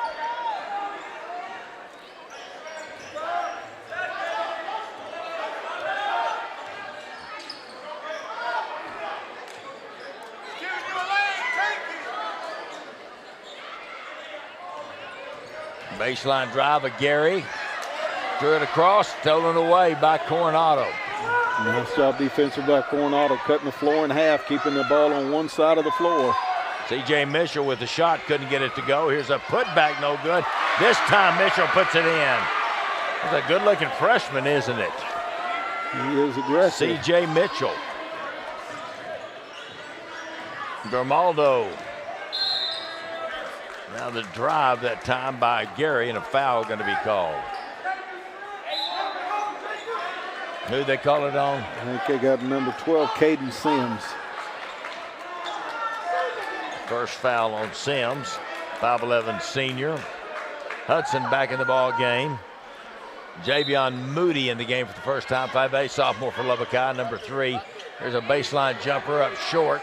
Baseline drive of Gary. Threw it across, stolen away by Coronado. Nice job defensive by Coronado, cutting the floor in half, keeping the ball on one side of the floor. C.J. Mitchell with the shot, couldn't get it to go. Here's a putback, no good. This time Mitchell puts it in. That's a good-looking freshman, isn't it? He is aggressive. C.J. Mitchell. Grimaldo. Now the drive that time by Gary, and a foul going to be called. Who'd they call it on? I think they got number 12, Caden Sims. First foul on Sims, 5'11" senior. Hudson back in the ball game. Javion Moody in the game for the first time, 5'8", sophomore for Lubbock High, number 3. There's a baseline jumper up short.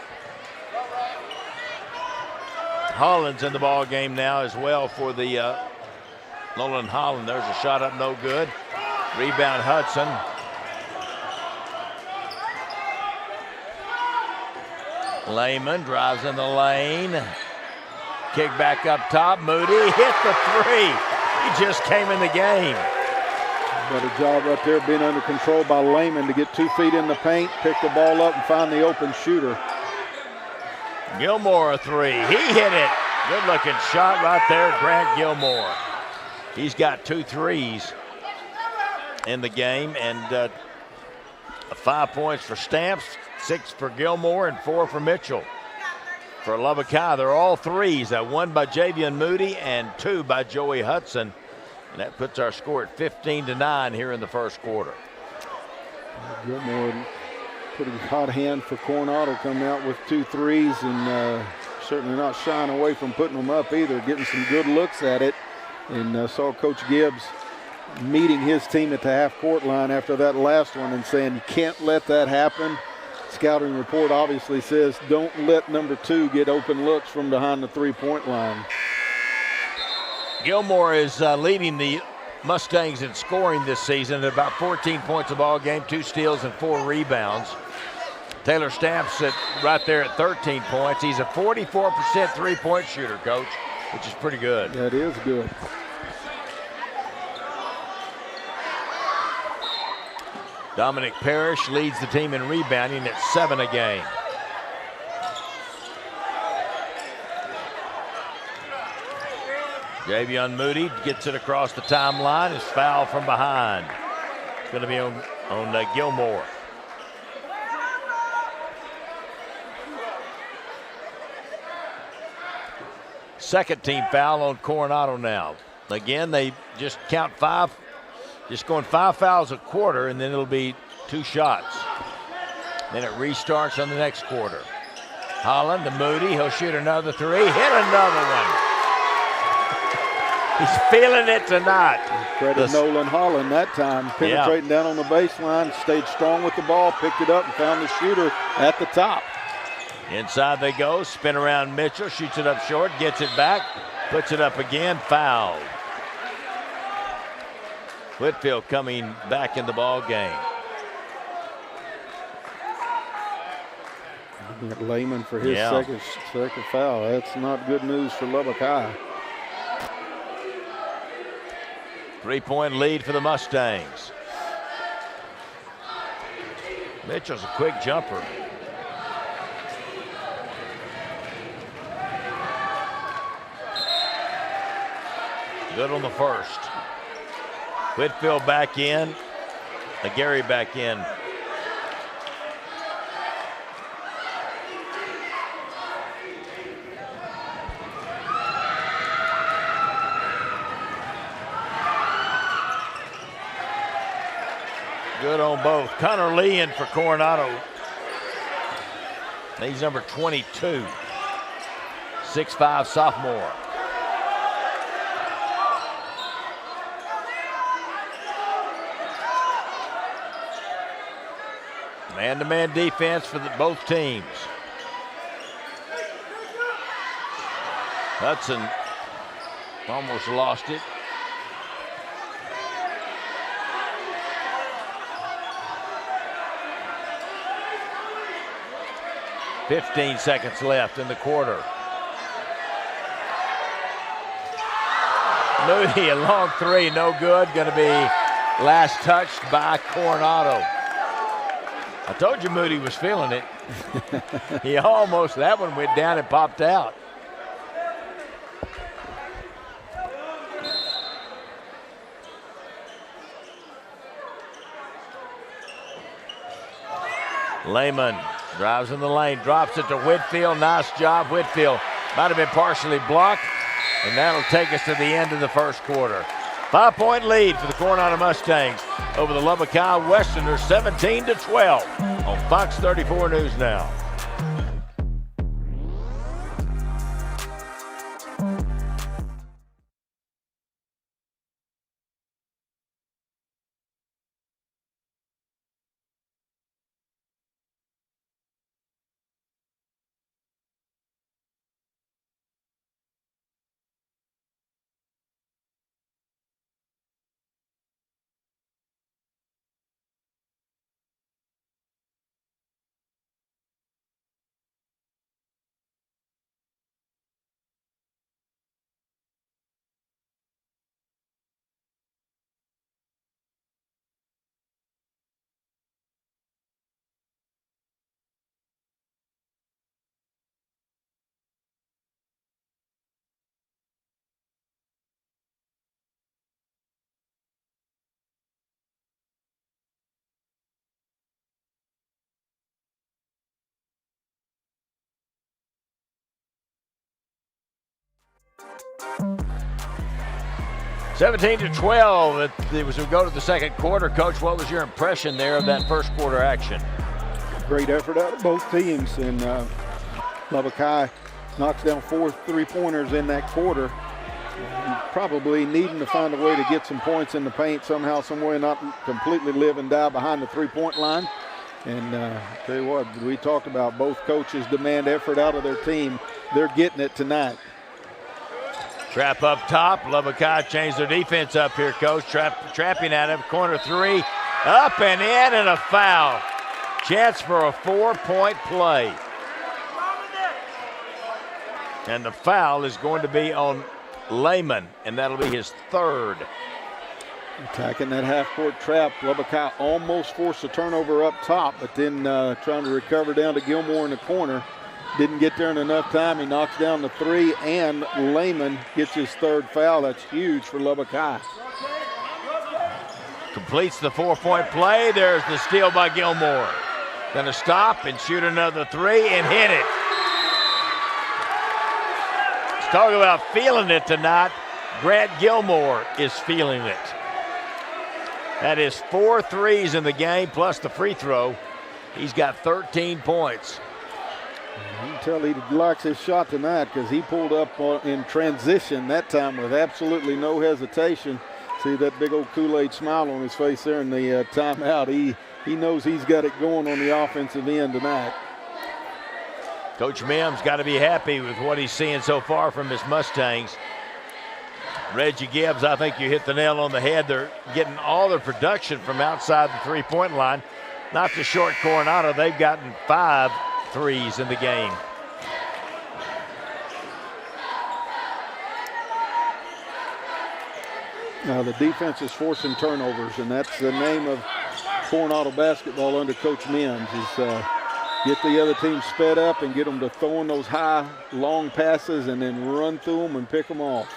Holland's in the ball game now as well for the Nolan Holland. There's a shot up, no good. Rebound Hudson. Lehman drives in the lane. Kick back up top. Moody hit the 3. He just came in the game. Got a job right there being under control by Lehman to get 2 feet in the paint, pick the ball up, and find the open shooter. Gilmore a 3. He hit it. Good looking shot right there, Grant Gilmore. He's got 2 threes in the game, and 5 points for Stamps, 6 for Gilmore, and 4 for Mitchell. For Lubbock High, they're all 3s. 1 by Javion Moody and 2 by Joey Hudson. And that puts our score at 15-9 here in the first quarter. Gilmore, pretty hot hand for Coronado, coming out with 2 threes, and certainly not shying away from putting them up either, getting some good looks at it. And saw Coach Gibbs meeting his team at the half-court line after that last one and saying, you can't let that happen. Scouting report obviously says don't let number 2 get open looks from behind the three-point line. Gilmore is leading the Mustangs in scoring this season at about 14 points a ball game, 2 steals and 4 rebounds. Taylor Stamps right there at 13 points. He's a 44% three-point shooter, Coach, which is pretty good. That is good. Dominic Parrish leads the team in rebounding at 7 a game. Javion Moody gets it across the timeline. Is fouled from behind. It's going to be on Gilmore. second team foul on Coronado now. Again, they just count 5, just going 5 fouls a quarter, and then it'll be 2 shots. Then it restarts on the next quarter. Holland to Moody, he'll shoot another 3, hit another one. He's feeling it tonight. Credit Nolan Holland that time, penetrating down on the baseline, stayed strong with the ball, picked it up and found the shooter at the top. Inside they go, spin around Mitchell, shoots it up short, gets it back, puts it up again, fouled. Whitfield coming back in the ball game. Lehman for his second foul. That's not good news for Lubbock High. 3-point lead for the Mustangs. Mitchell's a quick jumper. Good on the first. Whitfield back in. Gary back in. Good on both. Connor Lee in for Coronado. He's number 22. 6'5" sophomore. Man-to-man defense for both teams. Hudson almost lost it. .15 seconds left in the quarter. Moody, a long 3, no good. Going to be last touched by Coronado. I told you Moody was feeling it. He almost, that one went down and popped out. Lehman drives in the lane, drops it to Whitfield. Nice job, Whitfield. Might have been partially blocked, and that'll take us to the end of the first quarter. 5-point lead for the Coronado Mustangs over the Lubbock High Westerners, 17-12 on Fox 34 News Now. (17-12) as we go to the second quarter. Coach, what was your impression there of that first quarter action? Great effort out of both teams, and Lubbock High knocks down 4 3-pointers in that quarter. Probably needing to find a way to get some points in the paint somehow, some way, not completely live and die behind the 3-point line. And tell you what, we talked about both coaches demand effort out of their team. They're getting it tonight. Trap up top. Lubbock High changed their defense up here, Coach. Trapping at him. Corner 3. Up and in, and a foul. Chance for a 4-point play. And the foul is going to be on Lehman, and that'll be his third. Attacking that half-court trap. Lubbock High almost forced a turnover up top, but then trying to recover down to Gilmore in the corner. Didn't get there in enough time. He knocks down the 3, and Lehman gets his third foul. That's huge for Lubbock High. Completes the 4-point play. There's the steal by Gilmore. Going to stop and shoot another 3 and hit it. Talk about feeling it tonight. Grant Gilmore is feeling it. That is 4 threes in the game plus the free throw. He's got 13 points. You can tell he likes his shot tonight because he pulled up in transition that time with absolutely no hesitation. See that big old Kool-Aid smile on his face there in the timeout. He knows he's got it going on the offensive end tonight. Coach Mims got to be happy with what he's seeing so far from his Mustangs. Reggie Gibbs, I think you hit the nail on the head. They're getting all their production from outside the three-point line. Not to short Coronado. They've gotten 5 threes in the game. Now the defense is forcing turnovers, and that's the name of Coronado basketball under Coach Mims is get the other team sped up and get them to throwing those high, long passes and then run through them and pick them off.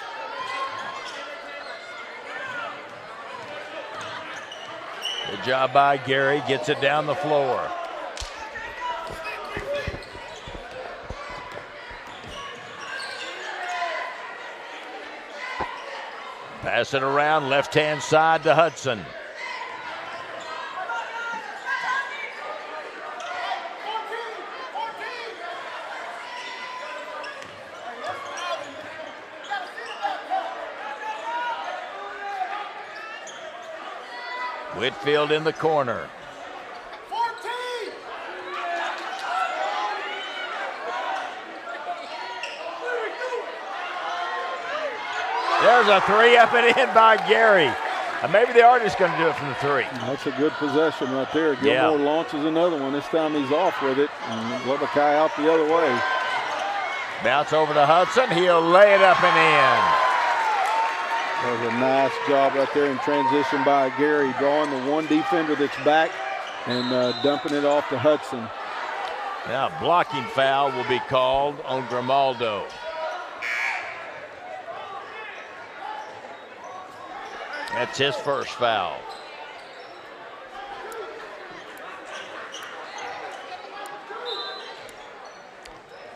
Good job by Gary, gets it down the floor. Pass it around, left-hand side to Hudson. Whitfield in the corner. There's a three up and in by Gary. Maybe they are just going to do it from the three. That's a good possession right there. Gilmore launches another one. This time he's off with it. And Lubbock High out the other way. Bounce over to Hudson. He'll lay it up and in. That was a nice job right there in transition by Gary, drawing the one defender that's back and dumping it off to Hudson. Now blocking foul will be called on Grimaldo. That's his first foul.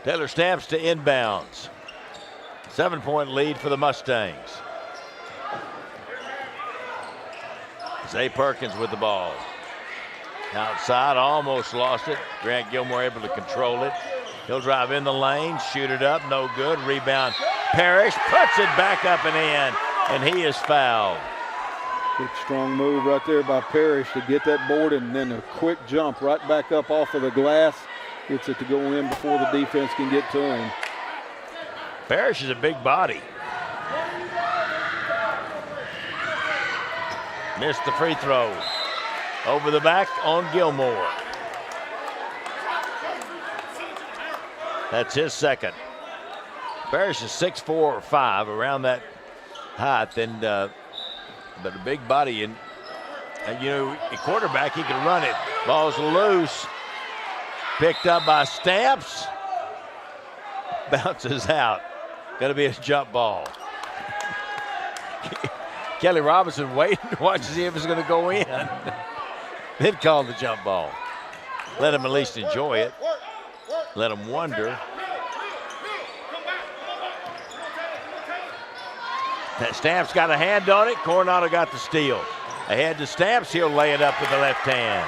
Taylor Stamps to inbounds. 7-point lead for the Mustangs. Zay Perkins with the ball. Outside, almost lost it. Grant Gilmore able to control it. He'll drive in the lane, shoot it up, no good. Rebound, Parrish puts it back up and in, and he is fouled. Good strong move right there by Parrish to get that board, and then a quick jump right back up off of the glass. Gets it to go in before the defense can get to him. Parrish is a big body. Missed the free throw. Over the back on Gilmore. That's his second. Parrish is 6'4" or 5, around that height, and but a big body. And you know, a quarterback, he can run it. Ball's loose. Picked up by Stamps. Bounces out. Got to be a jump ball. Kelly Robinson waiting to watch to see if it's going to go in. Then called the jump ball. Let him at least enjoy it. Let him wonder. That Stamps got a hand on it. Coronado got the steal. Ahead to Stamps. He'll lay it up with the left hand.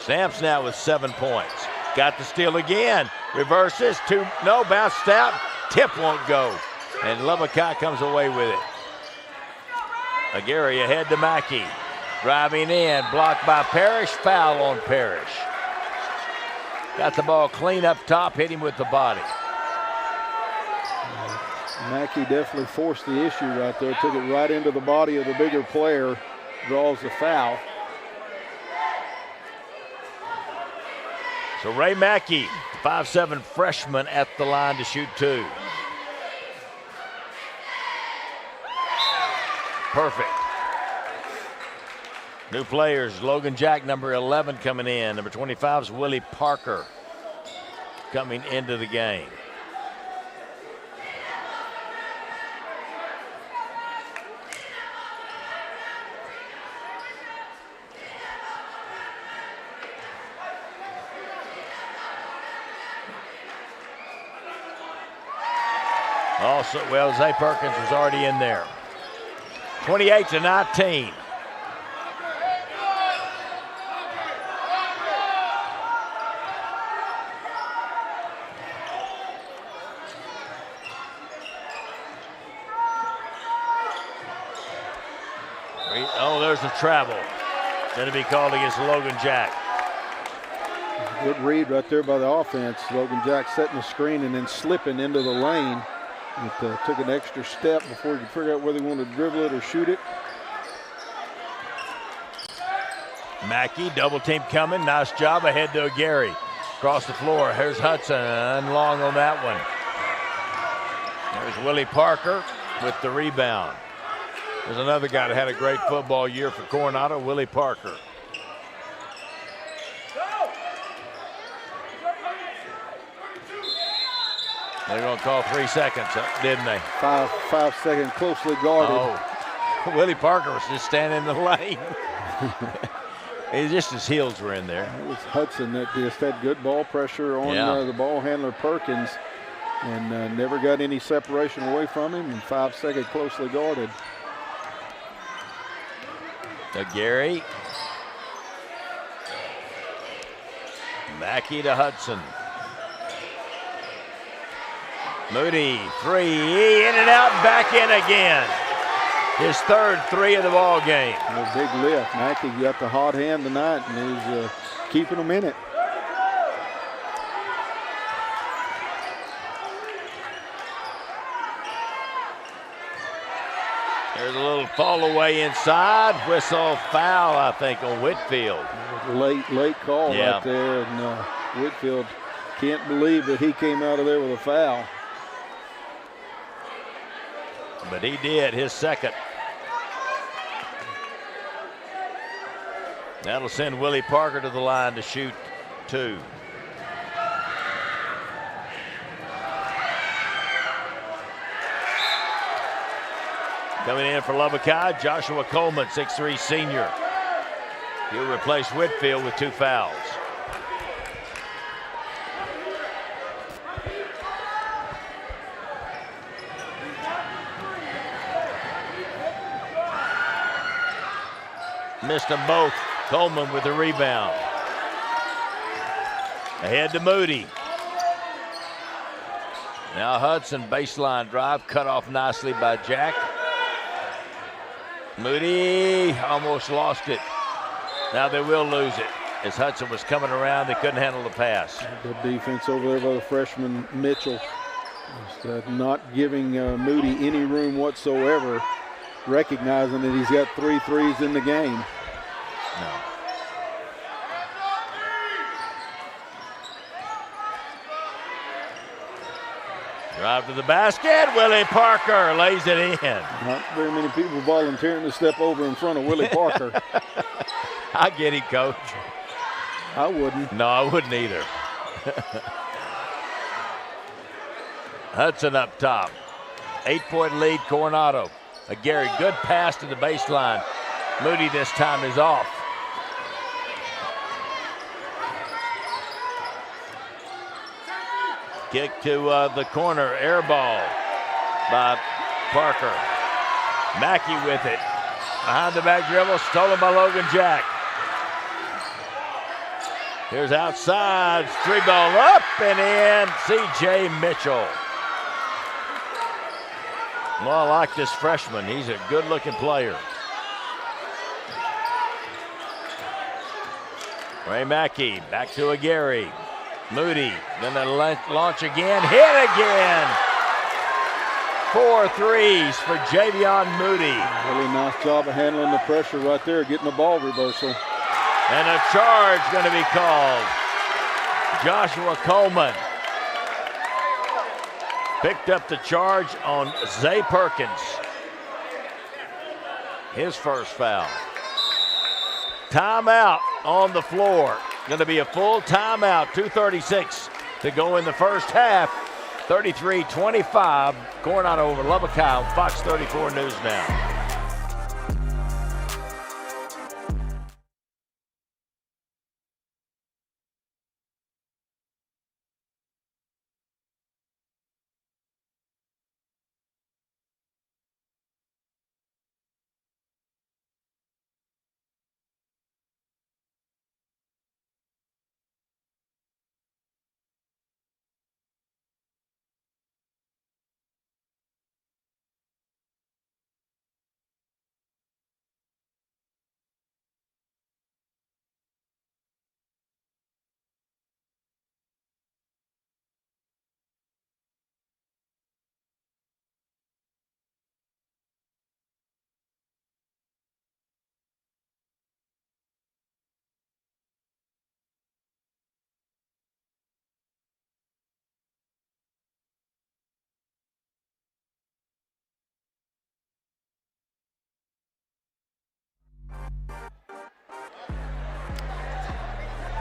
Stamps now with 7 points. Got the steal again. Reverses. No, bounced out. Tip won't go. And Lubbock High comes away with it. Aguirre ahead to Mackey. Driving in. Blocked by Parrish. Foul on Parrish. Got the ball clean up top. Hit him with the body. Mackey definitely forced the issue right there. Took it right into the body of the bigger player. Draws the foul. So Ray Mackey, 5'7" freshman at the line to shoot 2. Perfect. New players, Logan Jack, number 11 coming in. Number 25 is Willie Parker coming into the game. Also, well, Zay Perkins was already in there. 28-19. Oh, there's a travel. Going to be called against Logan Jack. Good read right there by the offense. Logan Jack setting the screen and then slipping into the lane. It took an extra step before he could figure out whether he wanted to dribble it or shoot it. Mackey, double team coming. Nice job ahead to Gary. Across the floor. Here's Hudson long on that one. There's Willie Parker with the rebound. There's another guy that had a great football year for Coronado, Willie Parker. They're going to call 3 seconds, didn't they? 5 seconds, closely guarded. Oh, Willie Parker was just standing in the lane. It's just his heels were in there. It was Hudson that just had good ball pressure on the ball handler Perkins and never got any separation away from him, and 5 seconds closely guarded. Gary. Mackey to Hudson. Moody, 3, in and out, back in again. His third 3 of the ball game. A big lift. Mackey got the hot hand tonight, and he's keeping them in it. There's a little fall away inside. Whistle foul, I think, on Whitfield. Late call right there, and Whitfield can't believe that he came out of there with a foul. But he did, his second. That'll send Willie Parker to the line to shoot 2. Coming in for Lubbock High, Joshua Coleman, 6'3" senior. He'll replace Whitfield with 2 fouls. Missed them both. Coleman with the rebound. Ahead to Moody. Now Hudson, baseline drive, cut off nicely by Jack. Moody almost lost it. Now they will lose it. As Hudson was coming around, they couldn't handle the pass. Good defense over there by the freshman Mitchell. Just, not giving Moody any room whatsoever, recognizing that he's got 3 threes in the game. No. Drive to the basket. Willie Parker lays it in. Not very many people volunteering to step over in front of Willie Parker. I get it, Coach. I wouldn't. No, I wouldn't either. Hudson up top. 8-point lead, Coronado. A Gary, good pass to the baseline. Moody this time is off. Kick to the corner, air ball by Parker. Mackey with it. Behind the back dribble, stolen by Logan Jack. Here's outside, 3-ball up and in, C.J. Mitchell. Well, I like this freshman. He's a good-looking player. Ray Mackey back to a Gary. Moody gonna launch again, hit again. 4 threes for Javion Moody. Really nice job of handling the pressure right there, getting the ball reversal. And a charge gonna be called. Joshua Coleman picked up the charge on Zay Perkins. His first foul. Timeout on the floor. Going to be a full timeout. 2:36 to go in the first half. 33-25. Coronado over Lubbock High on Fox 34 News Now.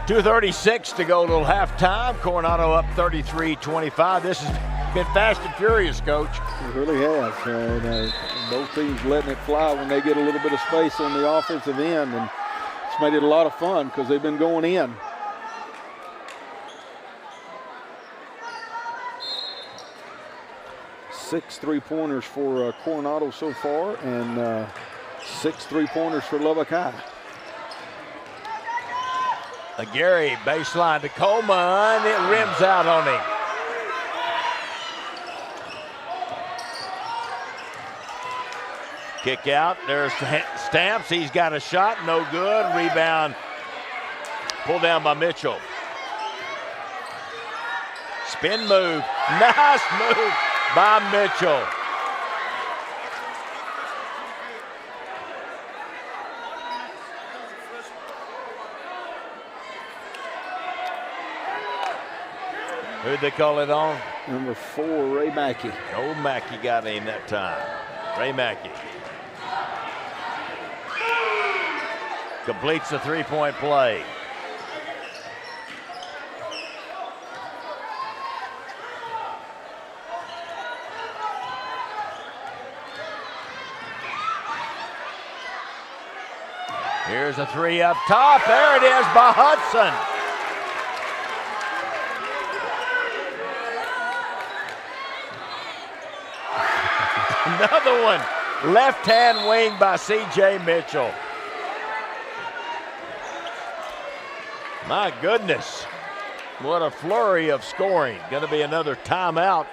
2:36 to go till halftime. Coronado up 33-25. This has been fast and furious, Coach. It really has. Both teams letting it fly when they get a little bit of space on the offensive end, and it's made it a lot of fun because they've been going in. 6 3-pointers for Coronado so far, and 6 3-pointers for Lubbock High. Gary baseline to Coleman. It rims out on him. Kick out. There's Stamps. He's got a shot. No good. Rebound. Pulled down by Mitchell. Spin move. Nice move by Mitchell. Who'd they call it on? Number 4, Ray Mackey. Old Mackey got him that time. Ray Mackey. Completes the three-point play. Here's a three up top. There it is by Hudson. Another one. Left-hand wing by C.J. Mitchell. My goodness. What a flurry of scoring. Going to be another timeout.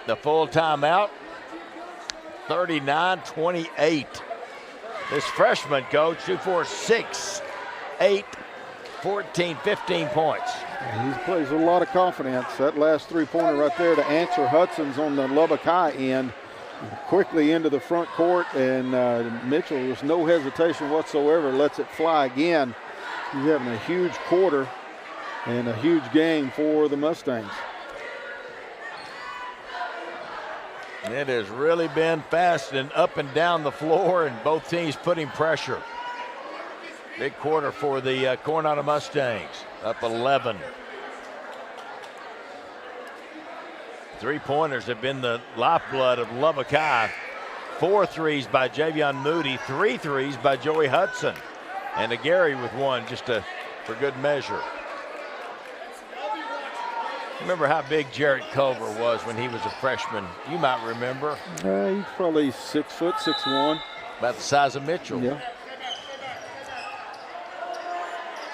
The full timeout. 39-28. This freshman coach, 2, 4, 6, 8, 14, 15 points. He plays with a lot of confidence. That last three-pointer right there to answer Hudson's on the Lubbock High end. Quickly into the front court, and Mitchell, there's no hesitation whatsoever, lets it fly again. He's having a huge quarter and a huge game for the Mustangs. It has really been fast and up and down the floor, and both teams putting pressure. Big quarter for the Coronado Mustangs, up 11. Three-pointers have been the lifeblood of Lubbock High. 4 threes by Javion Moody, 3 threes by Joey Hudson, and a Gary with one just for good measure. Remember how big Jarrett Culver was when he was a freshman? You might remember. He's probably 6 foot, 6'1". About the size of Mitchell. Yeah.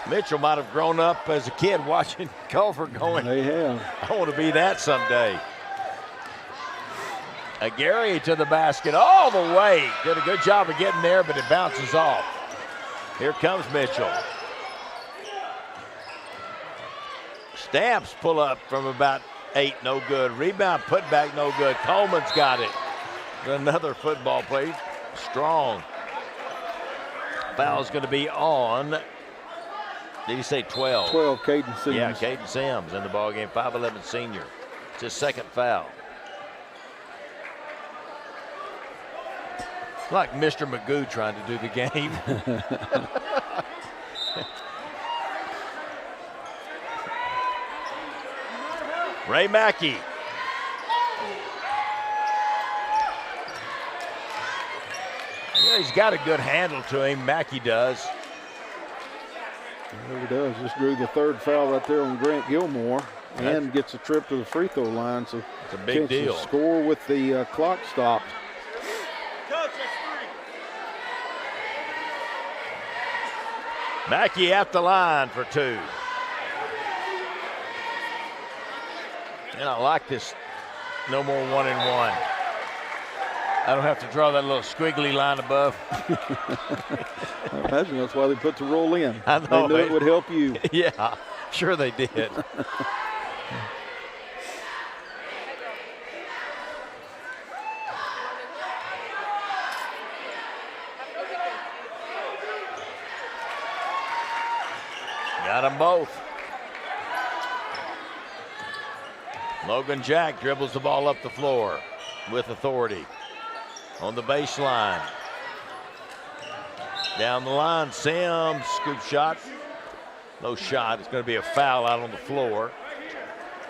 Mitchell might have grown up as a kid watching Culver going, they have. I want to be that someday. A Gary to the basket all the way. Did a good job of getting there, but it bounces off. Here comes Mitchell. Stamps pull up from about 8, no good. Rebound, put back, no good. Coleman's got it. Another football play, strong. Foul's going to be on. Did he say 12? 12, Caden Sims. Yeah, Caden Sims in the ballgame, 5'11" senior. It's his second foul. Like Mr. Magoo trying to do the game. Ray Mackey. Yeah, he's got a good handle to him. Mackey does. He does. Just drew the third foul right there on Grant Gilmore, and gets a trip to the free throw line. So it's a big deal. Score with the clock stopped. Mackey at the line for 2. And I like this. No more 1-and-1. I don't have to draw that little squiggly line above. I imagine that's why they put the roll in. I know. They knew it would help you. Yeah, sure they did. Got them both. Logan Jack dribbles the ball up the floor with authority. On the baseline. Down the line, Sims, scoop shot. No shot. It's going to be a foul out on the floor.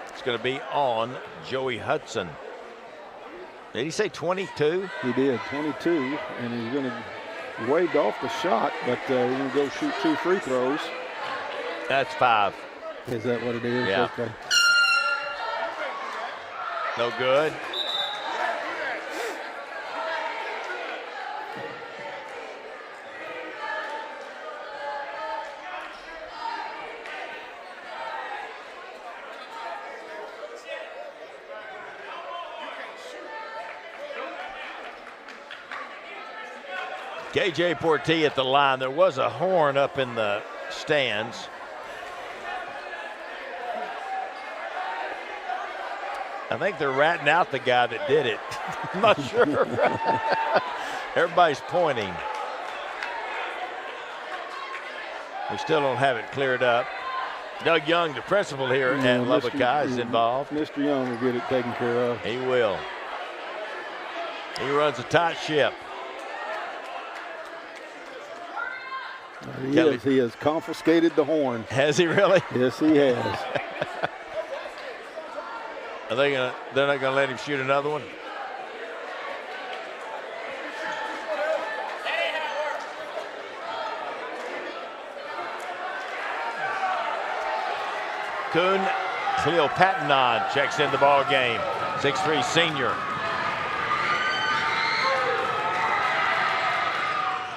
It's going to be on Joey Hudson. Did he say 22? He did, 22, and he's going to waved off the shot, but he's going to go shoot 2 free throws. That's 5. Is that what it is? Yeah. Okay. No good. KJ Portee at the line. There was a horn up in the stands. I think they're ratting out the guy that did it. I'm not sure. Everybody's pointing. We still don't have it cleared up. Doug Young, the principal here at Lubbock High, is involved. Mr. Young will get it taken care of. He will. He runs a tight ship. He has confiscated the horn. Has he really? Yes, he has. Are they gonna? They're not gonna let him shoot another one. Kuhn Cleopatanon checks in the ball game. 6'3" senior.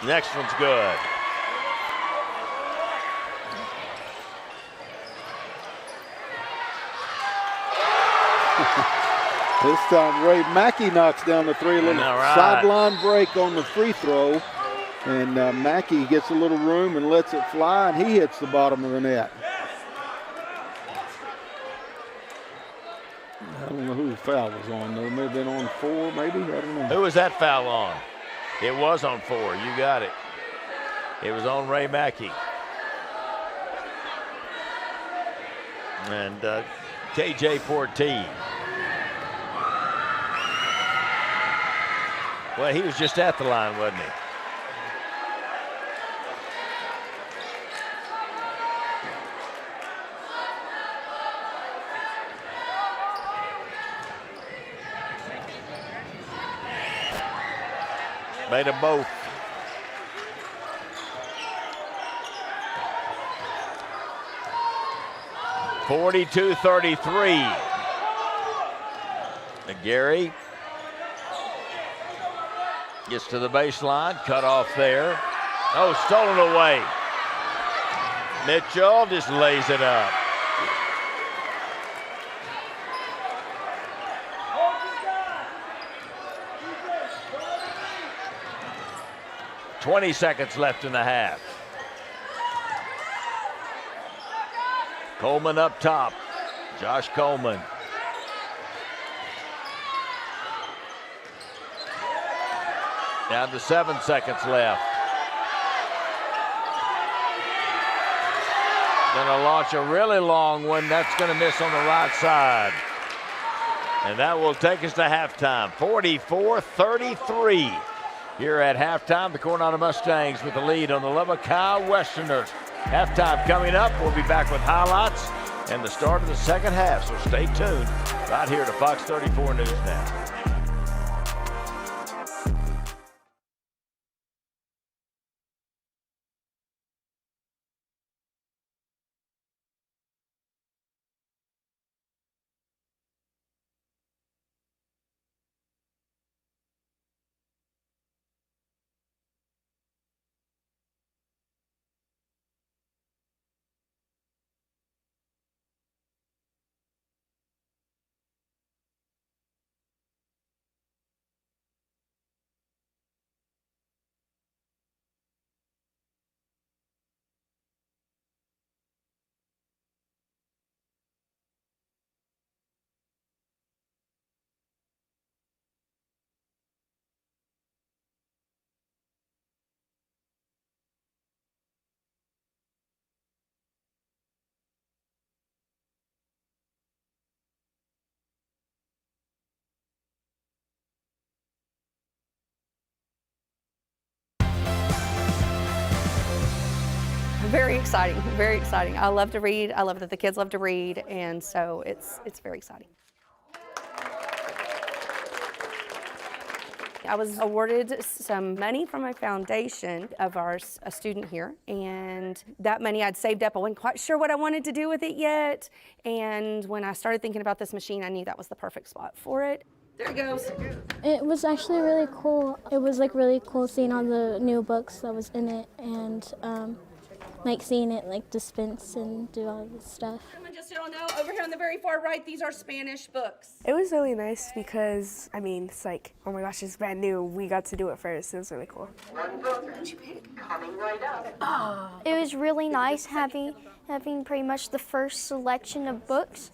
Next one's good. This time Ray Mackey knocks down the 3, a little sideline break on the free throw. And Mackey gets a little room and lets it fly, and he hits the bottom of the net. I don't know who the foul was on, though. It may have been on 4, maybe. I don't know. Who was that foul on? It was on 4. You got it. It was on Ray Mackey. And KJ Portee. Well, he was just at the line, wasn't he? Made them both. (42-33). Gary gets to the baseline, cut off there. Oh, stolen away. Mitchell just lays it up. .20 left in the half. Coleman up top. Josh Coleman. Down to 7 seconds left. Gonna launch a really long one. That's gonna miss on the right side. And that will take us to halftime. 44-33. Here at halftime, the Coronado Mustangs with the lead on the Lubbock High Westerners. Halftime coming up. We'll be back with highlights and the start of the second half. So stay tuned right here to Fox 34 News Now. Very exciting, very exciting. I love to read. I love that the kids love to read, and so it's very exciting. I was awarded some money from my foundation of a student here, and that money I'd saved up. I wasn't quite sure what I wanted to do with it yet, and when I started thinking about this machine, I knew that was the perfect spot for it. There it goes. It was actually really cool. It was like really cool seeing all the new books that was in it, and like seeing it like dispense and do all this stuff. Just so you know, over here on the very far right, these are Spanish books. It was really nice because, I mean, it's like, oh my gosh, it's brand new. We got to do it first. It was really cool. It was really nice having pretty much the first selection of books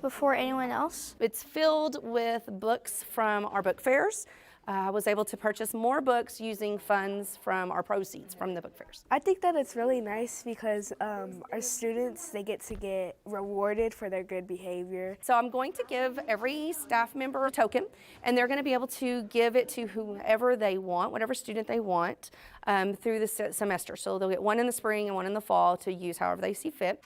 before anyone else. It's filled with books from our book fairs. I was able to purchase more books using funds from our proceeds from the book fairs. I think that it's really nice because our students, they get to get rewarded for their good behavior. So I'm going to give every staff member a token, and they're going to be able to give it to whoever they want, whatever student they want, through the semester. So they'll get one in the spring and one in the fall to use however they see fit.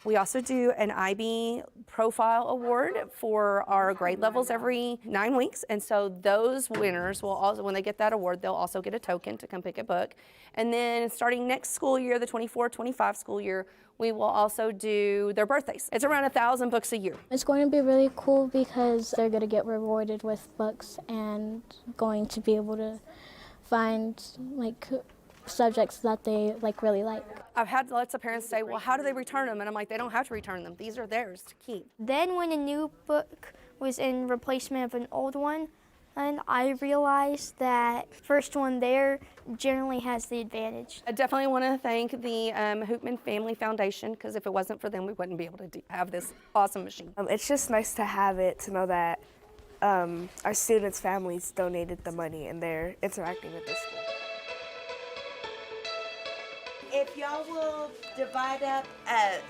We also do an IB Profile Award for our grade levels every 9 weeks. And so those winners will also, when they get that award, they'll also get a token to come pick a book. And then starting next school year, the 24-25 school year, we will also do their birthdays. It's around 1,000 books a year. It's going to be really cool because they're going to get rewarded with books and going to be able to find like subjects that they really like. I've had lots of parents say, well, how do they return them? And I'm like, they don't have to return them. These are theirs to keep. Then when a new book was in replacement of an old one, and I realized that first one there generally has the advantage. I definitely want to thank the Hoopman Family Foundation, because if it wasn't for them, we wouldn't be able to have this awesome machine. It's just nice to have it, to know that our students' families donated the money and they're interacting with the school. If y'all will divide up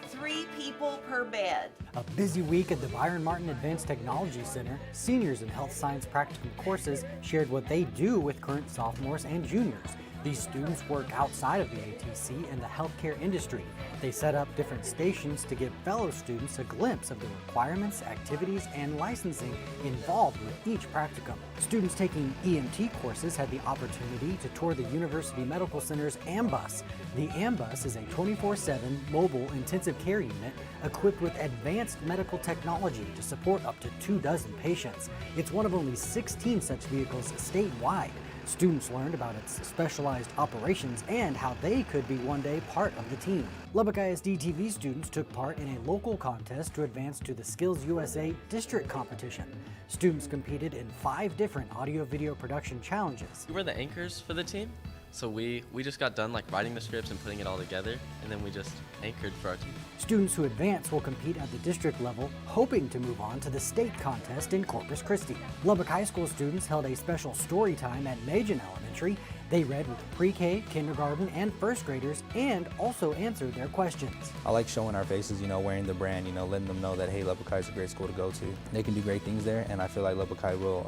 3 people per bed. A busy week at the Byron Martin Advanced Technology Center, seniors in health science practicum courses shared what they do with current sophomores and juniors. These students work outside of the ATC in the healthcare industry. They set up different stations to give fellow students a glimpse of the requirements, activities, and licensing involved with each practicum. Students taking EMT courses had the opportunity to tour the University Medical Center's AMBUS. The AMBUS is a 24/7 mobile intensive care unit equipped with advanced medical technology to support up to 24 patients. It's one of only 16 such vehicles statewide. Students learned about its specialized operations and how they could be one day part of the team. Lubbock ISD TV students took part in a local contest to advance to the Skills USA district competition. Students competed in 5 different audio-video production challenges. We were the anchors for the team, so we just got done writing the scripts and putting it all together, and then we just anchored for our team. Students who advance will compete at the district level, hoping to move on to the state contest in Corpus Christi. Lubbock High School students held a special story time at Majan Elementary. They read with pre-K, kindergarten, and first graders, and also answered their questions. I like showing our faces, wearing the brand, letting them know that, hey, Lubbock High is a great school to go to. They can do great things there, and I feel like Lubbock High will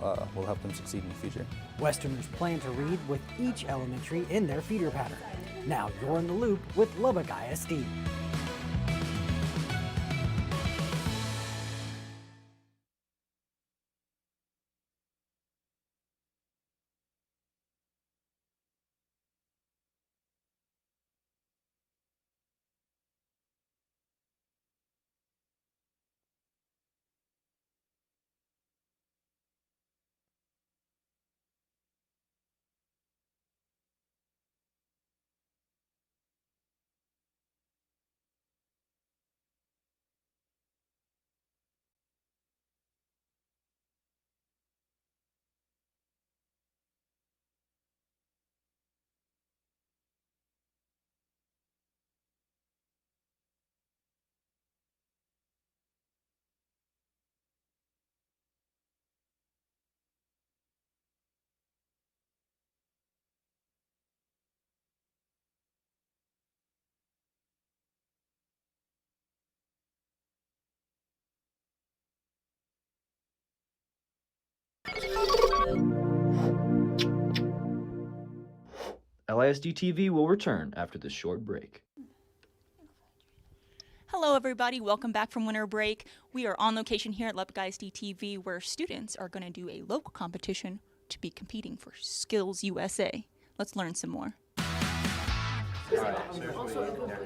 help them succeed in the future. Westerners plan to read with each elementary in their feeder pattern. Now you're in the loop with Lubbock ISD. LISD TV will return after this short break. Hello, everybody. Welcome back from winter break. We are on location here at Lubbock ISD TV, where students are going to do a local competition to be competing for Skills USA. Let's learn some more.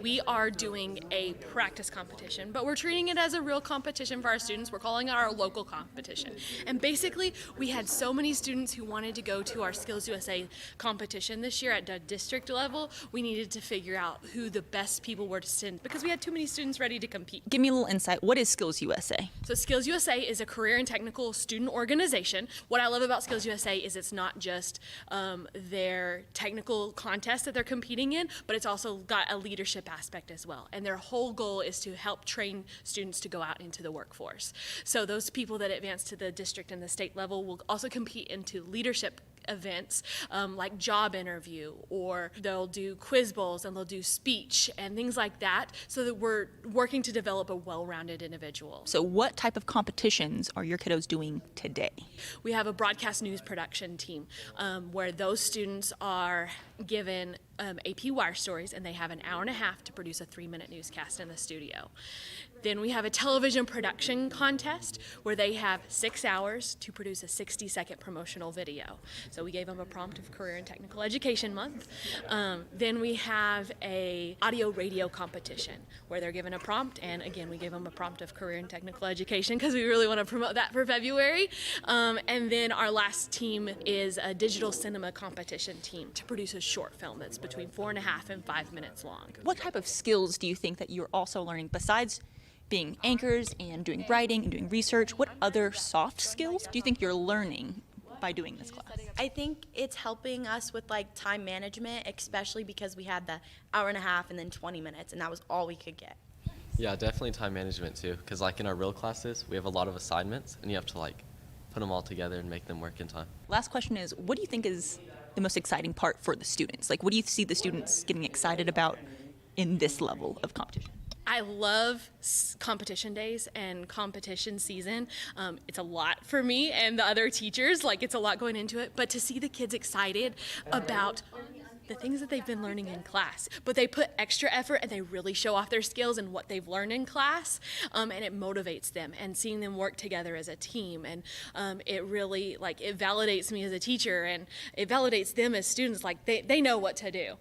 We are doing a practice competition, but we're treating it as a real competition for our students. We're calling it our local competition. And basically, we had so many students who wanted to go to our Skills USA competition this year at the district level. We needed to figure out who the best people were to send because we had too many students ready to compete. Give me a little insight. What is Skills USA? So Skills USA is a career and technical student organization. What I love about Skills USA is it's not just their technical contest that they're competing in, but it's also got a leadership aspect as well. And their whole goal is to help train students to go out into the workforce. So those people that advance to the district and the state level will also compete into leadership events like job interview, or they'll do quiz bowls and they'll do speech and things like that, so that we're working to develop a well-rounded individual. So what type of competitions are your kiddos doing today? We have a broadcast news production team where those students are given AP wire stories, and they have an hour and a half to produce a 3-minute newscast in the studio. Then we have a television production contest where they have 6 hours to produce a 60-second promotional video. So we gave them a prompt of Career and Technical Education Month. Then we have a audio radio competition where they're given a prompt, and again we gave them a prompt of Career and Technical Education because we really want to promote that for February. And then our last team is a digital cinema competition team to produce a short film that's between 4.5 and 5 minutes long. What type of skills do you think that you're also learning besides being anchors and doing writing and doing research? What other soft skills do you think you're learning by doing this class? I think it's helping us with like time management, especially because we had the hour and a half and then 20 minutes, and that was all we could get. Yeah, definitely time management too, because like in our real classes, we have a lot of assignments, and you have to like put them all together and make them work in time. Last question is, what do you think is the most exciting part for the students? Like, what do you see the students getting excited about in this level of competition? I love competition days and competition season. It's a lot for me and the other teachers, like it's a lot going into it, but to see the kids excited about the things that they've been learning in class, but they put extra effort and they really show off their skills and what they've learned in class, and it motivates them, and seeing them work together as a team, and it really, like, it validates me as a teacher, and it validates them as students, like they know what to do.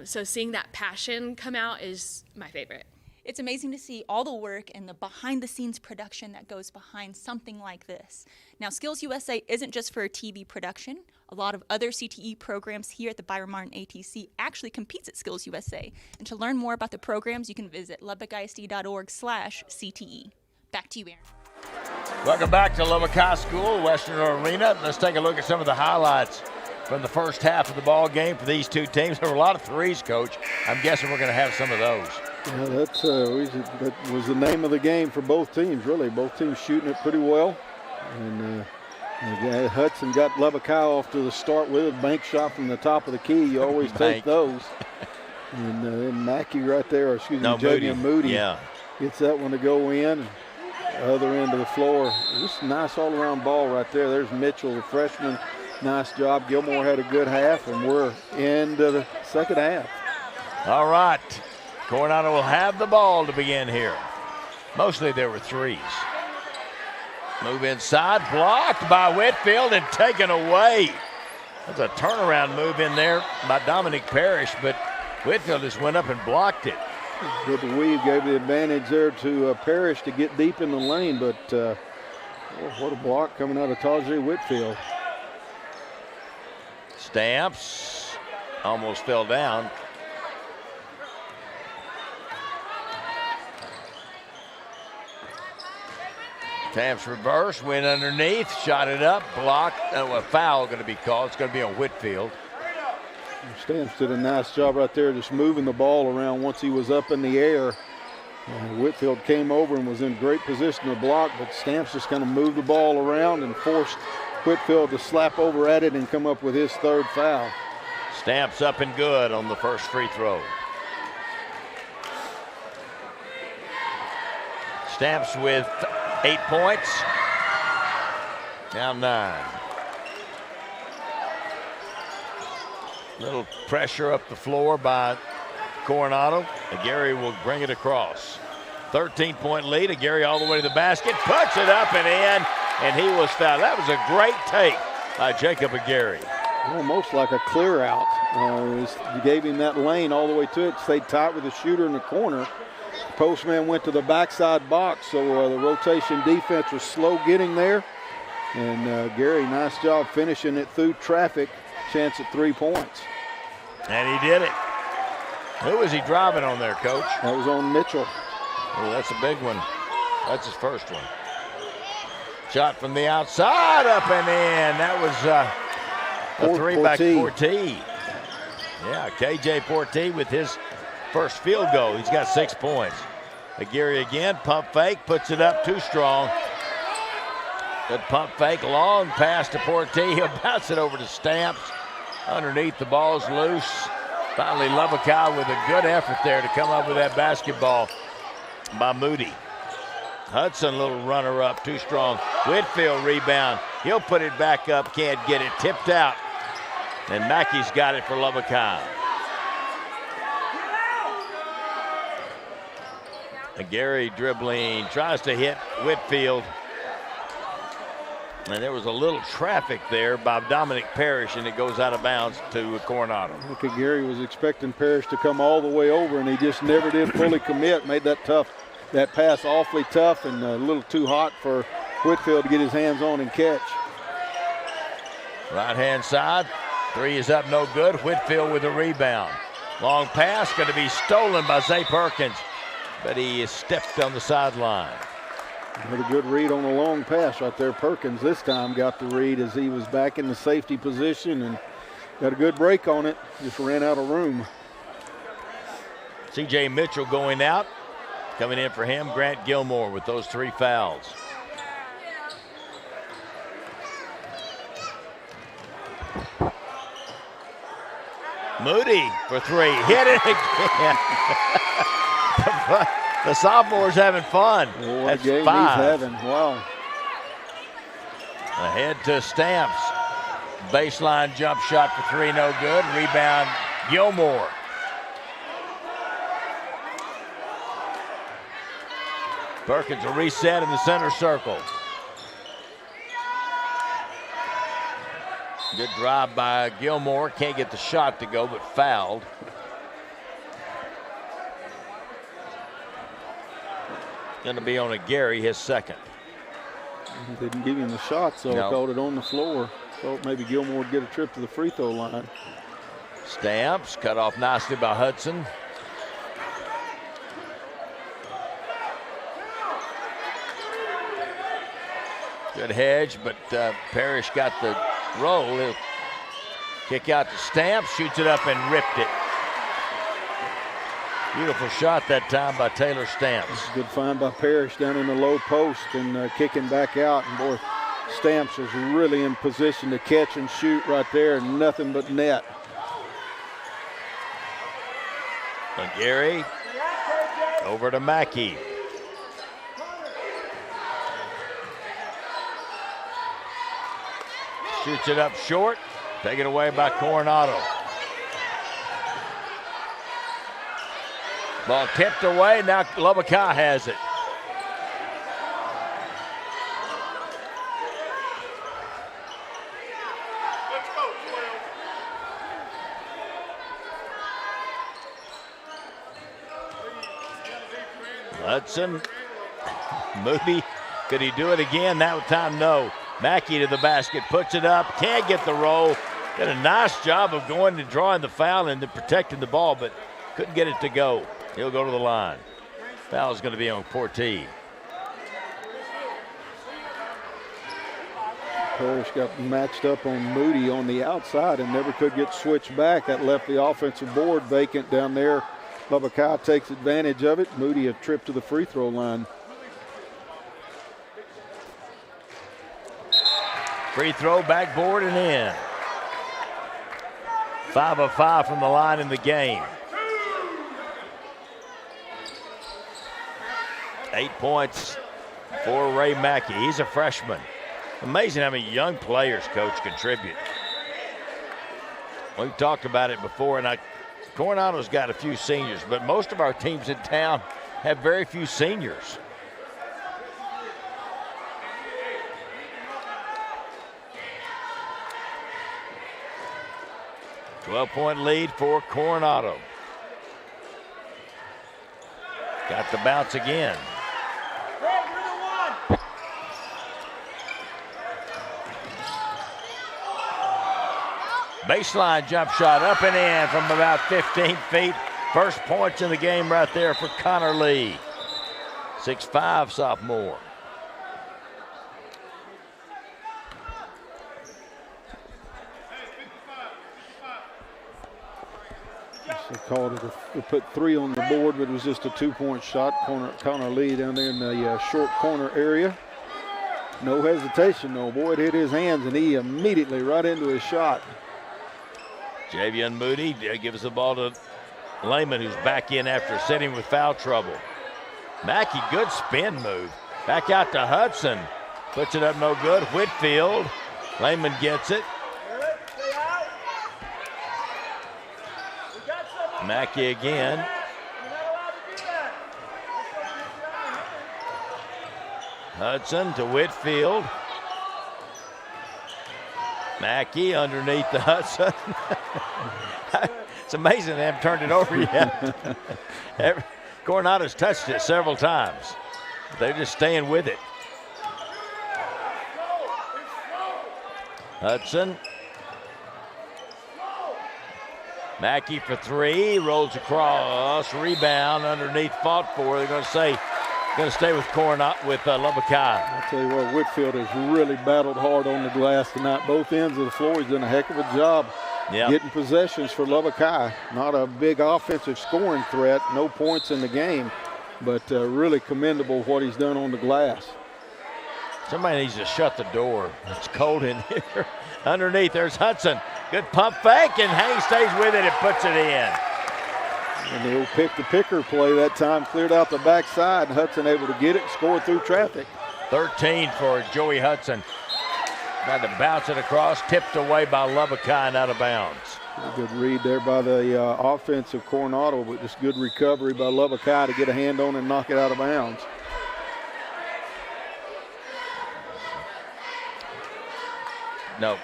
So seeing that passion come out is my favorite. It's amazing to see all the work and the behind-the-scenes production that goes behind something like this. Now, Skills USA isn't just for TV production. A lot of other CTE programs here at the Byron Martin ATC actually competes at Skills USA. And to learn more about the programs, you can visit lubbockisd.org/CTE. Back to you, Aaron. Welcome back to Lubbock High School, Western Arena. Let's take a look at some of the highlights from the first half of the ball game for these two teams. There were a lot of threes, Coach. I'm guessing we're going to have some of those. Yeah, that was the name of the game for both teams, really. Both teams shooting it pretty well. And Hudson got Lubbock High off to the start with a bank shot from the top of the key. You always take those. And then Mackey right there, or excuse me, Moody gets that one to go in. Other end of the floor. Just a nice all-around ball right there. There's Mitchell, the freshman. Nice job. Gilmore had a good half, and we're into the second half. All right. Coronado will have the ball to begin here. Mostly there were threes. Move inside, blocked by Whitfield and taken away. That's a turnaround move in there by Dominic Parrish, but Whitfield just went up and blocked it. Good weave, gave the advantage there to Parrish to get deep in the lane, but what a block coming out of Tajay Whitfield. Stamps almost fell down. Stamps reverse, went underneath, shot it up, blocked. A foul going to be called. It's going to be on Whitfield. Stamps did a nice job right there just moving the ball around once he was up in the air. Whitfield came over and was in great position to block, but Stamps just kind of moved the ball around and forced Whitfield to slap over at it and come up with his third foul. Stamps up and good on the first free throw. Stamps with 8 points. Now 9. Little pressure up the floor by Coronado. And Gary will bring it across. 13-point lead. And Gary all the way to the basket. Puts it up and in. And he was fouled. That was a great take by Jacob Gary. Almost like a clear out. He gave him that lane all the way to it. Stayed tight with the shooter in the corner. Postman went to the backside box, so the rotation defense was slow getting there. And Gary, nice job finishing it through traffic. Chance at 3 points. And he did it. Who was he driving on there, Coach? That was on Mitchell. Oh, that's a big one. That's his first one. Shot from the outside, up and in. That was a three by Portee. Yeah, KJ Portee with his first field goal. He's got 6 points. Gary again, pump fake, puts it up too strong. Good pump fake, long pass to Portee. He'll bounce it over to Stamps. Underneath, the ball's loose. Finally, Lubbock High with a good effort there to come up with that basketball by Moody. Hudson, little runner up, too strong. Whitfield rebound. He'll put it back up, can't get it, tipped out. And Mackey's got it for Lubbock High. And Gary dribbling, tries to hit Whitfield. And there was a little traffic there by Dominic Parrish, and it goes out of bounds to Coronado. Look at Gary was expecting Parrish to come all the way over, and he just never did fully commit. Made that pass awfully tough and a little too hot for Whitfield to get his hands on and catch. Right-hand side, three is up, no good. Whitfield with a rebound. Long pass, going to be stolen by Zay Perkins, but he is stepped on the sideline. Had a good read on the long pass right there. Perkins this time got the read as he was back in the safety position and got a good break on it. Just ran out of room. C.J. Mitchell going out. Coming in for him, Grant Gilmore with those 3 fouls. Moody for 3. Hit it again. The sophomore's having fun. That's 5. He's having. Wow. Ahead to Stamps. Baseline jump shot for 3, no good. Rebound, Gilmore. Perkins will reset in the center circle. Good drive by Gilmore. Can't get the shot to go, but fouled. Going to be on a Gary, his second. Didn't give him the shot, so no. Called it on the floor. Thought maybe Gilmore would get a trip to the free throw line. Stamps cut off nicely by Hudson. Good hedge, but Parrish got the roll. He'll kick out to Stamps, shoots it up and ripped it. Beautiful shot that time by Taylor Stamps. Good find by Parrish down in the low post and kicking back out. And boy, Stamps was really in position to catch and shoot right there. Nothing but net. And Gary over to Mackey. Shoots it up short. Taken away by Coronado. Ball tipped away. Now Lubbock High has it. Hudson. Moody. Could he do it again? That time, no. Mackey to the basket, puts it up, can't get the roll. Did a nice job of going and drawing the foul and then protecting the ball, but couldn't get it to go. He'll go to the line. Foul is going to be on Portee. Parrish got matched up on Moody on the outside and never could get switched back. That left the offensive board vacant down there. Lubbock High takes advantage of it. Moody a trip to the free throw line. Free throw, backboard, and in. 5 of 5 from the line in the game. 8 points for Ray Mackey. He's a freshman. Amazing how many young players, Coach, contribute. We've talked about it before, and Coronado's got a few seniors, but most of our teams in town have very few seniors. "12-point lead for Coronado. Got the bounce again. Baseline jump shot up and in from about 15 feet. First points in the game right there for Connor Lee. 6'5" sophomore. They called it, they put 3 on the board, but it was just a 2-point shot. Connor Lee down there in the short corner area. No hesitation, though. Boy, it hit his hands, and he immediately right into his shot. Javion Moody gives the ball to Lehman, who's back in after sitting with foul trouble. Mackey, good spin move. Back out to Hudson. Puts it up no good. Whitfield. Lehman gets it. Mackey again. Hudson to Whitfield. Mackey underneath the Hudson. It's amazing they haven't turned it over yet. Coronado's touched it several times. They're just staying with it. Hudson. Mackey for 3, rolls across, rebound underneath, fought for. They're going to stay with Lubbock High. I'll tell you what, Whitfield has really battled hard on the glass tonight. Both ends of the floor, he's done a heck of a job getting possessions for Lubbock High. Not a big offensive scoring threat, no points in the game, but really commendable what he's done on the glass. Somebody needs to shut the door. It's cold in here. Underneath, there's Hudson. Good pump fake, and Hayes stays with it and puts it in. And the old pick-the-picker play that time cleared out the backside, and Hudson able to get it, score through traffic. 13 for Joey Hudson. Tried to bounce it across, tipped away by Lubbock High and out of bounds. A good read there by the offense of Coronado, but just good recovery by Lubbock High to get a hand on and knock it out of bounds. No.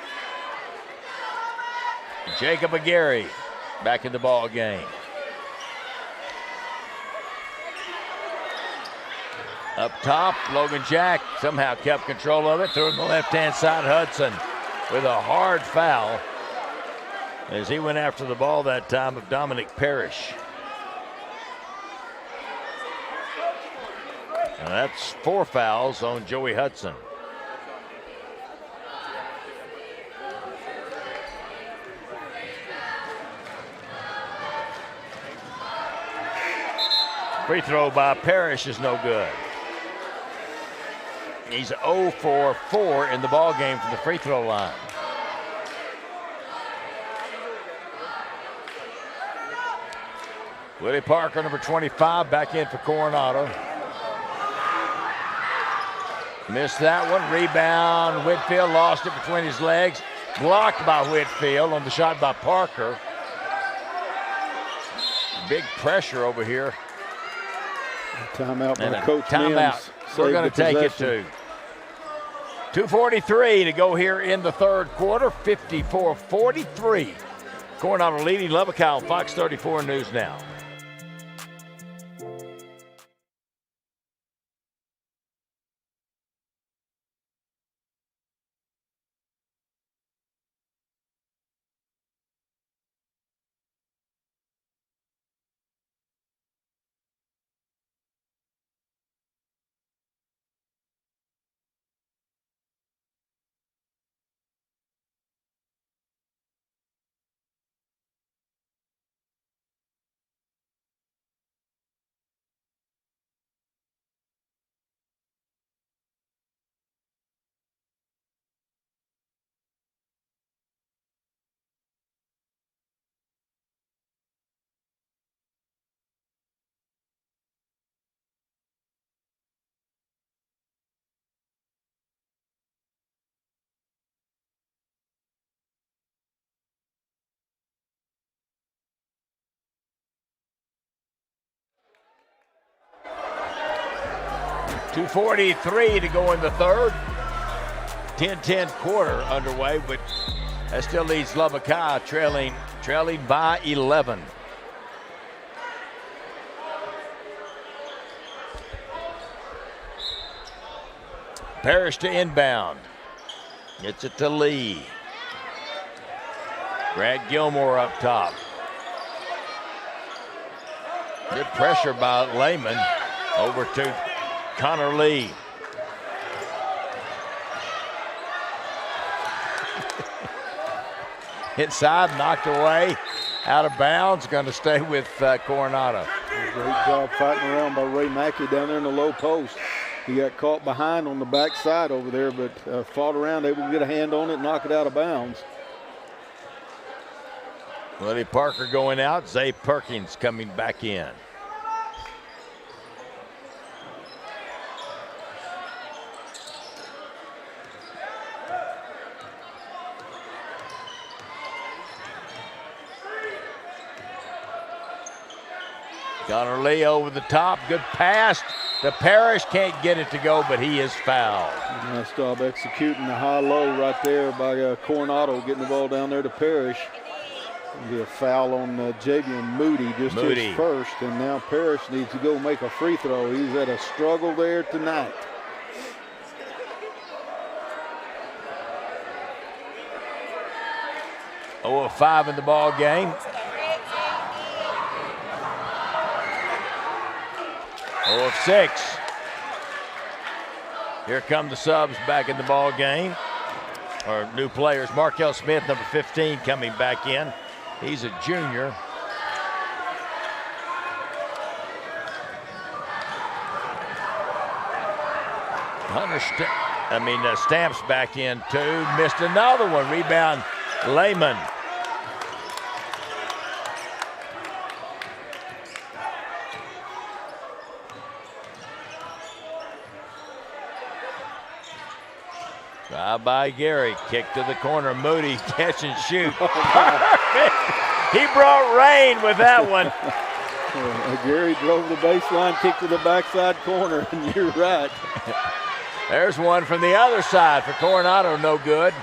Jacob Aguirre back in the ball game. Up top, Logan Jack somehow kept control of it. Threw it on the left-hand side. Hudson with a hard foul as he went after the ball that time of Dominic Parrish. And that's 4 fouls on Joey Hudson. Free throw by Parrish is no good. He's 0 for 4 in the ball game from the free throw line. Willie Parker, number 25, back in for Coronado. Missed that one. Rebound. Whitfield lost it between his legs. Blocked by Whitfield on the shot by Parker. Big pressure over here. Timeout by Coach Timeout. We're going to take it to 2:43 to go here in the third quarter. 54-43. Coronado leading Lubbock High on Fox 34 News Now. 2:43 to go in the third. 10-10 quarter underway, but that still leads Lubbock High trailing by 11. Parrish to inbound. Gets it to Lee. Grant Gilmore up top. Good pressure by Lehman. Over to Connor Lee. Inside, knocked away, out of bounds, going to stay with Coronado. Great job fighting around by Ray Mackey down there in the low post. He got caught behind on the backside over there, but fought around, able to get a hand on it, knock it out of bounds. Willie Parker going out, Zay Perkins coming back in. Connor Lee over the top, good pass to Parrish, can't get it to go, but he is fouled. Nice job executing the high-low right there by Coronado, getting the ball down there to Parrish. It'll be a foul on Javion Moody, just his first, and now Parrish needs to go make a free throw. He's had a struggle there tonight. Oh, 5 in the ball game. 0-6. Here come the subs back in the ball game. Or new players. Markel Smith, number 15, coming back in. He's a junior. Stamps back in too. Missed another one. Rebound, Lehman. Drive by Gary, kick to the corner. Moody, catch and shoot. Perfect. He brought rain with that one. Gary drove the baseline, kick to the backside corner, and you're right. There's one from the other side for Coronado, no good.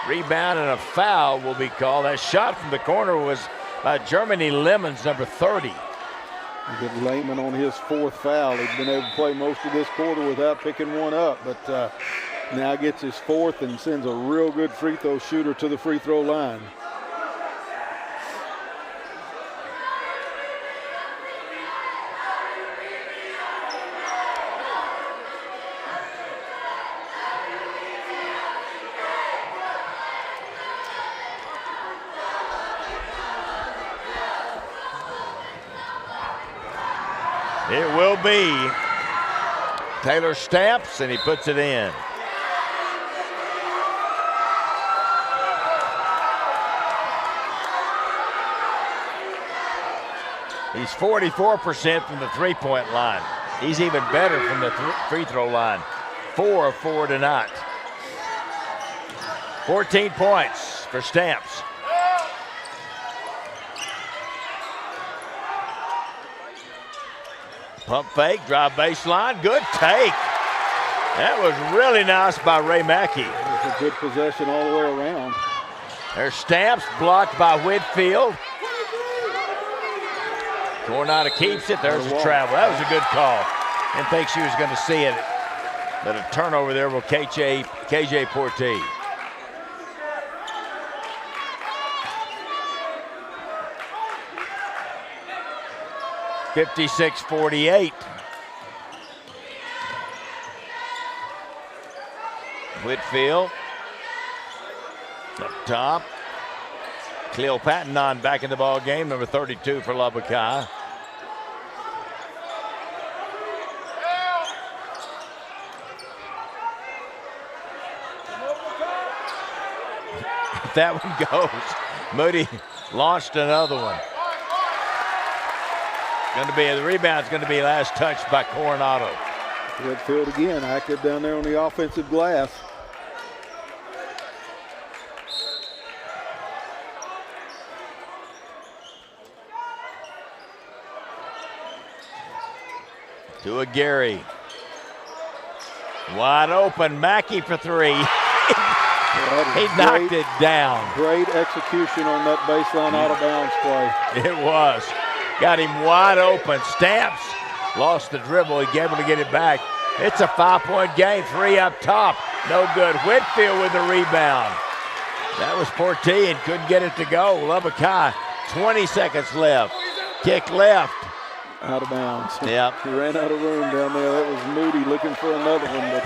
Rebound and a foul will be called. That shot from the corner was by Germany Lemons, number 30. Get Lehman on his 4th foul. He's been able to play most of this quarter without picking one up, but now gets his 4th and sends a real good free throw shooter to the free throw line. It will be Taylor Stamps, and he puts it in. He's 44% from the three-point line. He's even better from the free throw line. 4 of 4 tonight. 14 points for Stamps. Pump fake, drive baseline, good take. That was really nice by Ray Mackey. It was a good possession all the way around. There's Stamps, blocked by Whitfield. Coronado keeps it. There's a travel. That was a good call. Didn't think she was going to see it. But a turnover there with KJ Portee. (56-48). Whitfield up top. Cleo Patton back in the ball game, number 32 for Lubbock High. If that one goes, Moody launched another one. The rebound's going to be last touched by Coronado. Whitfield again, active down there on the offensive glass. To a Gary. Wide open, Mackey for three. He knocked it down. Great execution on that baseline out of bounds play. It was. Got him wide open. Stamps lost the dribble. He able to get it back. It's a 5-point game. 3 up top. No good. Whitfield with the rebound. That was Portillo and couldn't get it to go. Lubbock High, 20 seconds left. Kick left. Out of bounds. Yep. He ran out of room down there. That was Moody looking for another one, but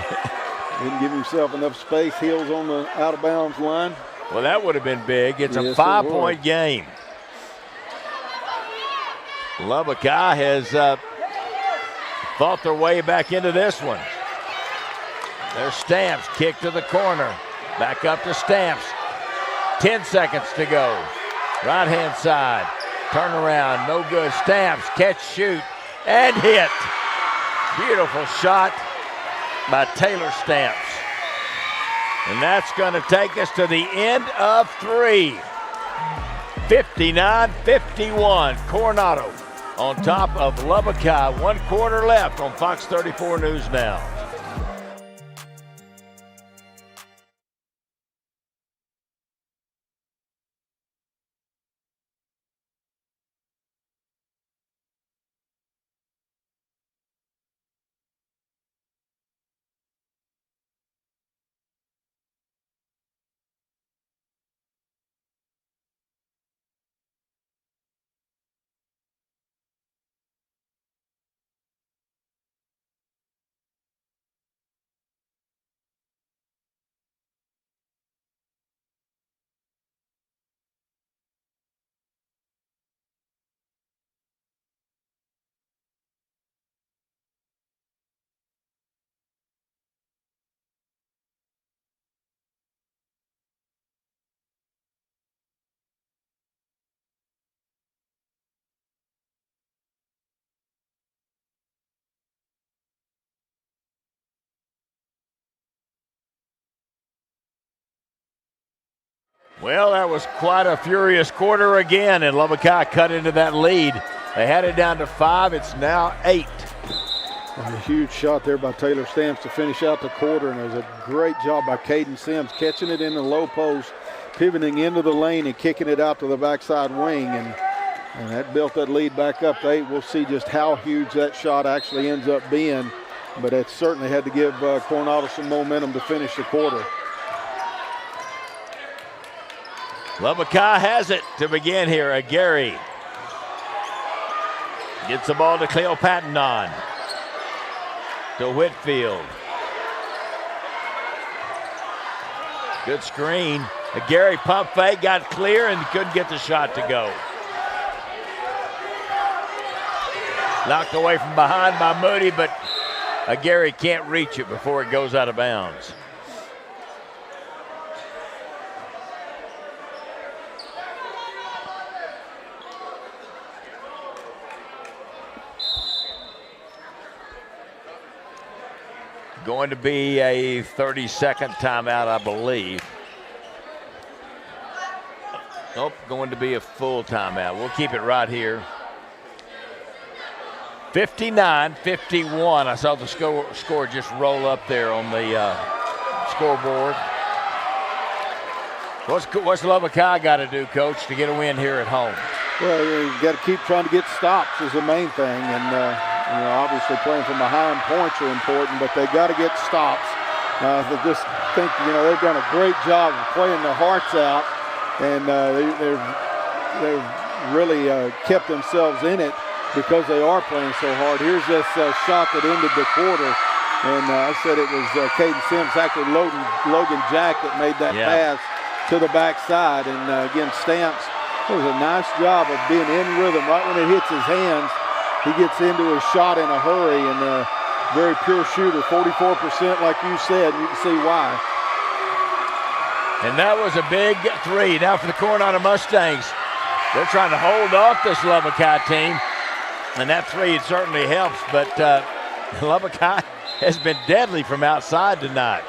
didn't give himself enough space. Heels on the out of bounds line. Well, that would have been big. It's Yes, a 5-point game. Lubbock High has fought their way back into this one. There's Stamps, kick to the corner. Back up to Stamps. 10 seconds to go. Right-hand side. Turn around, no good. Stamps, catch, shoot, and hit. Beautiful shot by Taylor Stamps. And that's going to take us to the end of 3. 59-51, Coronado on top of Lubbock High. 1 quarter left on Fox 34 News Now. Well, that was quite a furious quarter again, and Lubbock High cut into that lead. They had it down to 5. It's now 8. A huge shot there by Taylor Stamps to finish out the quarter, and it was a great job by Caden Sims catching it in the low post, pivoting into the lane and kicking it out to the backside wing, and that built that lead back up to 8. We'll see just how huge that shot actually ends up being, but it certainly had to give Coronado some momentum to finish the quarter. Lubbock High has it to begin here. Gary gets the ball to Cleo Patton to Whitfield. Good screen. Gary pump fake, got clear and couldn't get the shot to go. Knocked away from behind by Moody, but Gary can't reach it before it goes out of bounds. Going to be a 30-second timeout, I believe. Nope, going to be a full timeout. We'll keep it right here. 59-51. I saw the score just roll up there on the scoreboard. What's Lubbock High got to do, Coach, to get a win here at home? Well, you got to keep trying to get stops is the main thing, and obviously playing from behind points are important, but they got to get stops. I just think they've done a great job of playing their hearts out, and they've really kept themselves in it because they are playing so hard. Here's this shot that ended the quarter, and I said it was Caden Sims, actually Logan Jack that made that pass to the backside, and again Stamps. It was a nice job of being in rhythm. Right when it hits his hands, he gets into his shot in a hurry, and a very pure shooter, 44% like you said, and you can see why. And that was a big 3. Now for the Coronado Mustangs. They're trying to hold off this Lubbock High team, and that 3 certainly helps, but Lubbock High has been deadly from outside tonight.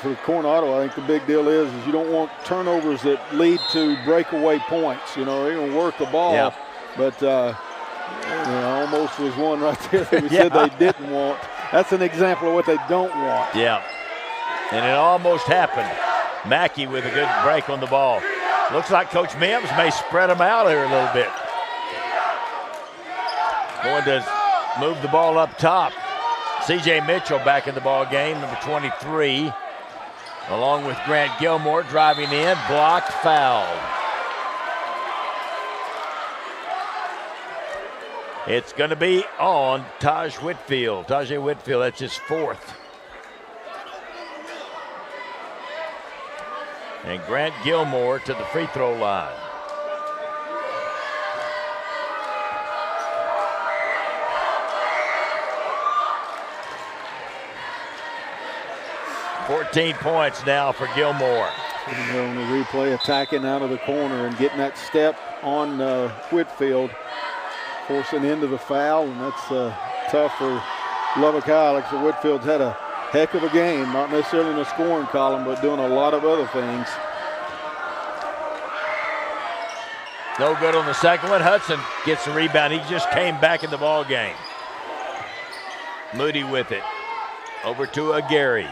For Coronado, I think the big deal is you don't want turnovers that lead to breakaway points. They're going to work the ball, but almost was one right there that we said they didn't want. That's an example of what they don't want. Yeah, and it almost happened. Mackey with a good break on the ball. Looks like Coach Mims may spread them out here a little bit. Going to move the ball up top. C.J. Mitchell back in the ball game, number 23, along with Grant Gilmore driving in, blocked, fouled. It's going to be on Tajay Whitfield, that's his fourth. And Grant Gilmore to the free throw line. $14 points now for Gilmore. On the replay, attacking out of the corner and getting that step on Whitfield, forcing into the foul, and that's tough for Lubbock High. Like so Whitfield's had a heck of a game, not necessarily in the scoring column, but doing a lot of other things. No good on the second one. Hudson gets the rebound. He just came back in the ball game. Moody with it. Over to Gary.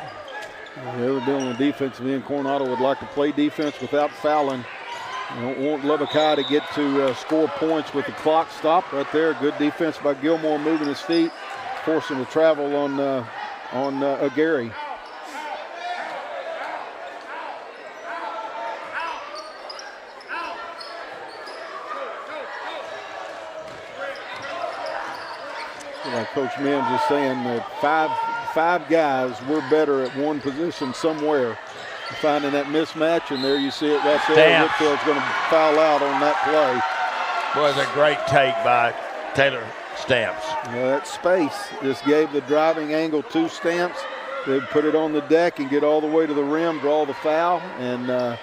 The other deal on the defensive end, Coronado would like to play defense without fouling. You don't want Lubbock High to get to score points with the clock stopped right there. Good defense by Gilmore, moving his feet, forcing the travel on Gary. Like Coach Mims is saying, that five guys were better at one position somewhere. Finding that mismatch, and there you see it right there. Whitfield's going to foul out on that play. Was a great take by Taylor Stamps. That space just gave the driving angle to Stamps. They'd put it on the deck and get all the way to the rim, draw the foul, and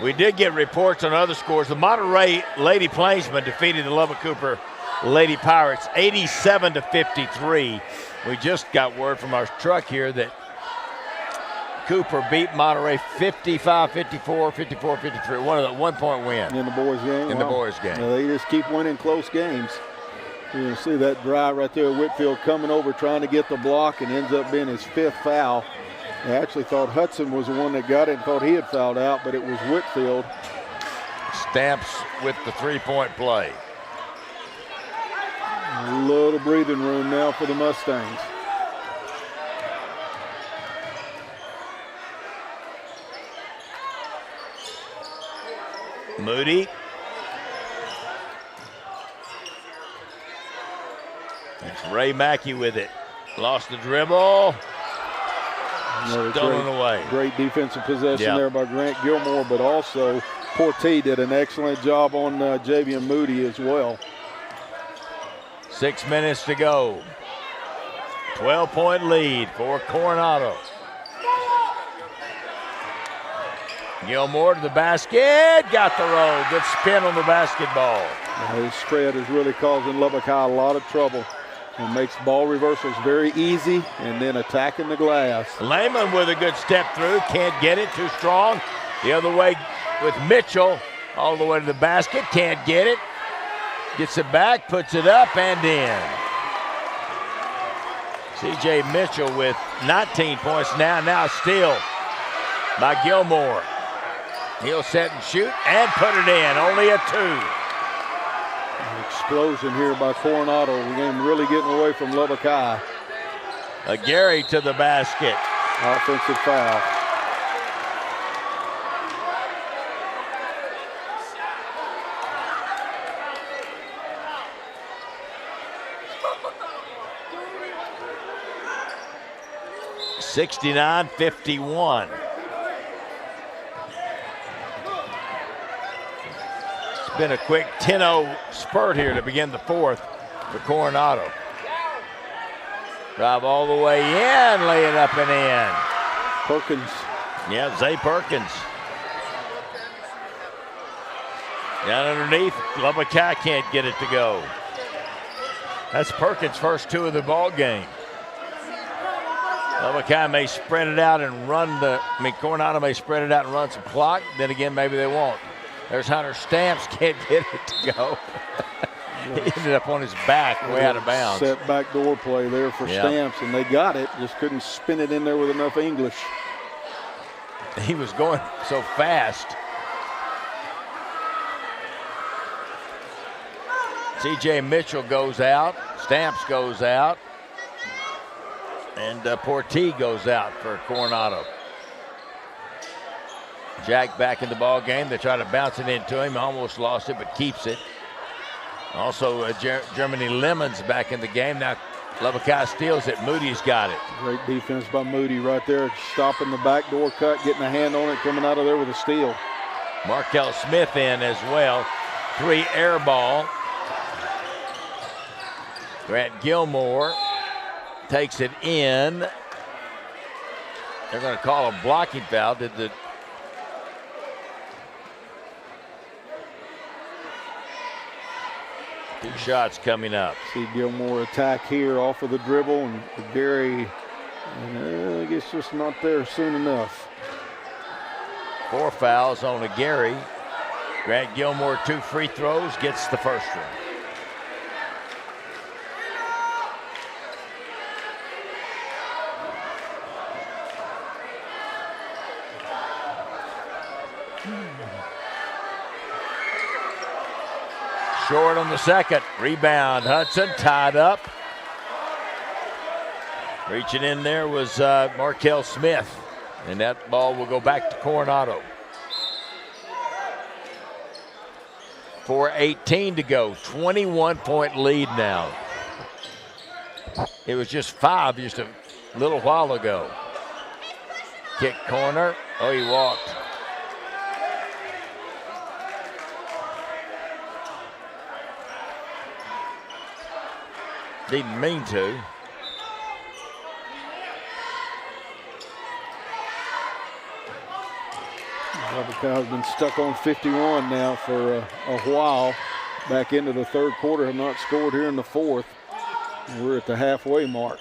we did get reports on other scores. The Monterey Lady Plainsmen defeated the Lubbock Cooper Lady Pirates 87-53. We just got word from our truck here that Cooper beat Monterey 55-54, 54-53. One of the 1 point win. In the boys' game? In the boys' game. Yeah, they just keep winning close games. You can see that drive right there. Whitfield coming over trying to get the block and ends up being his fifth foul. I actually thought Hudson was the one that got it and thought he had fouled out, but it was Whitfield. Stamps with the three-point play. A little breathing room now for the Mustangs. Moody. It's Ray Mackey with it. Lost the dribble. Stolen away. Great defensive possession there by Grant Gilmore, but also Portee did an excellent job on Javian Moody as well. 6 minutes to go. 12-point lead for Coronado. Gilmore to the basket, got the roll. Good spin on the basketball. His spread is really causing Lubbock High a lot of trouble. It makes ball reversals very easy and then attacking the glass. Lehman with a good step through, can't get it, too strong. The other way with Mitchell, all the way to the basket, can't get it. Gets it back, puts it up and in. C.J. Mitchell with 19 points now steal by Gilmore. He'll set and shoot and put it in, only a two. Explosion here by Coronado. The game really getting away from Lubbock High. Gary to the basket. Offensive foul. (69-51). It's been a quick 10-0 spurt here to begin the fourth for Coronado. Drive all the way in, lay it up and in. Perkins. Yeah, Zay Perkins. Down underneath, Lubbock High can't get it to go. That's Perkins' first two of the ball game. Lubbock High may spread it out and Coronado may spread it out and run some clock. Then again, maybe they won't. There's Hunter Stamps, can't get it to go. He ended up on his back, way out of bounds. Set backdoor play there for Stamps, and they got it. Just couldn't spin it in there with enough English. He was going so fast. C.J. Mitchell goes out. Stamps goes out. And Portee goes out for Coronado. Jack back in the ball game. They try to bounce it into him. Almost lost it, but keeps it. Also, Germany Lemons back in the game. Now Lubbock High steals it. Moody's got it. Great defense by Moody right there, stopping the backdoor cut, getting a hand on it, coming out of there with a steal. Markel Smith in as well. 3 air ball. Grant Gilmore takes it in. They're going to call a blocking foul. Did the two shots coming up. See Gilmore attack here off of the dribble, and Gary, I guess just not there soon enough. 4 fouls on a Gary. Grant Gilmore 2 free throws, gets the first one. Short on the second. Rebound. Hudson tied up. Reaching in there was Markel Smith. And that ball will go back to Coronado. 4:18 to go. 21-point lead now. It was just 5 just a little while ago. Kick corner. Oh, he walked. Didn't mean to. Lubbock has been stuck on 51 now for a while. Back into the third quarter, have not scored here in the fourth. We're at the halfway mark.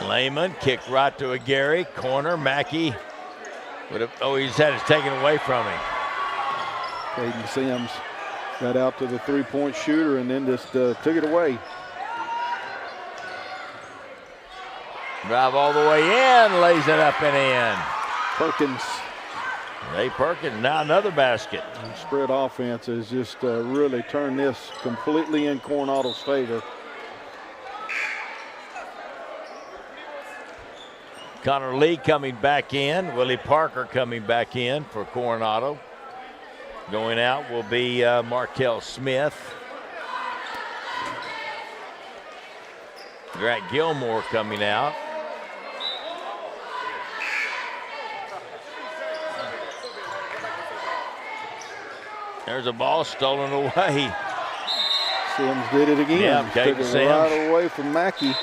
Lehman kicked right to a Gary. Corner, Mackey. He's had it taken away from him. Caden Sims got out to the three-point shooter and then just took it away. Drive all the way in, lays it up and in. Perkins. Ray Perkins, now another basket. And spread offense has just really turned this completely in Coronado's favor. Connor Lee coming back in. Willie Parker coming back in for Coronado. Going out will be Markel Smith. Grant Gilmore coming out. There's a ball stolen away. Sims did it again. Yeah, took it right away from Mackey.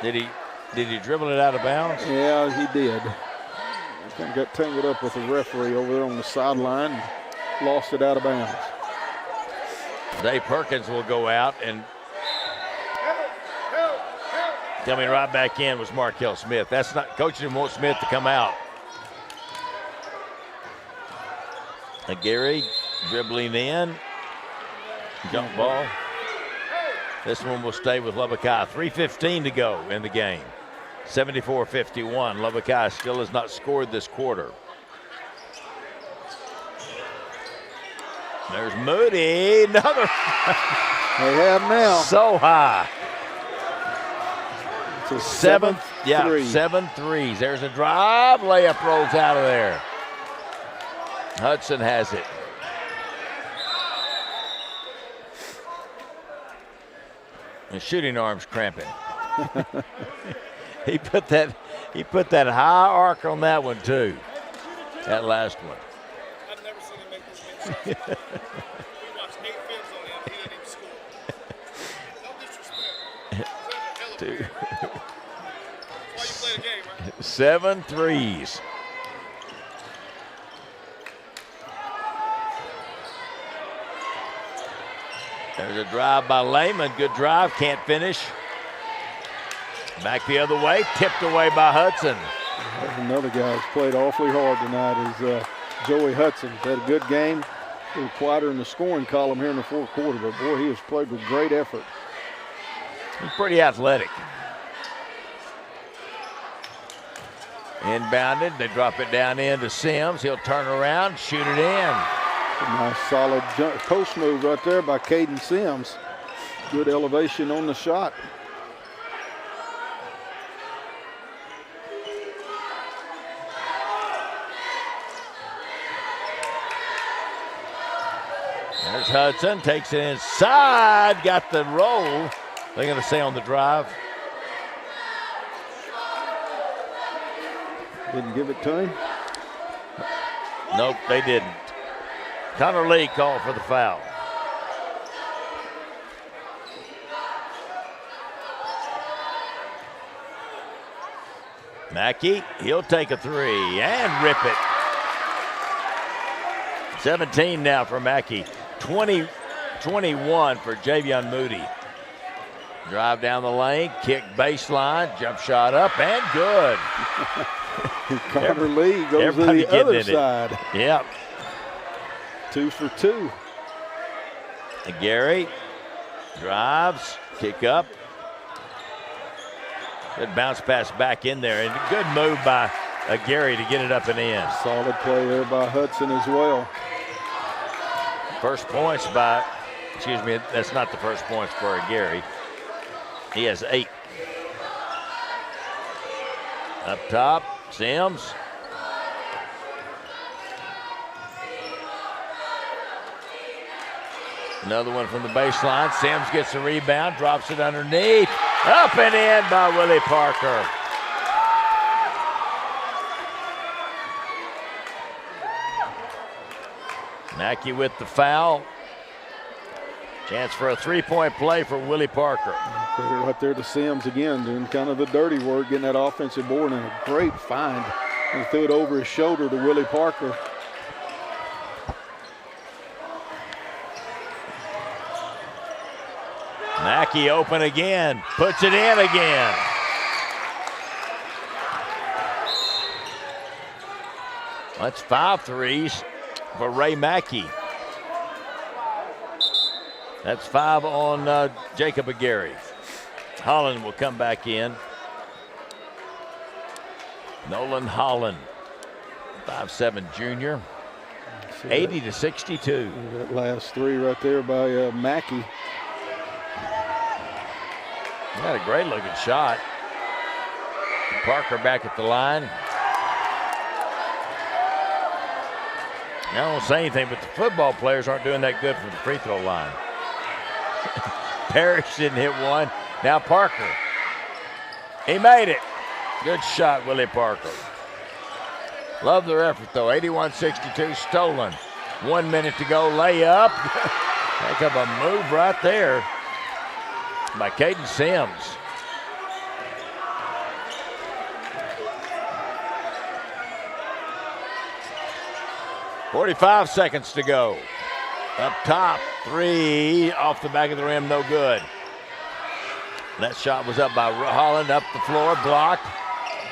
Did he dribble it out of bounds? Yeah, he did. I think got tangled up with the referee over there on the sideline. Lost it out of bounds. Dave Perkins will go out, and coming right back in was Markel Smith. That's not, coach didn't want Smith to come out. And Gary dribbling in. Jump ball. This one will stay with Lubbock High. 3:15 to go in the game. 74-51. Lubbock High still has not scored this quarter. There's Moody. Another. They have now. So high. It's a seventh three. 7 threes. There's a drive. Layup rolls out of there. Hudson has it. The shooting arm's cramping. He put that high arc on that one too. That last one. I've never seen him make this many shots. We watched 8 films on him. He didn't even score. No disrespect. Two. That's why you play the game, right? 7 threes. There's a drive by Lehman. Good drive. Can't finish. Back the other way. Tipped away by Hudson. There's another guy who's played awfully hard tonight is Joey Hudson had a good game. A little quieter in the scoring column here in the fourth quarter, but boy, he has played with great effort. He's pretty athletic. Inbounded, they drop it down into Sims. He'll turn around, shoot it in. A nice solid post move right there by Caden Sims. Good elevation on the shot. There's Hudson, takes it inside, got the roll. They're going to say on the drive. Didn't give it to him? Nope, they didn't. Connor Lee called for the foul. Mackey, he'll take a three and rip it. 17 now for Mackey. 20-21 for Javion Moody. Drive down the lane, kick baseline, jump shot up, and good. Connor Lee goes to the other side. Yep. 2 for 2. And Gary drives, kick up. Good bounce pass back in there, and a good move by Gary to get it up and in. Solid play there by Hudson as well. First points by, excuse me, that's not the first points for Gary. He has 8. Up top, Sims. Another one from the baseline. Sims gets the rebound, drops it underneath. Up and in by Willie Parker. Mackey with the foul. Chance for a three-point play for Willie Parker. Put it right there to Sims again, doing kind of the dirty work, getting that offensive board, and a great find. And threw it over his shoulder to Willie Parker. Mackey open again, puts it in again. That's 5 threes for Ray Mackey. That's 5 on Jacob Aguirre. Holland will come back in. Nolan Holland, 5'7" junior. 80-62. That last three right there by Mackey. Had a great looking shot. Parker back at the line. I don't say anything, but the football players aren't doing that good from the free throw line. Parrish didn't hit one. Now Parker. He made it. Good shot, Willie Parker. Love their effort, though. 81-62, stolen. 1 minute to go, layup. Heck of a move right there by Caden Sims. .45 seconds to go. Up top, 3 off the back of the rim, no good. That shot was up by Holland, up the floor, blocked.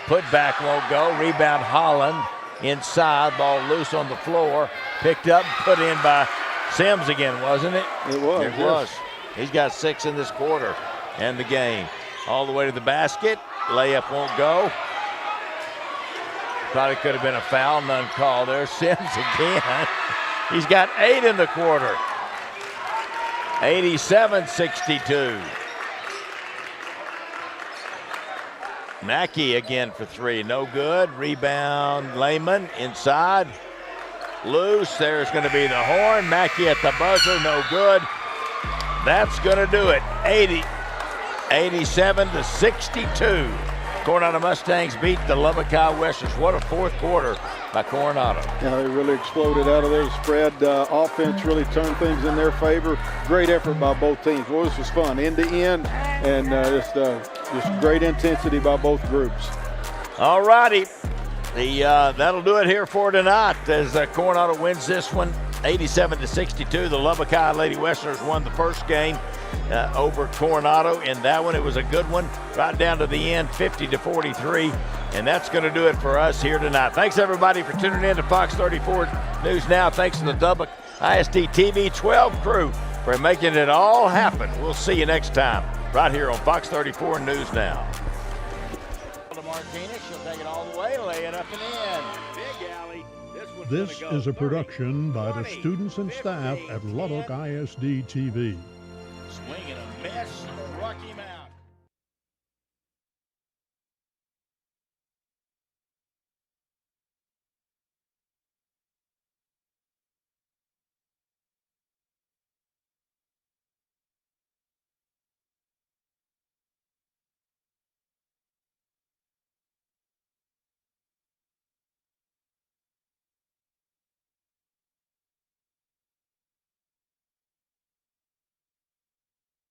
Put back won't go. Rebound Holland inside, ball loose on the floor. Picked up, put in by Sims again, wasn't it? It was. It was. He's got 6 in this quarter and the game. All the way to the basket. Layup won't go. Thought it could have been a foul, none called there. Sims again. He's got 8 in the quarter. 87-62. Mackey again for 3, no good. Rebound, Lehman inside. Loose, there's going to be the horn. Mackey at the buzzer, no good. That's going to do it. 87-62. Coronado Mustangs beat the Lubbock High Westers. What a fourth quarter by Coronado. Yeah, they really exploded out of there. The spread offense really turned things in their favor. Great effort by both teams. Well, this was fun, end to end, and just great intensity by both groups. All righty. That'll do it here for tonight as Coronado wins this one 87-62. The Lubbock High Lady Westerners won the first game over Coronado. In that one, it was a good one right down to the end, 50-43. And that's going to do it for us here tonight. Thanks, everybody, for tuning in to Fox 34 News Now. Thanks to the Lubbock ISD TV 12 crew for making it all happen. We'll see you next time right here on Fox 34 News Now. To Martinez, she'll take it all the way, lay it up and in. Big alley. This is a production by the students and staff at Lubbock ISD TV. Swinging a miss, Rocky Mountain.